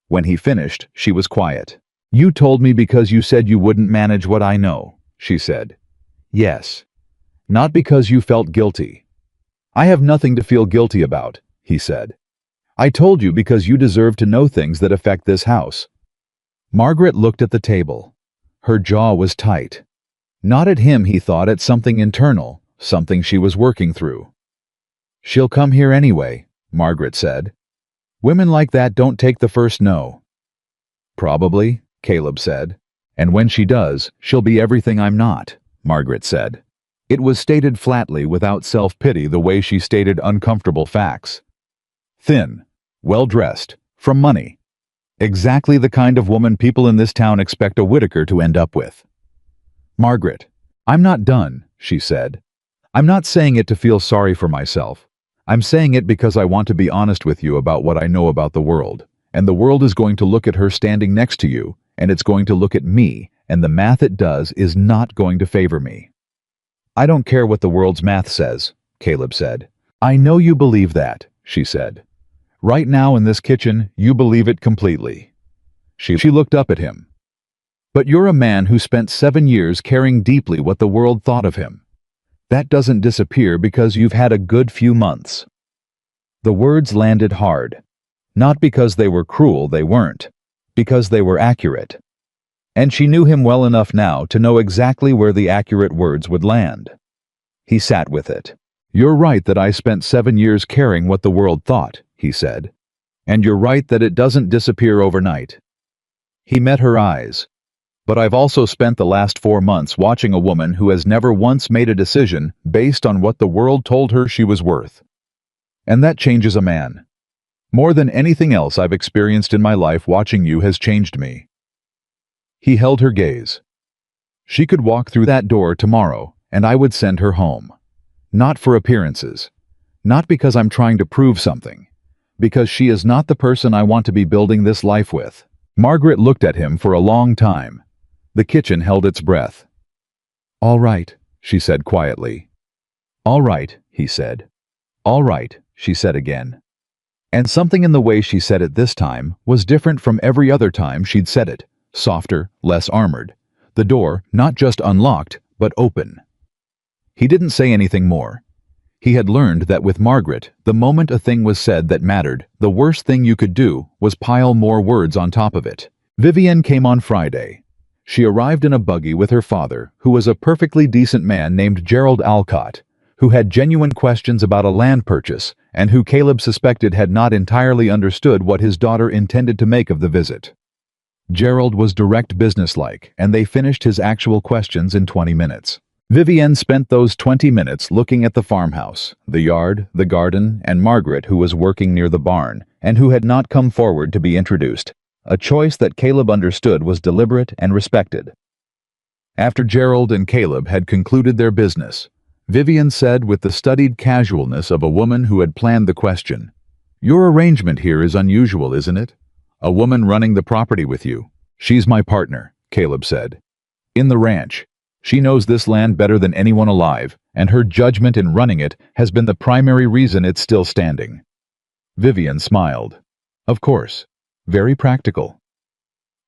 S1: When he finished, she was quiet. "You told me because you said you wouldn't manage what I know," she said. "Yes. Not because you felt guilty." "I have nothing to feel guilty about," he said. "I told you because you deserve to know things that affect this house." Margaret looked at the table. Her jaw was tight. Not at him, he thought, at something internal, something she was working through. "She'll come here anyway," Margaret said. "Women like that don't take the first no." "Probably," Caleb said. "And when she does, she'll be everything I'm not," Margaret said. It was stated flatly, without self-pity, the way she stated uncomfortable facts. Thin, well-dressed, from money. Exactly the kind of woman people in this town expect a Whitaker to end up with. "Margaret, I'm not done," she said. "I'm not saying it to feel sorry for myself. I'm saying it because I want to be honest with you about what I know about the world. And the world is going to look at her standing next to you, and it's going to look at me, and the math it does is not going to favor me." "I don't care what the world's math says," Caleb said. "I know you believe that," she said. "Right now in this kitchen, you believe it completely." She looked up at him. "But you're a man who spent 7 years caring deeply what the world thought of him. That doesn't disappear because you've had a good few months." The words landed hard. Not because they were cruel, they weren't. Because they were accurate. And she knew him well enough now to know exactly where the accurate words would land. He sat with it. "You're right that I spent 7 years caring what the world thought," he said. "And you're right that it doesn't disappear overnight." He met her eyes. "But I've also spent the last 4 months watching a woman who has never once made a decision based on what the world told her she was worth. And that changes a man. More than anything else I've experienced in my life, watching you has changed me." He held her gaze. "She could walk through that door tomorrow, and I would send her home. Not for appearances. Not because I'm trying to prove something. Because she is not the person I want to be building this life with." Margaret looked at him for a long time. The kitchen held its breath. "All right," she said quietly. "All right," he said. "All right," she said again. And something in the way she said it this time was different from every other time she'd said it. Softer, less armored. The door not just unlocked, but open. He didn't say anything more. He had learned that with Margaret, the moment a thing was said that mattered, the worst thing you could do was pile more words on top of it. Vivian came on Friday. She arrived in a buggy with her father, who was a perfectly decent man named Gerald Alcott, who had genuine questions about a land purchase, and who Caleb suspected had not entirely understood what his daughter intended to make of the visit. Gerald was direct businesslike, and they finished his actual questions in 20 minutes. Vivian spent those 20 minutes looking at the farmhouse, the yard, the garden, and Margaret, who was working near the barn, and who had not come forward to be introduced, a choice that Caleb understood was deliberate and respected. After Gerald and Caleb had concluded their business, Vivian said with the studied casualness of a woman who had planned the question, "Your arrangement here is unusual, isn't it? A woman running the property with you." "She's my partner," Caleb said. "In the ranch. She knows this land better than anyone alive, and her judgment in running it has been the primary reason it's still standing." Vivian smiled. "Of course. Very practical."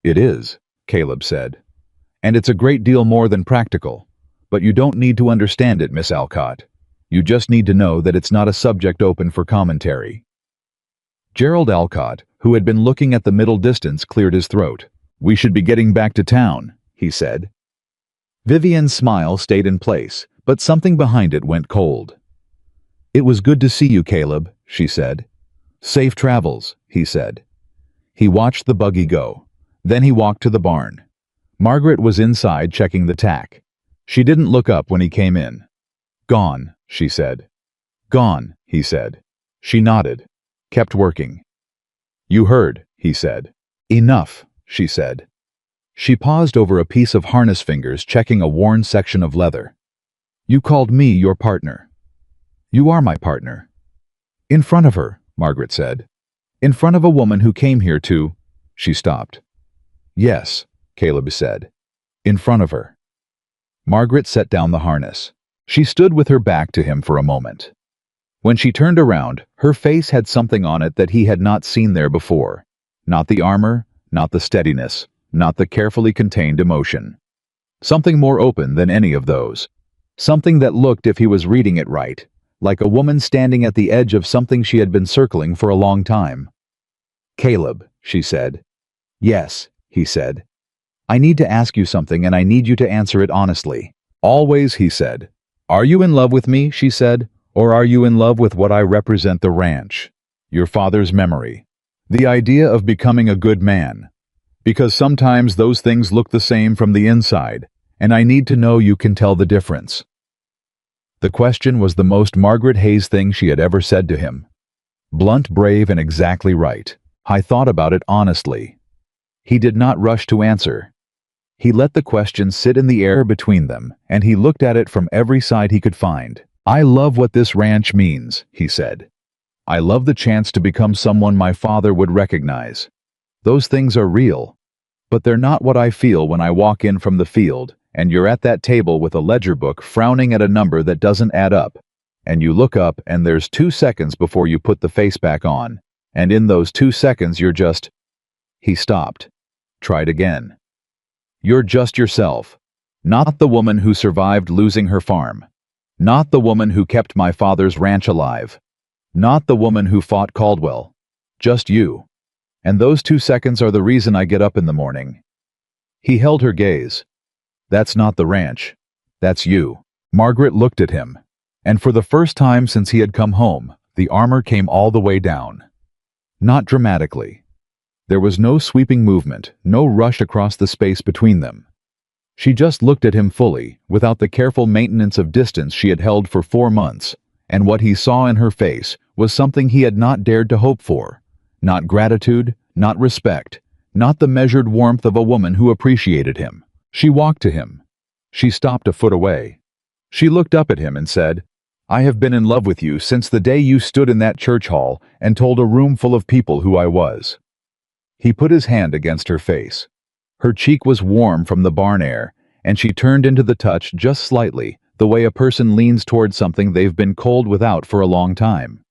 S1: "It is," Caleb said. "And it's a great deal more than practical. But you don't need to understand it, Miss Alcott. You just need to know that it's not a subject open for commentary." Gerald Alcott, who had been looking at the middle distance, cleared his throat. "We should be getting back to town," he said. Vivian's smile stayed in place, but something behind it went cold. "It was good to see you, Caleb," she said. "Safe travels," he said. He watched the buggy go. Then he walked to the barn. Margaret was inside checking the tack. She didn't look up when he came in. "Gone," she said. "Gone," he said. She nodded. Kept working. "You heard," he said. "Enough," she said. She paused over a piece of harness fingers, checking a worn section of leather. "You called me your partner." "You are my partner." "In front of her," Margaret said. "In front of a woman who came here to..." She stopped. Yes, Caleb said. In front of her. Margaret set down the harness. She stood with her back to him for a moment. When she turned around, her face had something on it that he had not seen there before. Not the armor, not the steadiness, not the carefully contained emotion. Something more open than any of those. Something that looked, if he was reading it right, like a woman standing at the edge of something she had been circling for a long time. Caleb, she said. Yes, he said. I need to ask you something and I need you to answer it honestly. Always, he said. Are you in love with me, she said, or are you in love with what I represent, the ranch? Your father's memory. The idea of becoming a good man. Because sometimes those things look the same from the inside, and I need to know you can tell the difference. The question was the most Margaret Hayes thing she had ever said to him. Blunt, brave, and exactly right. I thought about it honestly. He did not rush to answer. He let the question sit in the air between them, and he looked at it from every side he could find. I love what this ranch means, he said. I love the chance to become someone my father would recognize. Those things are real, but they're not what I feel when I walk in from the field, and you're at that table with a ledger book frowning at a number that doesn't add up, and you look up and there's 2 seconds before you put the face back on, and in those 2 seconds you're just... He stopped. Tried again. You're just yourself. Not the woman who survived losing her farm. Not the woman who kept my father's ranch alive. Not the woman who fought Caldwell. Just you. And those 2 seconds are the reason I get up in the morning. He held her gaze. That's not the ranch. That's you. Margaret looked at him. And for the first time since he had come home, the armor came all the way down. Not dramatically. There was no sweeping movement, no rush across the space between them. She just looked at him fully, without the careful maintenance of distance she had held for 4 months, and what he saw in her face was something he had not dared to hope for. Not gratitude, not respect, not the measured warmth of a woman who appreciated him. She walked to him. She stopped a foot away. She looked up at him and said, I have been in love with you since the day you stood in that church hall and told a room full of people who I was. He put his hand against her face. Her cheek was warm from the barn air, and she turned into the touch just slightly, the way a person leans toward something they've been cold without for a long time.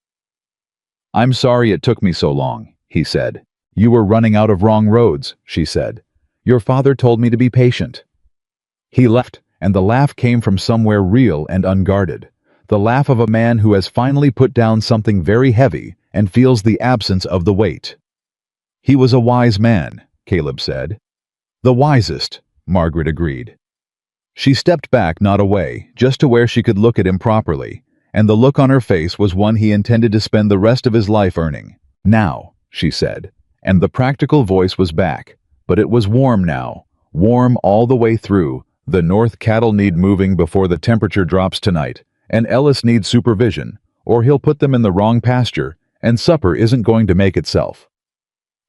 S1: I'm sorry it took me so long, he said. You were running out of wrong roads, she said. Your father told me to be patient. He left, and the laugh came from somewhere real and unguarded. The laugh of a man who has finally put down something very heavy and feels the absence of the weight. He was a wise man, Caleb said. The wisest, Margaret agreed. She stepped back, not away, just to where she could look at him properly, and the look on her face was one he intended to spend the rest of his life earning. Now, she said, and the practical voice was back, but it was warm now, warm all the way through. The North cattle need moving before the temperature drops tonight, and Ellis needs supervision, or he'll put them in the wrong pasture, and supper isn't going to make itself.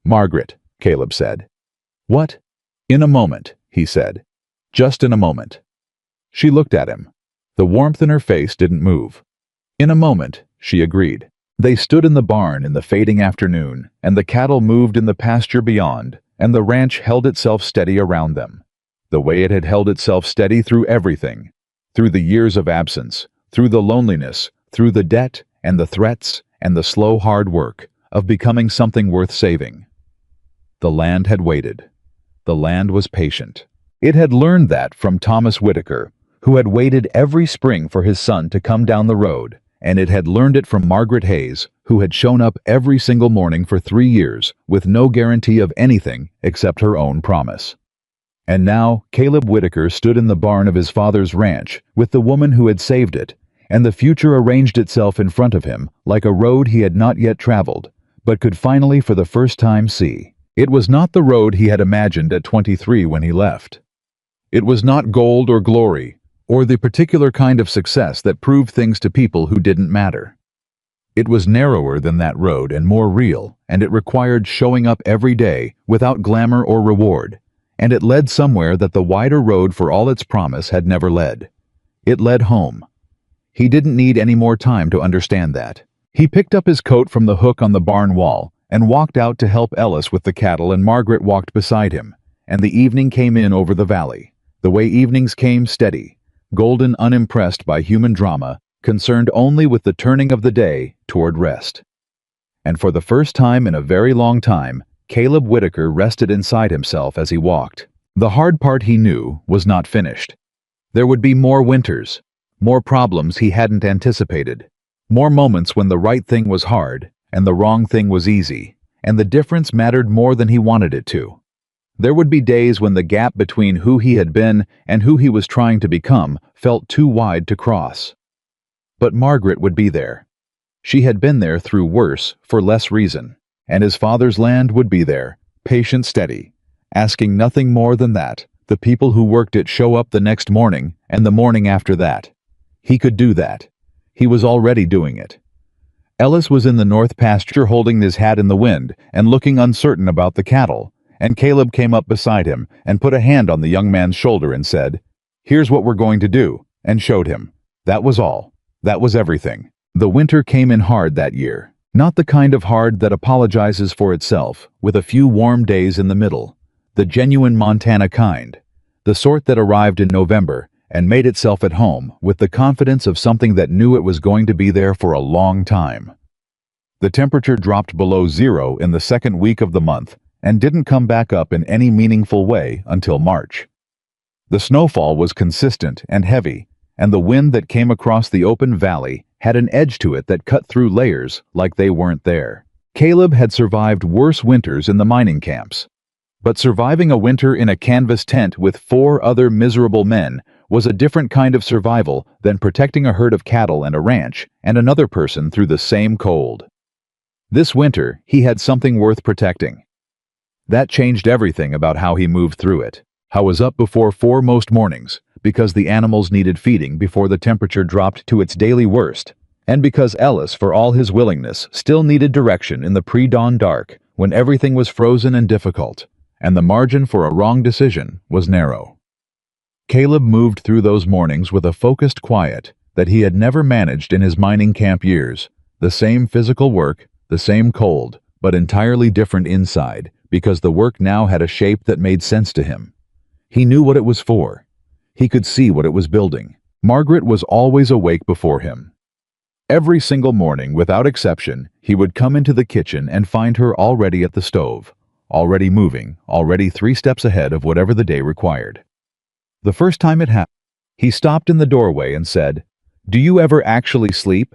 S1: Margaret, Caleb said. What? In a moment, he said. Just in a moment. She looked at him. The warmth in her face didn't move. In a moment, she agreed. They stood in the barn in the fading afternoon, and the cattle moved in the pasture beyond, and the ranch held itself steady around them. The way it had held itself steady through everything. Through the years of absence, through the loneliness, through the debt, and the threats, and the slow hard work of becoming something worth saving. The land had waited. The land was patient. It had learned that from Thomas Whitaker, who had waited every spring for his son to come down the road, and it had learned it from Margaret Hayes, who had shown up every single morning for 3 years with no guarantee of anything except her own promise. And now Caleb Whitaker stood in the barn of his father's ranch with the woman who had saved it, and the future arranged itself in front of him like a road he had not yet traveled, but could finally for the first time see. It was not the road he had imagined at 23 when he left. It was not gold or glory, or the particular kind of success that proved things to people who didn't matter. It was narrower than that road and more real, and it required showing up every day without glamour or reward, and it led somewhere that the wider road for all its promise had never led. It led home. He didn't need any more time to understand that. He picked up his coat from the hook on the barn wall and walked out to help Ellis with the cattle, and Margaret walked beside him, and the evening came in over the valley, the way evenings came, steady, golden, unimpressed by human drama, concerned only with the turning of the day toward rest. And for the first time in a very long time, Caleb Whitaker rested inside himself as he walked. The hard part, he knew, was not finished. There would be more winters, more problems he hadn't anticipated, more moments when the right thing was hard and the wrong thing was easy, and the difference mattered more than he wanted it to. There would be days when the gap between who he had been and who he was trying to become felt too wide to cross. But Margaret would be there. She had been there through worse for less reason, and his father's land would be there, patient, steady, asking nothing more than that the people who worked it show up the next morning and the morning after that. He could do that. He was already doing it. Ellis was in the north pasture holding his hat in the wind and looking uncertain about the cattle, and Caleb came up beside him and put a hand on the young man's shoulder and said, "Here's what we're going to do," and showed him. That was all. That was everything. The winter came in hard that year. Not the kind of hard that apologizes for itself, with a few warm days in the middle. The genuine Montana kind. The sort that arrived in November and made itself at home with the confidence of something that knew it was going to be there for a long time. The temperature dropped below zero in the second week of the month and didn't come back up in any meaningful way until March. The snowfall was consistent and heavy, and the wind that came across the open valley had an edge to it that cut through layers like they weren't there. Caleb had survived worse winters in the mining camps. But surviving a winter in a canvas tent with 4 other miserable men was a different kind of survival than protecting a herd of cattle and a ranch and another person through the same cold. This winter, he had something worth protecting. That changed everything about how he moved through it. How was up before 4 most mornings, because the animals needed feeding before the temperature dropped to its daily worst, and because Ellis, for all his willingness, still needed direction in the pre-dawn dark when everything was frozen and difficult, and the margin for a wrong decision was narrow. Caleb moved through those mornings with a focused quiet that he had never managed in his mining camp years, the same physical work, the same cold, but entirely different inside, because the work now had a shape that made sense to him. He knew what it was for. He could see what it was building. Margaret was always awake before him. Every single morning, without exception, he would come into the kitchen and find her already at the stove, already moving, already 3 steps ahead of whatever the day required. The first time it happened, he stopped in the doorway and said, "Do you ever actually sleep?"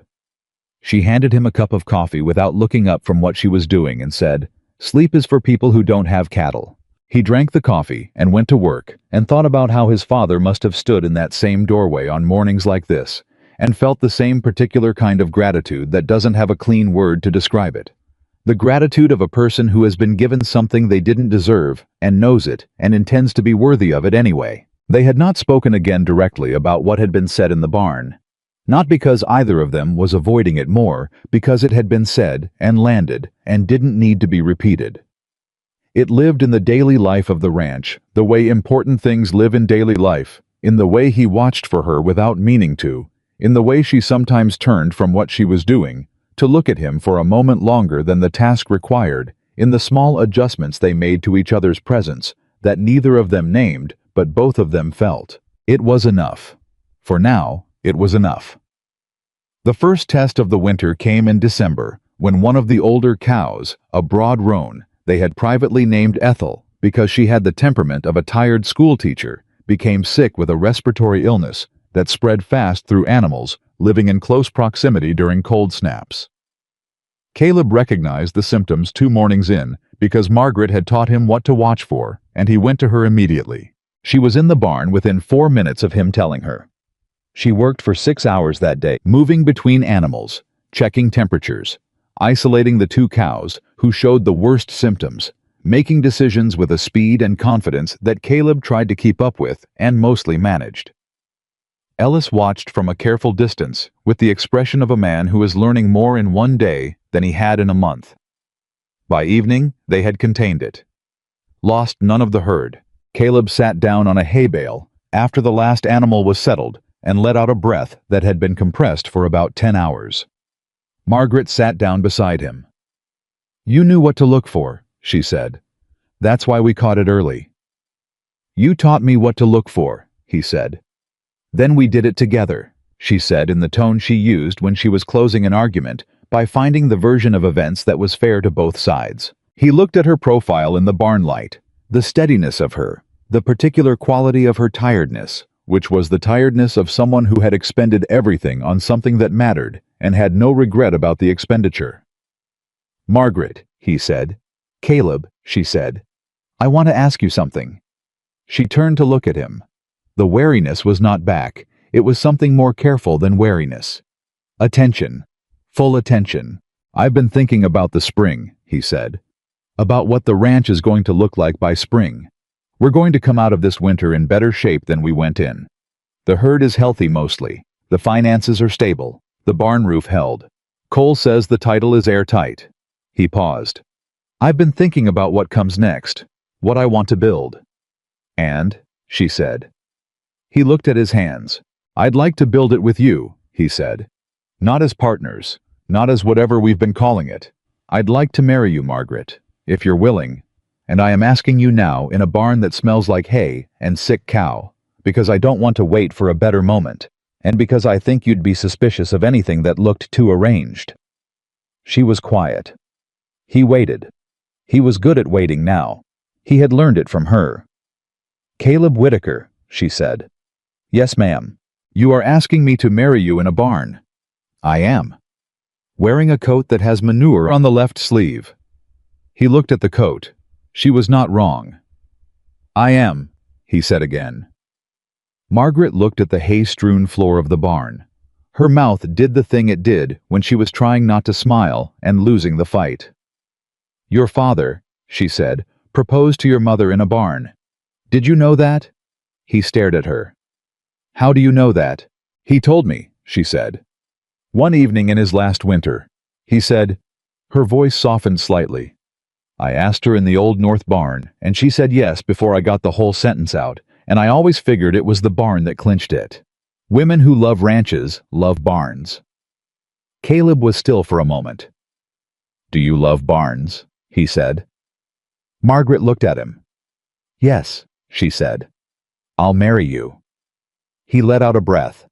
S1: She handed him a cup of coffee without looking up from what she was doing and said, "Sleep is for people who don't have cattle." He drank the coffee and went to work and thought about how his father must have stood in that same doorway on mornings like this and felt the same particular kind of gratitude that doesn't have a clean word to describe it. The gratitude of a person who has been given something they didn't deserve and knows it and intends to be worthy of it anyway. They had not spoken again directly about what had been said in the barn. Not because either of them was avoiding it more, because it had been said and landed and didn't need to be repeated. It lived in the daily life of the ranch, the way important things live in daily life, in the way he watched for her without meaning to, in the way she sometimes turned from what she was doing to look at him for a moment longer than the task required, in the small adjustments they made to each other's presence that neither of them named, but both of them felt. It was enough. For now, it was enough. The first test of the winter came in December, when one of the older cows, a broad roan, they had privately named Ethel because she had the temperament of a tired schoolteacher, became sick with a respiratory illness that spread fast through animals living in close proximity during cold snaps. Caleb recognized the symptoms 2 mornings in because Margaret had taught him what to watch for, and he went to her immediately. She was in the barn within 4 minutes of him telling her. She worked for 6 hours that day, moving between animals, checking temperatures, isolating the 2 cows who showed the worst symptoms, making decisions with a speed and confidence that Caleb tried to keep up with and mostly managed. Ellis watched from a careful distance with the expression of a man who is learning more in 1 day than he had in a month. By evening, they had contained it. Lost none of the herd. Caleb sat down on a hay bale after the last animal was settled and let out a breath that had been compressed for about 10 hours. Margaret sat down beside him. You knew what to look for, she said. That's why we caught it early. You taught me what to look for, he said. Then we did it together, she said in the tone she used when she was closing an argument, by finding the version of events that was fair to both sides. He looked at her profile in the barn light, the steadiness of her, the particular quality of her tiredness, which was the tiredness of someone who had expended everything on something that mattered and had no regret about the expenditure. Margaret, he said. Caleb, she said. I want to ask you something. She turned to look at him. The wariness was not back. It was something more careful than wariness. Attention. Full attention. I've been thinking about the spring, he said. About what the ranch is going to look like by spring. We're going to come out of this winter in better shape than we went in. The herd is healthy mostly. The finances are stable. The barn roof held. Cole says the title is airtight. He paused. I've been thinking about what comes next. What I want to build. And, she said. He looked at his hands. I'd like to build it with you, he said. Not as partners. Not as whatever we've been calling it. I'd like to marry you, Margaret, if you're willing. And I am asking you now in a barn that smells like hay and sick cow, because I don't want to wait for a better moment, and because I think you'd be suspicious of anything that looked too arranged. She was quiet. He waited. He was good at waiting now. He had learned it from her. Caleb Whitaker, she said. Yes, ma'am. You are asking me to marry you in a barn. I am. Wearing a coat that has manure on the left sleeve. He looked at the coat. She was not wrong. I am, he said again. Margaret looked at the hay-strewn floor of the barn. Her mouth did the thing it did when she was trying not to smile and losing the fight. Your father, she said, proposed to your mother in a barn. Did you know that? He stared at her. How do you know that? He told me, she said. One evening in his last winter, he said. Her voice softened slightly. I asked her in the old north barn, and she said yes before I got the whole sentence out, and I always figured it was the barn that clinched it. Women who love ranches love barns. Caleb was still for a moment. Do you love barns? He said. Margaret looked at him. Yes, she said. I'll marry you. He let out a breath.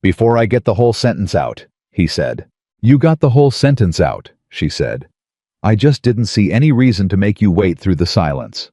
S1: Before I get the whole sentence out, he said. You got the whole sentence out, she said. I just didn't see any reason to make you wait through the silence.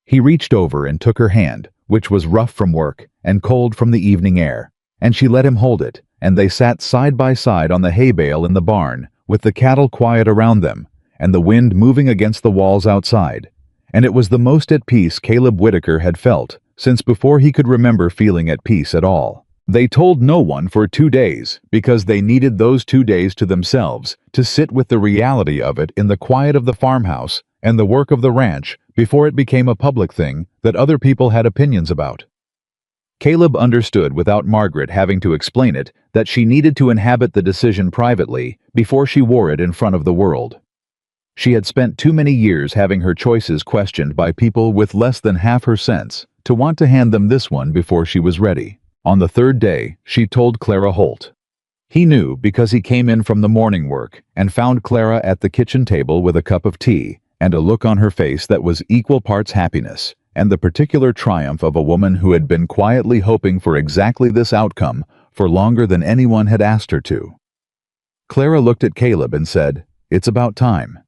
S1: He reached over and took her hand, which was rough from work and cold from the evening air, and she let him hold it, and they sat side by side on the hay bale in the barn, with the cattle quiet around them, and the wind moving against the walls outside, and it was the most at peace Caleb Whitaker had felt since before he could remember feeling at peace at all. They told no one for 2 days because they needed those 2 days to themselves to sit with the reality of it in the quiet of the farmhouse and the work of the ranch before it became a public thing that other people had opinions about. Caleb understood without Margaret having to explain it that she needed to inhabit the decision privately before she wore it in front of the world. She had spent too many years having her choices questioned by people with less than half her sense to want to hand them this one before she was ready. On the 3rd day, she told Clara Holt. He knew because he came in from the morning work and found Clara at the kitchen table with a cup of tea and a look on her face that was equal parts happiness and the particular triumph of a woman who had been quietly hoping for exactly this outcome for longer than anyone had asked her to. Clara looked at Caleb and said, It's about time.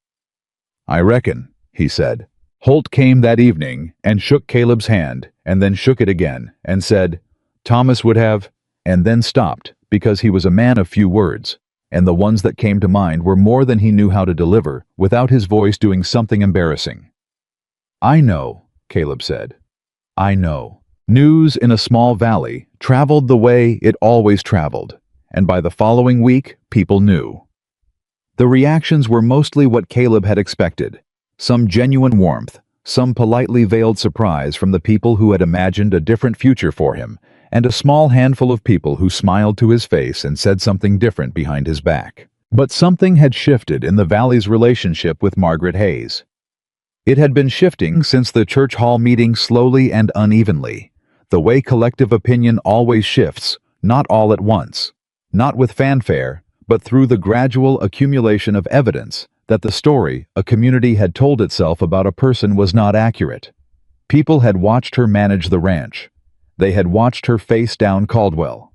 S1: I reckon, he said. Holt came that evening and shook Caleb's hand and then shook it again and said, Thomas would have, and then stopped because he was a man of few words, and the ones that came to mind were more than he knew how to deliver without his voice doing something embarrassing. I know, Caleb said. I know. News in a small valley traveled the way it always traveled, and by the following week, people knew. The reactions were mostly what Caleb had expected, some genuine warmth, some politely veiled surprise from the people who had imagined a different future for him, and a small handful of people who smiled to his face and said something different behind his back. But something had shifted in the Valley's relationship with Margaret Hayes. It had been shifting since the church hall meeting slowly and unevenly, the way collective opinion always shifts, not all at once, not with fanfare, but through the gradual accumulation of evidence that the story a community had told itself about a person was not accurate. People had watched her manage the ranch. They had watched her face down Caldwell.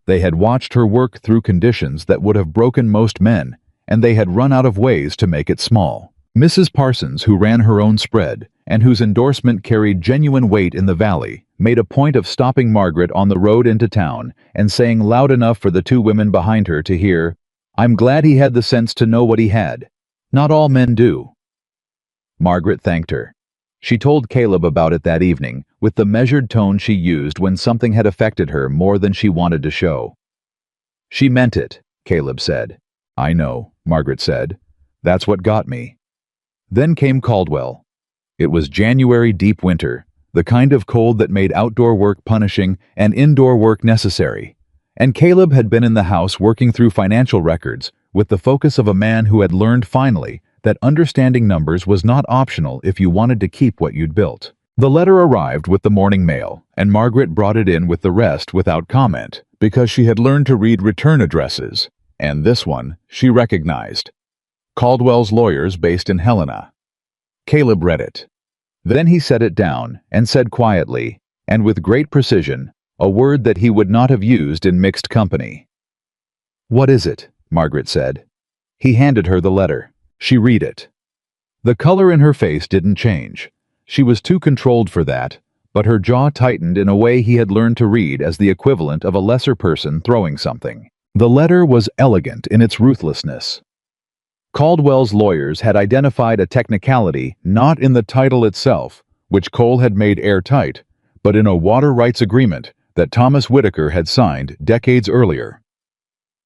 S1: They had watched her work through conditions that would have broken most men, and they had run out of ways to make it small. Mrs. Parsons, who ran her own spread, and whose endorsement carried genuine weight in the valley, made a point of stopping Margaret on the road into town and saying loud enough for the two women behind her to hear, "I'm glad he had the sense to know what he had. Not all men do." Margaret thanked her. She told Caleb about it that evening, with the measured tone she used when something had affected her more than she wanted to show. "She meant it," Caleb said. "I know," Margaret said. "That's what got me." Then came Caldwell. It was January deep winter, the kind of cold that made outdoor work punishing and indoor work necessary. And Caleb had been in the house working through financial records with the focus of a man who had learned finally that understanding numbers was not optional if you wanted to keep what you'd built. The letter arrived with the morning mail, and Margaret brought it in with the rest without comment, because she had learned to read return addresses, and this one she recognized. Caldwell's lawyers based in Helena. Caleb read it. Then he set it down and said quietly, and with great precision, a word that he would not have used in mixed company. "What is it?" Margaret said. He handed her the letter. She read it. The color in her face didn't change. She was too controlled for that, but her jaw tightened in a way he had learned to read as the equivalent of a lesser person throwing something. The letter was elegant in its ruthlessness. Caldwell's lawyers had identified a technicality not in the title itself, which Cole had made airtight, but in a water rights agreement that Thomas Whitaker had signed decades earlier.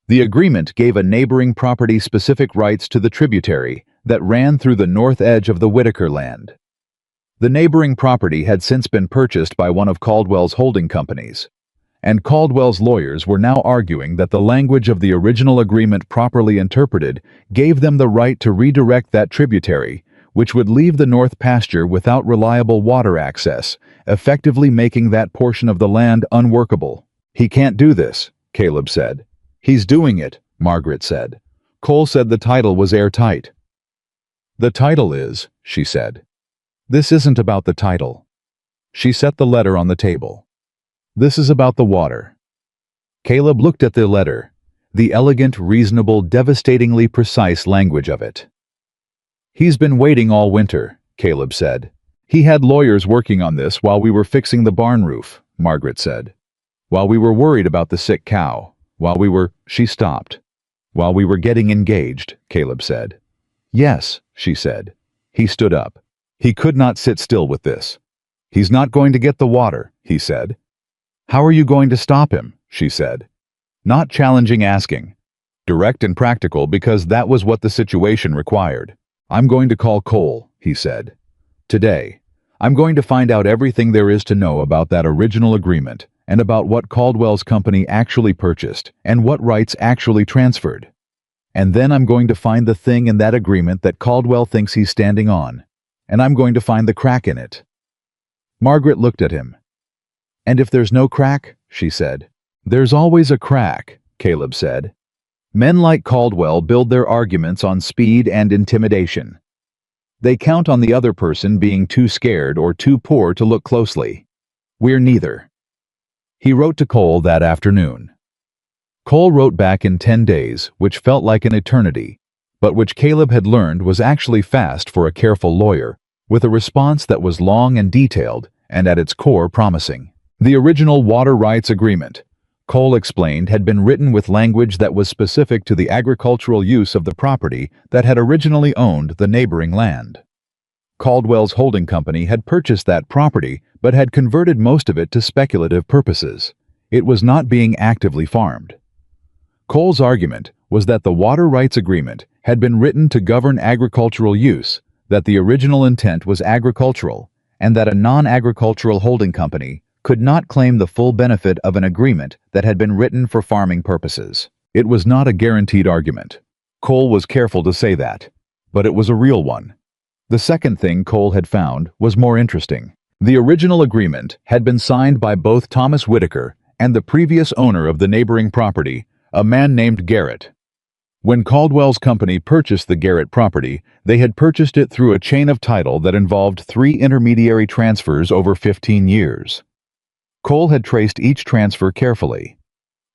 S1: The agreement gave a neighboring property specific rights to the tributary that ran through the north edge of the Whitaker land. The neighboring property had since been purchased by one of Caldwell's holding companies, and Caldwell's lawyers were now arguing that the language of the original agreement properly interpreted gave them the right to redirect that tributary, which would leave the north pasture without reliable water access, effectively making that portion of the land unworkable. "He can't do this," Caleb said. "He's doing it," Margaret said. Cole said the title was airtight. "The title is," she said. "This isn't about the title." She set the letter on the table. "This is about the water." Caleb looked at the letter, the elegant, reasonable, devastatingly precise language of it. "He's been waiting all winter," Caleb said. "He had lawyers working on this while we were fixing the barn roof," Margaret said. "While we were worried about the sick cow. While we were—" She stopped. "While we were getting engaged," Caleb said. "Yes," she said. He stood up. He could not sit still with this. "He's not going to get the water," he said. "How are you going to stop him?" she said. Not challenging, asking. Direct and practical, because that was what the situation required. "I'm going to call Cole," he said. "Today. I'm going to find out everything there is to know about that original agreement, and about what Caldwell's company actually purchased, and what rights actually transferred. And then I'm going to find the thing in that agreement that Caldwell thinks he's standing on, and I'm going to find the crack in it." Margaret looked at him. "And if there's no crack," she said. "There's always a crack," Caleb said. "Men like Caldwell build their arguments on speed and intimidation. They count on the other person being too scared or too poor to look closely. We're neither." He wrote to Cole that afternoon. Cole wrote back in 10 days, which felt like an eternity, but which Caleb had learned was actually fast for a careful lawyer, with a response that was long and detailed, and at its core promising. The original water rights agreement, Cole explained, had been written with language that was specific to the agricultural use of the property that had originally owned the neighboring land. Caldwell's holding company had purchased that property but had converted most of it to speculative purposes. It was not being actively farmed. Cole's argument was that the water rights agreement had been written to govern agricultural use, that the original intent was agricultural, and that a non-agricultural holding company could not claim the full benefit of an agreement that had been written for farming purposes. It was not a guaranteed argument. Cole was careful to say that, but it was a real one. The second thing Cole had found was more interesting. The original agreement had been signed by both Thomas Whitaker and the previous owner of the neighboring property, a man named Garrett. When Caldwell's company purchased the Garrett property, they had purchased it through a chain of title that involved 3 intermediary transfers over 15 years. Cole had traced each transfer carefully.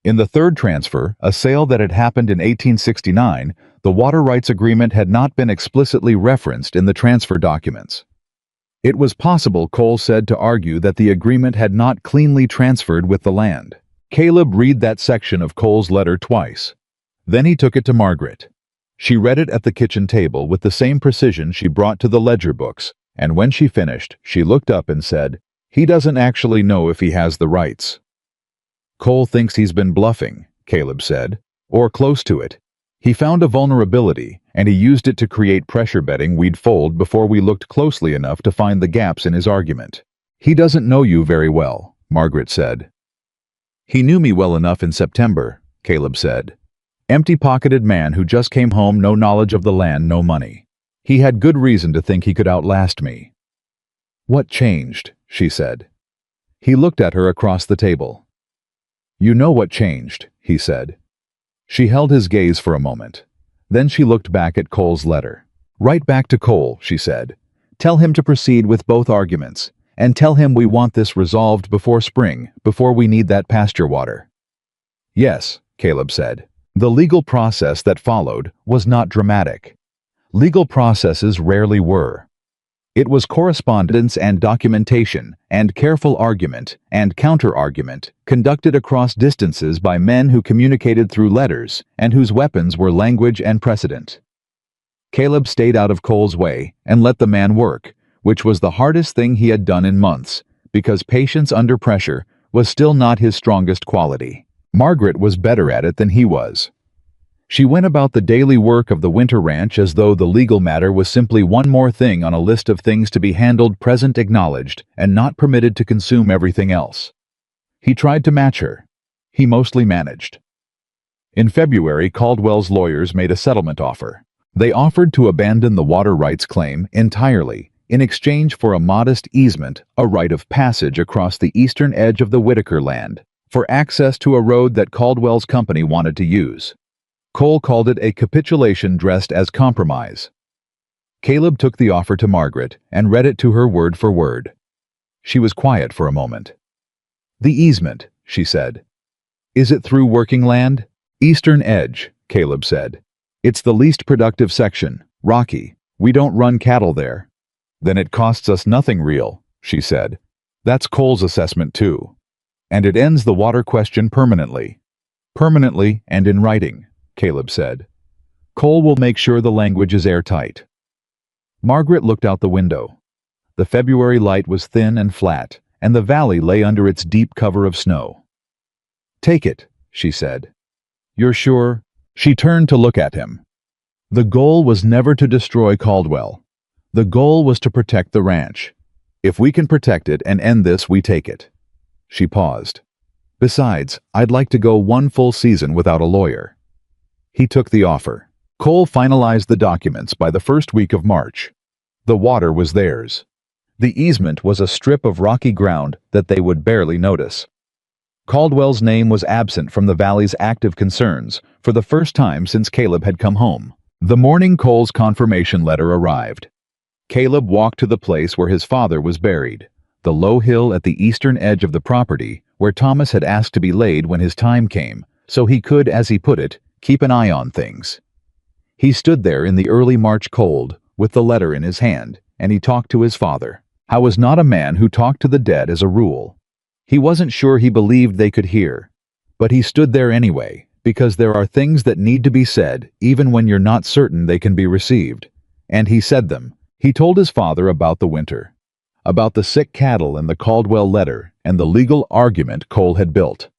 S1: In the third transfer, a sale that had happened in 1869, the water rights agreement had not been explicitly referenced in the transfer documents. It was possible, Cole said, to argue that the agreement had not cleanly transferred with the land. Caleb read that section of Cole's letter twice. Then he took it to Margaret. She read it at the kitchen table with the same precision she brought to the ledger books, and when she finished, she looked up and said, "He doesn't actually know if he has the rights." "Cole thinks he's been bluffing," Caleb said, "or close to it. He found a vulnerability, and he used it to create pressure betting we'd fold before we looked closely enough to find the gaps in his argument." "He doesn't know you very well," Margaret said. "He knew me well enough in September," Caleb said. "Empty-pocketed man who just came home, no knowledge of the land, no money. He had good reason to think he could outlast me." "What changed?" she said. He looked at her across the table. "You know what changed," he said. She held his gaze for a moment. Then she looked back at Cole's letter. "Write back to Cole," she said. "Tell him to proceed with both arguments, and tell him we want this resolved before spring, before we need that pasture water." "Yes," Caleb said. The legal process that followed was not dramatic. Legal processes rarely were. It was correspondence and documentation and careful argument and counter-argument conducted across distances by men who communicated through letters and whose weapons were language and precedent. Caleb stayed out of Cole's way and let the man work, which was the hardest thing he had done in months, because patience under pressure was still not his strongest quality. Margaret was better at it than he was. She went about the daily work of the winter ranch as though the legal matter was simply one more thing on a list of things to be handled, present, acknowledged, and not permitted to consume everything else. He tried to match her. He mostly managed. In February, Caldwell's lawyers made a settlement offer. They offered to abandon the water rights claim entirely in exchange for a modest easement, a right of passage across the eastern edge of the Whitaker land, for access to a road that Caldwell's company wanted to use. Cole called it a capitulation dressed as compromise. Caleb took the offer to Margaret and read it to her word for word. She was quiet for a moment. "The easement," she said. "Is it through working land?" "Eastern edge," Caleb said. "It's the least productive section, rocky. We don't run cattle there." "Then it costs us nothing real," she said. "That's Cole's assessment too. And it ends the water question permanently." "Permanently and in writing," Caleb said. "Cole will make sure the language is airtight." Margaret looked out the window. The February light was thin and flat, and the valley lay under its deep cover of snow. "Take it," she said. "You're sure?" She turned to look at him. The goal was never to destroy Caldwell. The goal was to protect the ranch. "If we can protect it and end this, we take it." She paused. "Besides, I'd like to go one full season without a lawyer." He took the offer. Cole finalized the documents by the first week of March. The water was theirs. The easement was a strip of rocky ground that they would barely notice. Caldwell's name was absent from the valley's active concerns for the first time since Caleb had come home. The morning Cole's confirmation letter arrived. Caleb walked to the place where his father was buried, the low hill at the eastern edge of the property where Thomas had asked to be laid when his time came, so he could, as he put it, keep an eye on things. He stood there in the early March cold, with the letter in his hand, and he talked to his father. Howe was not a man who talked to the dead as a rule. He wasn't sure he believed they could hear. But he stood there anyway, because there are things that need to be said, even when you're not certain they can be received. And he said them. He told his father about the winter, about the sick cattle and the Caldwell letter, and the legal argument Cole had built.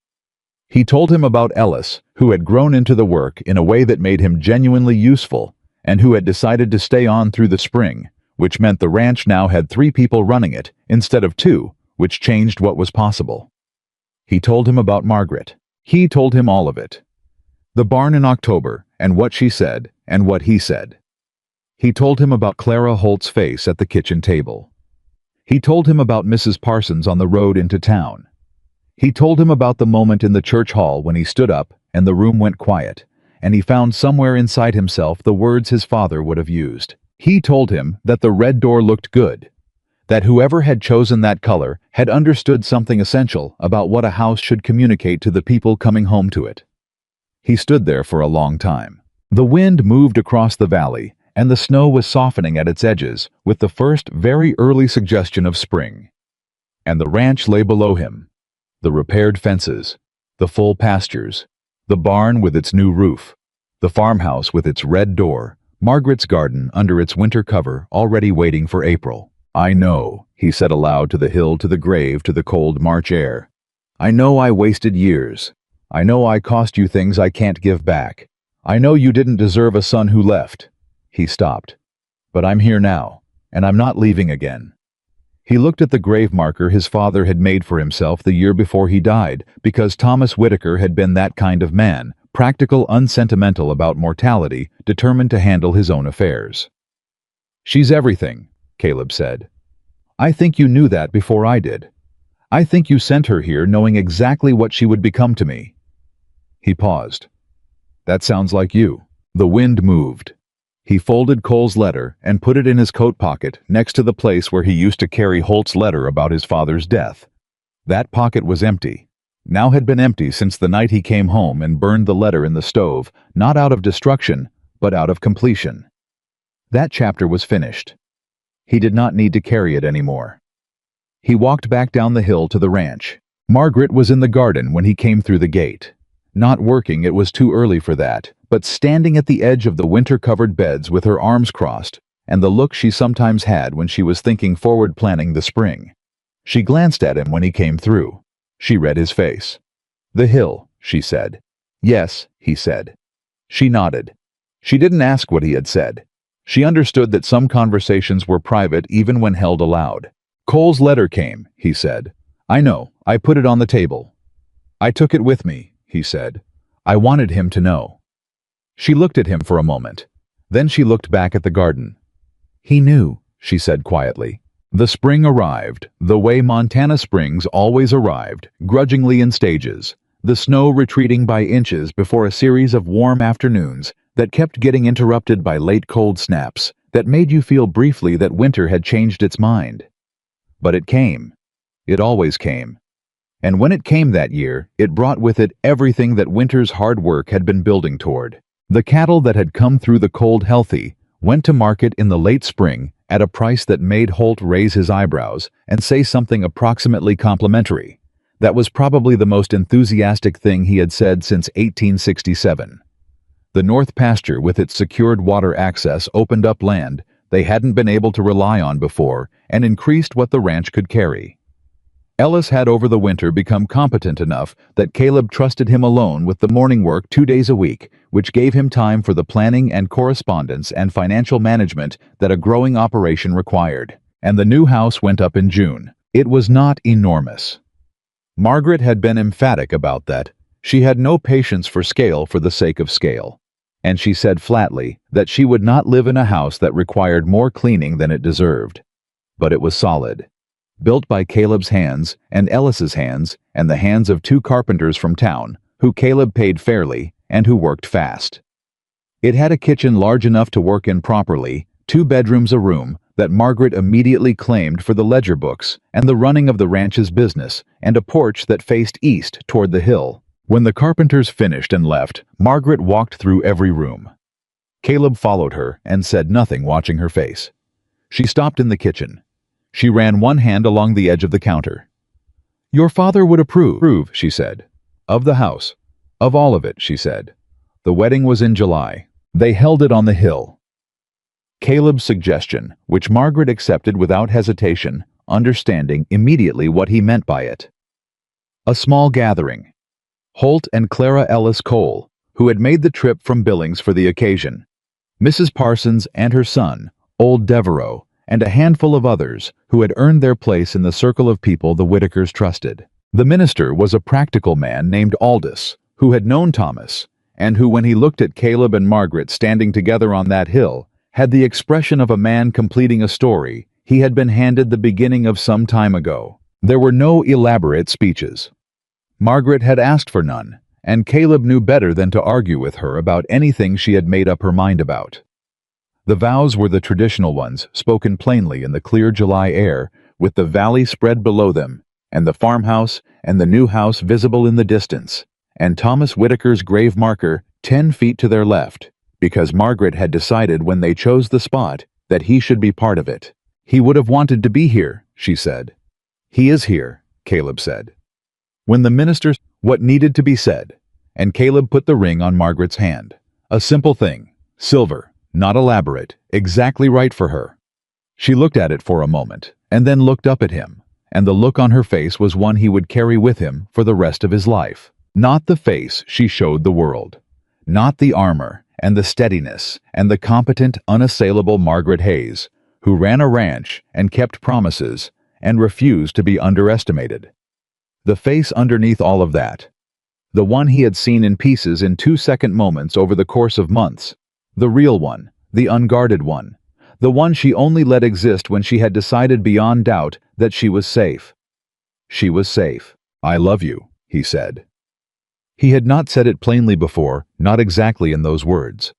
S1: He told him about Ellis, who had grown into the work in a way that made him genuinely useful, and who had decided to stay on through the spring, which meant the ranch now had 3 people running it instead of 2, which changed what was possible. He told him about Margaret. He told him all of it. The barn in October, and what she said, and what he said. He told him about Clara Holt's face at the kitchen table. He told him about Mrs. Parsons on the road into town. He told him about the moment in the church hall when he stood up and the room went quiet, and he found somewhere inside himself the words his father would have used. He told him that the red door looked good, that whoever had chosen that color had understood something essential about what a house should communicate to the people coming home to it. He stood there for a long time. The wind moved across the valley, and the snow was softening at its edges with the first very early suggestion of spring. And the ranch lay below him. The repaired fences, the full pastures, the barn with its new roof, the farmhouse with its red door, Margaret's garden under its winter cover already waiting for April. "I know," he said aloud to the hill, to the grave, to the cold March air. "I know I wasted years. I know I cost you things I can't give back. I know you didn't deserve a son who left." He stopped. "But I'm here now, and I'm not leaving again." He looked at the grave marker his father had made for himself the year before he died, because Thomas Whitaker had been that kind of man, practical, unsentimental about mortality, determined to handle his own affairs. "She's everything," Caleb said. "I think you knew that before I did. I think you sent her here knowing exactly what she would become to me." He paused. "That sounds like you." The wind moved. He folded Cole's letter and put it in his coat pocket next to the place where he used to carry Holt's letter about his father's death. That pocket was empty. Now had been empty since the night he came home and burned the letter in the stove, not out of destruction, but out of completion. That chapter was finished. He did not need to carry it anymore. He walked back down the hill to the ranch. Margaret was in the garden when he came through the gate. Not working, it was too early for that, but standing at the edge of the winter-covered beds with her arms crossed, and the look she sometimes had when she was thinking forward, planning the spring. She glanced at him when he came through. She read his face. "The hill," she said. "Yes," he said. She nodded. She didn't ask what he had said. She understood that some conversations were private even when held aloud. "Cole's letter came," he said. "I know. I put it on the table. I took it with me," he said. "I wanted him to know." She looked at him for a moment. Then she looked back at the garden. "He knew," she said quietly. The spring arrived, the way Montana springs always arrived, grudgingly in stages, the snow retreating by inches before a series of warm afternoons that kept getting interrupted by late cold snaps that made you feel briefly that winter had changed its mind. But it came. It always came. And when it came that year, it brought with it everything that winter's hard work had been building toward. The cattle that had come through the cold healthy went to market in the late spring at a price that made Holt raise his eyebrows and say something approximately complimentary. That was probably the most enthusiastic thing he had said since 1867. The north pasture with its secured water access opened up land they hadn't been able to rely on before and increased what the ranch could carry. Ellis had over the winter become competent enough that Caleb trusted him alone with the morning work 2 days a week, which gave him time for the planning and correspondence and financial management that a growing operation required. And the new house went up in June. It was not enormous. Margaret had been emphatic about that. She had no patience for scale for the sake of scale. And she said flatly that she would not live in a house that required more cleaning than it deserved. But it was solid. Built by Caleb's hands and Ellis's hands and the hands of 2 carpenters from town, who Caleb paid fairly and who worked fast. It had a kitchen large enough to work in properly, 2 bedrooms a room that Margaret immediately claimed for the ledger books and the running of the ranch's business, and a porch that faced east toward the hill. When the carpenters finished and left, Margaret walked through every room. Caleb followed her and said nothing, watching her face. She stopped in the kitchen. She ran one hand along the edge of the counter. "Your father would approve," she said. "Of the house. Of all of it," she said. The wedding was in July. They held it on the hill. Caleb's suggestion, which Margaret accepted without hesitation, understanding immediately what he meant by it. A small gathering. Holt and Clara Ellis Cole, who had made the trip from Billings for the occasion. Mrs. Parsons and her son, old Devereaux, and a handful of others who had earned their place in the circle of people the Whitakers trusted. The minister was a practical man named Aldous, who had known Thomas, and who, when he looked at Caleb and Margaret standing together on that hill, had the expression of a man completing a story he had been handed the beginning of some time ago. There were no elaborate speeches. Margaret had asked for none, and Caleb knew better than to argue with her about anything she had made up her mind about. The vows were the traditional ones, spoken plainly in the clear July air, with the valley spread below them, and the farmhouse and the new house visible in the distance, and Thomas Whitaker's grave marker 10 feet to their left, because Margaret had decided when they chose the spot that he should be part of it. He would have wanted to be here, she said. He is here, Caleb said. When the minister what needed to be said, and Caleb put the ring on Margaret's hand. A simple thing, silver, not elaborate, exactly right for her. She looked at it for a moment, and then looked up at him, and the look on her face was one he would carry with him for the rest of his life. Not the face she showed the world. Not the armor, and the steadiness, and the competent, unassailable Margaret Hayes, who ran a ranch and kept promises and refused to be underestimated. The face underneath all of that. The one he had seen in pieces in 2-second moments over the course of months. The real one, the unguarded one. The one she only let exist when she had decided beyond doubt that she was safe. She was safe. I love you, he said. He had not said it plainly before, not exactly in those words.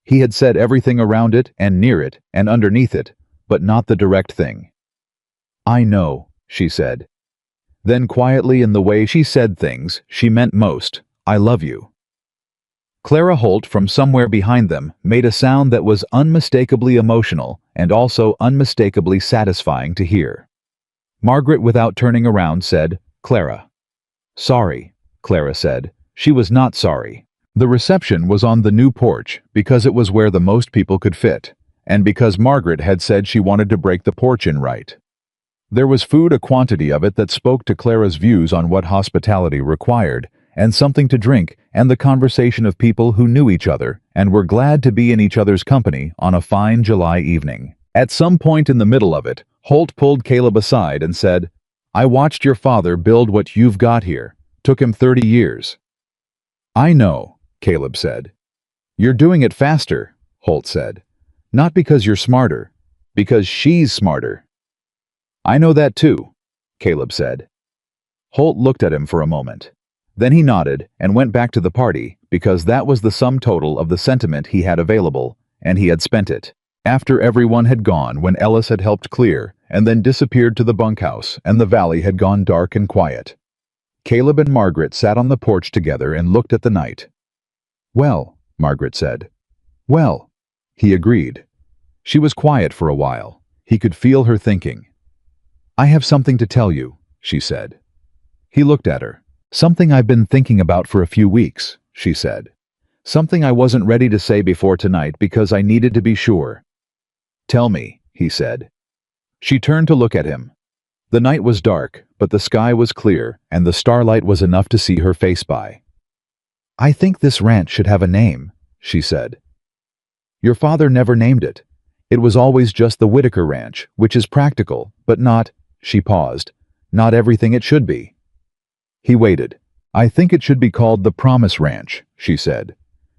S1: He had said everything around it and near it and underneath it, but not the direct thing. I know, she said. Then quietly in the way she said things, she meant most, I love you. Clara Holt from somewhere behind them made a sound that was unmistakably emotional and also unmistakably satisfying to hear. Margaret, without turning around, said, Clara. Sorry, Clara said. She was not sorry. The reception was on the new porch because it was where the most people could fit, and because Margaret had said she wanted to break the porch in right. There was food, a quantity of it that spoke to Clara's views on what hospitality required, and something to drink, and the conversation of people who knew each other and were glad to be in each other's company on a fine July evening. At some point in the middle of it, Holt pulled Caleb aside and said, I watched your father build what you've got here. Took him 30 years. I know, Caleb said. You're doing it faster, Holt said. Not because you're smarter, because she's smarter. I know that too, Caleb said. Holt looked at him for a moment. Then he nodded and went back to the party because that was the sum total of the sentiment he had available, and he had spent it. After everyone had gone when Ellis had helped clear and then disappeared to the bunkhouse and the valley had gone dark and quiet. Caleb and Margaret sat on the porch together and looked at the night. Well, Margaret said. Well, he agreed. She was quiet for a while. He could feel her thinking. I have something to tell you, she said. He looked at her. Something I've been thinking about for a few weeks, she said. Something I wasn't ready to say before tonight because I needed to be sure. Tell me, he said. She turned to look at him. The night was dark, but the sky was clear, and the starlight was enough to see her face by. I think this ranch should have a name, she said. Your father never named it. It was always just the Whitaker Ranch, which is practical, but not, she paused, not everything it should be. He waited. I think it should be called the Promise Ranch, she said.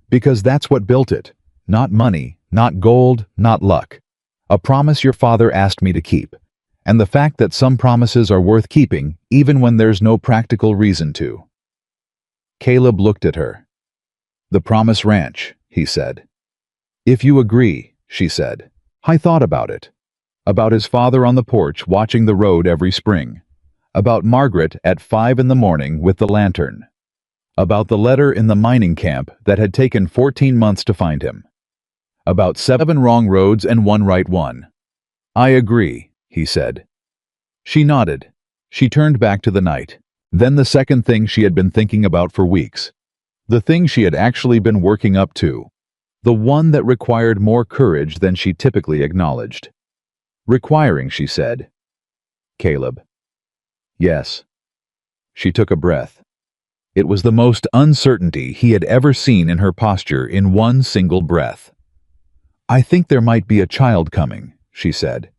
S1: Because that's what built it. Not money, not gold, not luck. A promise your father asked me to keep. And the fact that some promises are worth keeping even when there's no practical reason to. Caleb looked at her. The Promise Ranch, he said. If you agree, she said. I thought about it. About his father on the porch watching the road every spring. About Margaret at 5 in the morning with the lantern. About the letter in the mining camp that had taken 14 months to find him. About 7 wrong roads and 1 right one. I agree, he said. She nodded. She turned back to the night. Then the second thing she had been thinking about for weeks. The thing she had actually been working up to. The one that required more courage than she typically acknowledged. Requiring, she said. Caleb. Yes. She took a breath. It was the most uncertainty he had ever seen in her posture in one single breath. I think there might be a child coming, she said.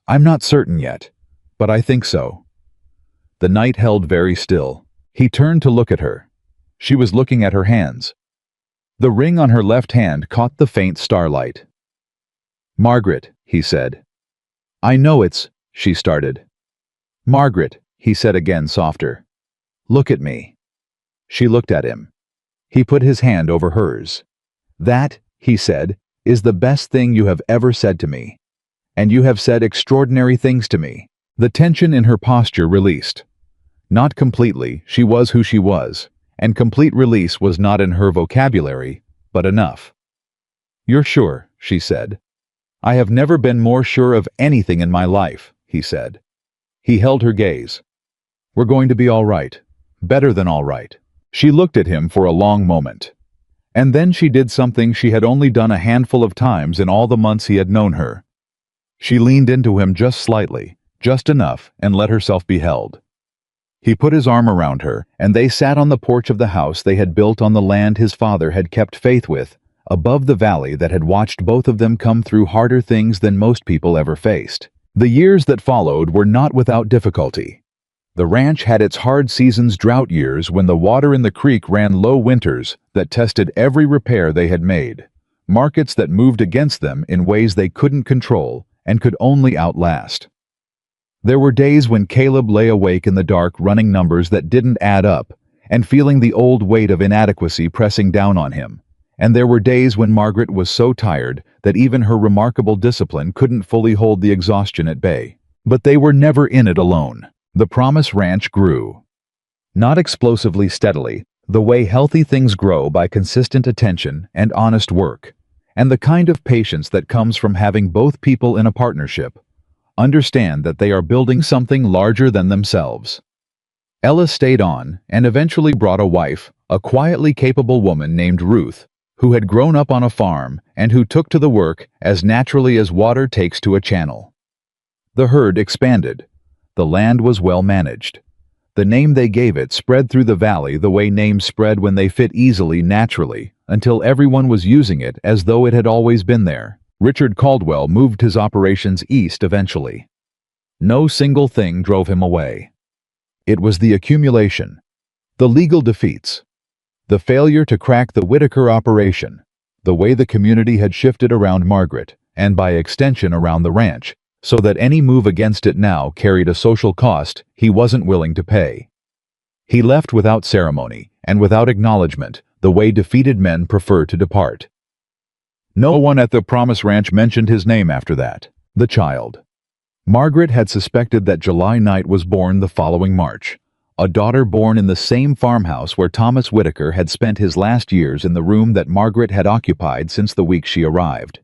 S1: I'm not certain yet, but I think so. The night held very still. He turned to look at her. She was looking at her hands. The ring on her left hand caught the faint starlight. Margaret, he said. I know it's, she started. Margaret, he said again softer. Look at me. She looked at him. He put his hand over hers. "That," he said, "is the best thing you have ever said to me. And you have said extraordinary things to me." The tension in her posture released. Not completely, she was who she was, and complete release was not in her vocabulary, but enough. "You're sure," she said. "I have never been more sure of anything in my life," he said. He held her gaze. "We're going to be all right. Better than all right." She looked at him for a long moment. And then she did something she had only done a handful of times in all the months he had known her. She leaned into him just slightly, just enough, and let herself be held. He put his arm around her, and they sat on the porch of the house they had built on the land his father had kept faith with, above the valley that had watched both of them come through harder things than most people ever faced. The years that followed were not without difficulty. The ranch had its hard seasons, drought years when the water in the creek ran low, winters that tested every repair they had made, markets that moved against them in ways they couldn't control and could only outlast. There were days when Caleb lay awake in the dark running numbers that didn't add up and feeling the old weight of inadequacy pressing down on him. And there were days when Margaret was so tired that even her remarkable discipline couldn't fully hold the exhaustion at bay. But they were never in it alone. The Promise Ranch grew. Not explosively steadily, the way healthy things grow by consistent attention and honest work, and the kind of patience that comes from having both people in a partnership understand that they are building something larger than themselves. Ella stayed on and eventually brought a wife, a quietly capable woman named Ruth, who had grown up on a farm and who took to the work as naturally as water takes to a channel. The herd expanded. The land was well managed. The name they gave it spread through the valley the way names spread when they fit easily, naturally, until everyone was using it as though it had always been there. Richard Caldwell moved his operations east eventually. No single thing drove him away. It was the accumulation, the legal defeats, the failure to crack the Whitaker operation, the way the community had shifted around Margaret, and by extension around the ranch, so that any move against it now carried a social cost he wasn't willing to pay. He left without ceremony and without acknowledgement, the way defeated men prefer to depart. No one at the Promise Ranch mentioned his name after that. The child. Margaret had suspected that July night was born the following March, a daughter born in the same farmhouse where Thomas Whitaker had spent his last years in the room that Margaret had occupied since the week she arrived.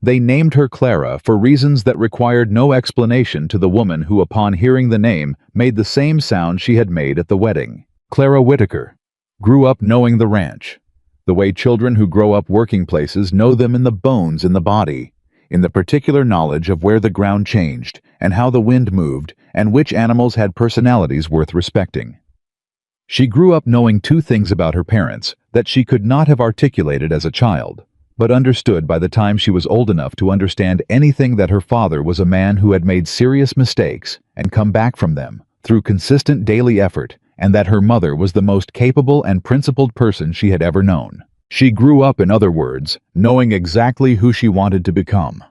S1: They named her Clara for reasons that required no explanation to the woman who, upon hearing the name, made the same sound she had made at the wedding. Clara Whitaker grew up knowing the ranch, the way children who grow up working places know them in the bones in the body, in the particular knowledge of where the ground changed and how the wind moved and which animals had personalities worth respecting. She grew up knowing two things about her parents that she could not have articulated as a child, but understood by the time she was old enough to understand anything: that her father was a man who had made serious mistakes and come back from them through consistent daily effort, and that her mother was the most capable and principled person she had ever known. She grew up, in other words, knowing exactly who she wanted to become.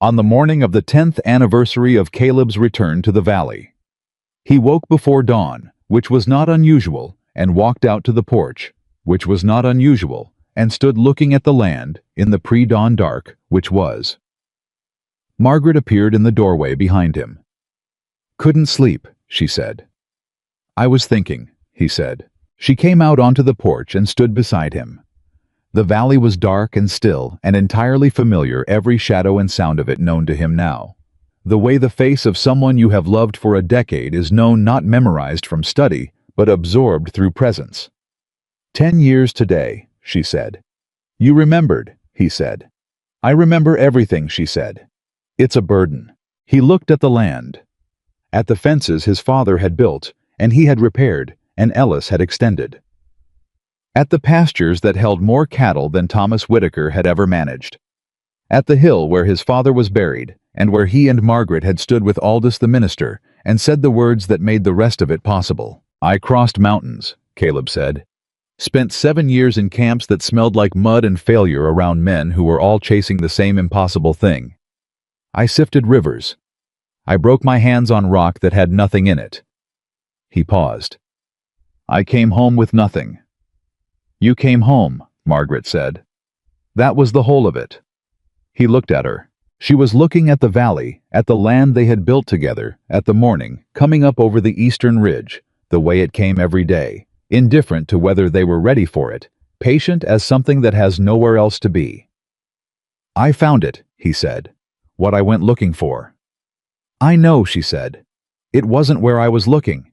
S1: On the morning of the 10th anniversary of Caleb's return to the valley, he woke before dawn, which was not unusual, and walked out to the porch, which was not unusual, and stood looking at the land in the pre-dawn dark, which was. Margaret appeared in the doorway behind him. "Couldn't sleep," she said. "I was thinking," he said. She came out onto the porch and stood beside him. The valley was dark and still and entirely familiar, every shadow and sound of it known to him now. The way the face of someone you have loved for a decade is known, not memorized from study, but absorbed through presence. 10 years today," she said. "You remembered," he said. "I remember everything," she said. "It's a burden." He looked at the land, at the fences his father had built and he had repaired and Ellis had extended, at the pastures that held more cattle than Thomas Whitaker had ever managed, at the hill where his father was buried and where he and Margaret had stood with Aldous the minister and said the words that made the rest of it possible. "I crossed mountains," Caleb said. "Spent 7 years in camps that smelled like mud and failure around men who were all chasing the same impossible thing. I sifted rivers. I broke my hands on rock that had nothing in it." He paused. "I came home with nothing. "You came home," Margaret said. That was the whole of it. He looked at her. She was looking at the valley, at the land they had built together, at the morning, coming up over the eastern ridge, the way it came every day, indifferent to whether they were ready for it, patient as something that has nowhere else to be. "I found it," he said, "what I went looking for." "I know," she said. "It wasn't where I was looking."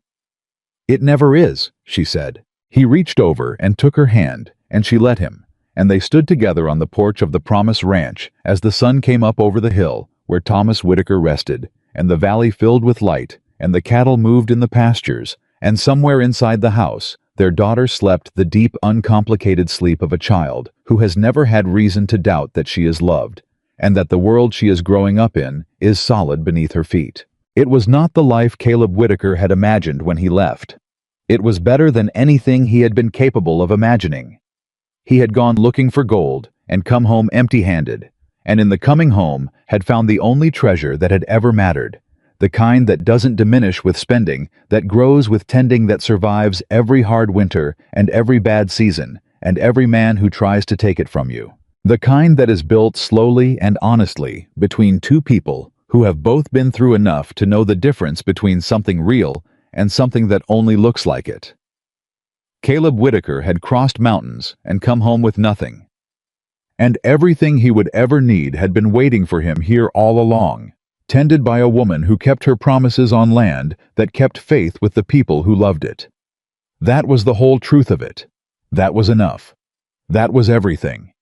S1: "It never is," she said. He reached over and took her hand, and she let him, and they stood together on the porch of the Promise Ranch as the sun came up over the hill where Thomas Whitaker rested, and the valley filled with light, and the cattle moved in the pastures, and somewhere inside the house, their daughter slept the deep, uncomplicated sleep of a child who has never had reason to doubt that she is loved, and that the world she is growing up in is solid beneath her feet. It was not the life Caleb Whitaker had imagined when he left. It was better than anything he had been capable of imagining. He had gone looking for gold and come home empty-handed, and in the coming home had found the only treasure that had ever mattered, the kind that doesn't diminish with spending, that grows with tending, that survives every hard winter and every bad season and every man who tries to take it from you. The kind that is built slowly and honestly between two people who have both been through enough to know the difference between something real and something that only looks like it. Caleb Whitaker had crossed mountains and come home with nothing. And everything he would ever need had been waiting for him here all along, tended by a woman who kept her promises on land that kept faith with the people who loved it. That was the whole truth of it. That was enough. That was everything.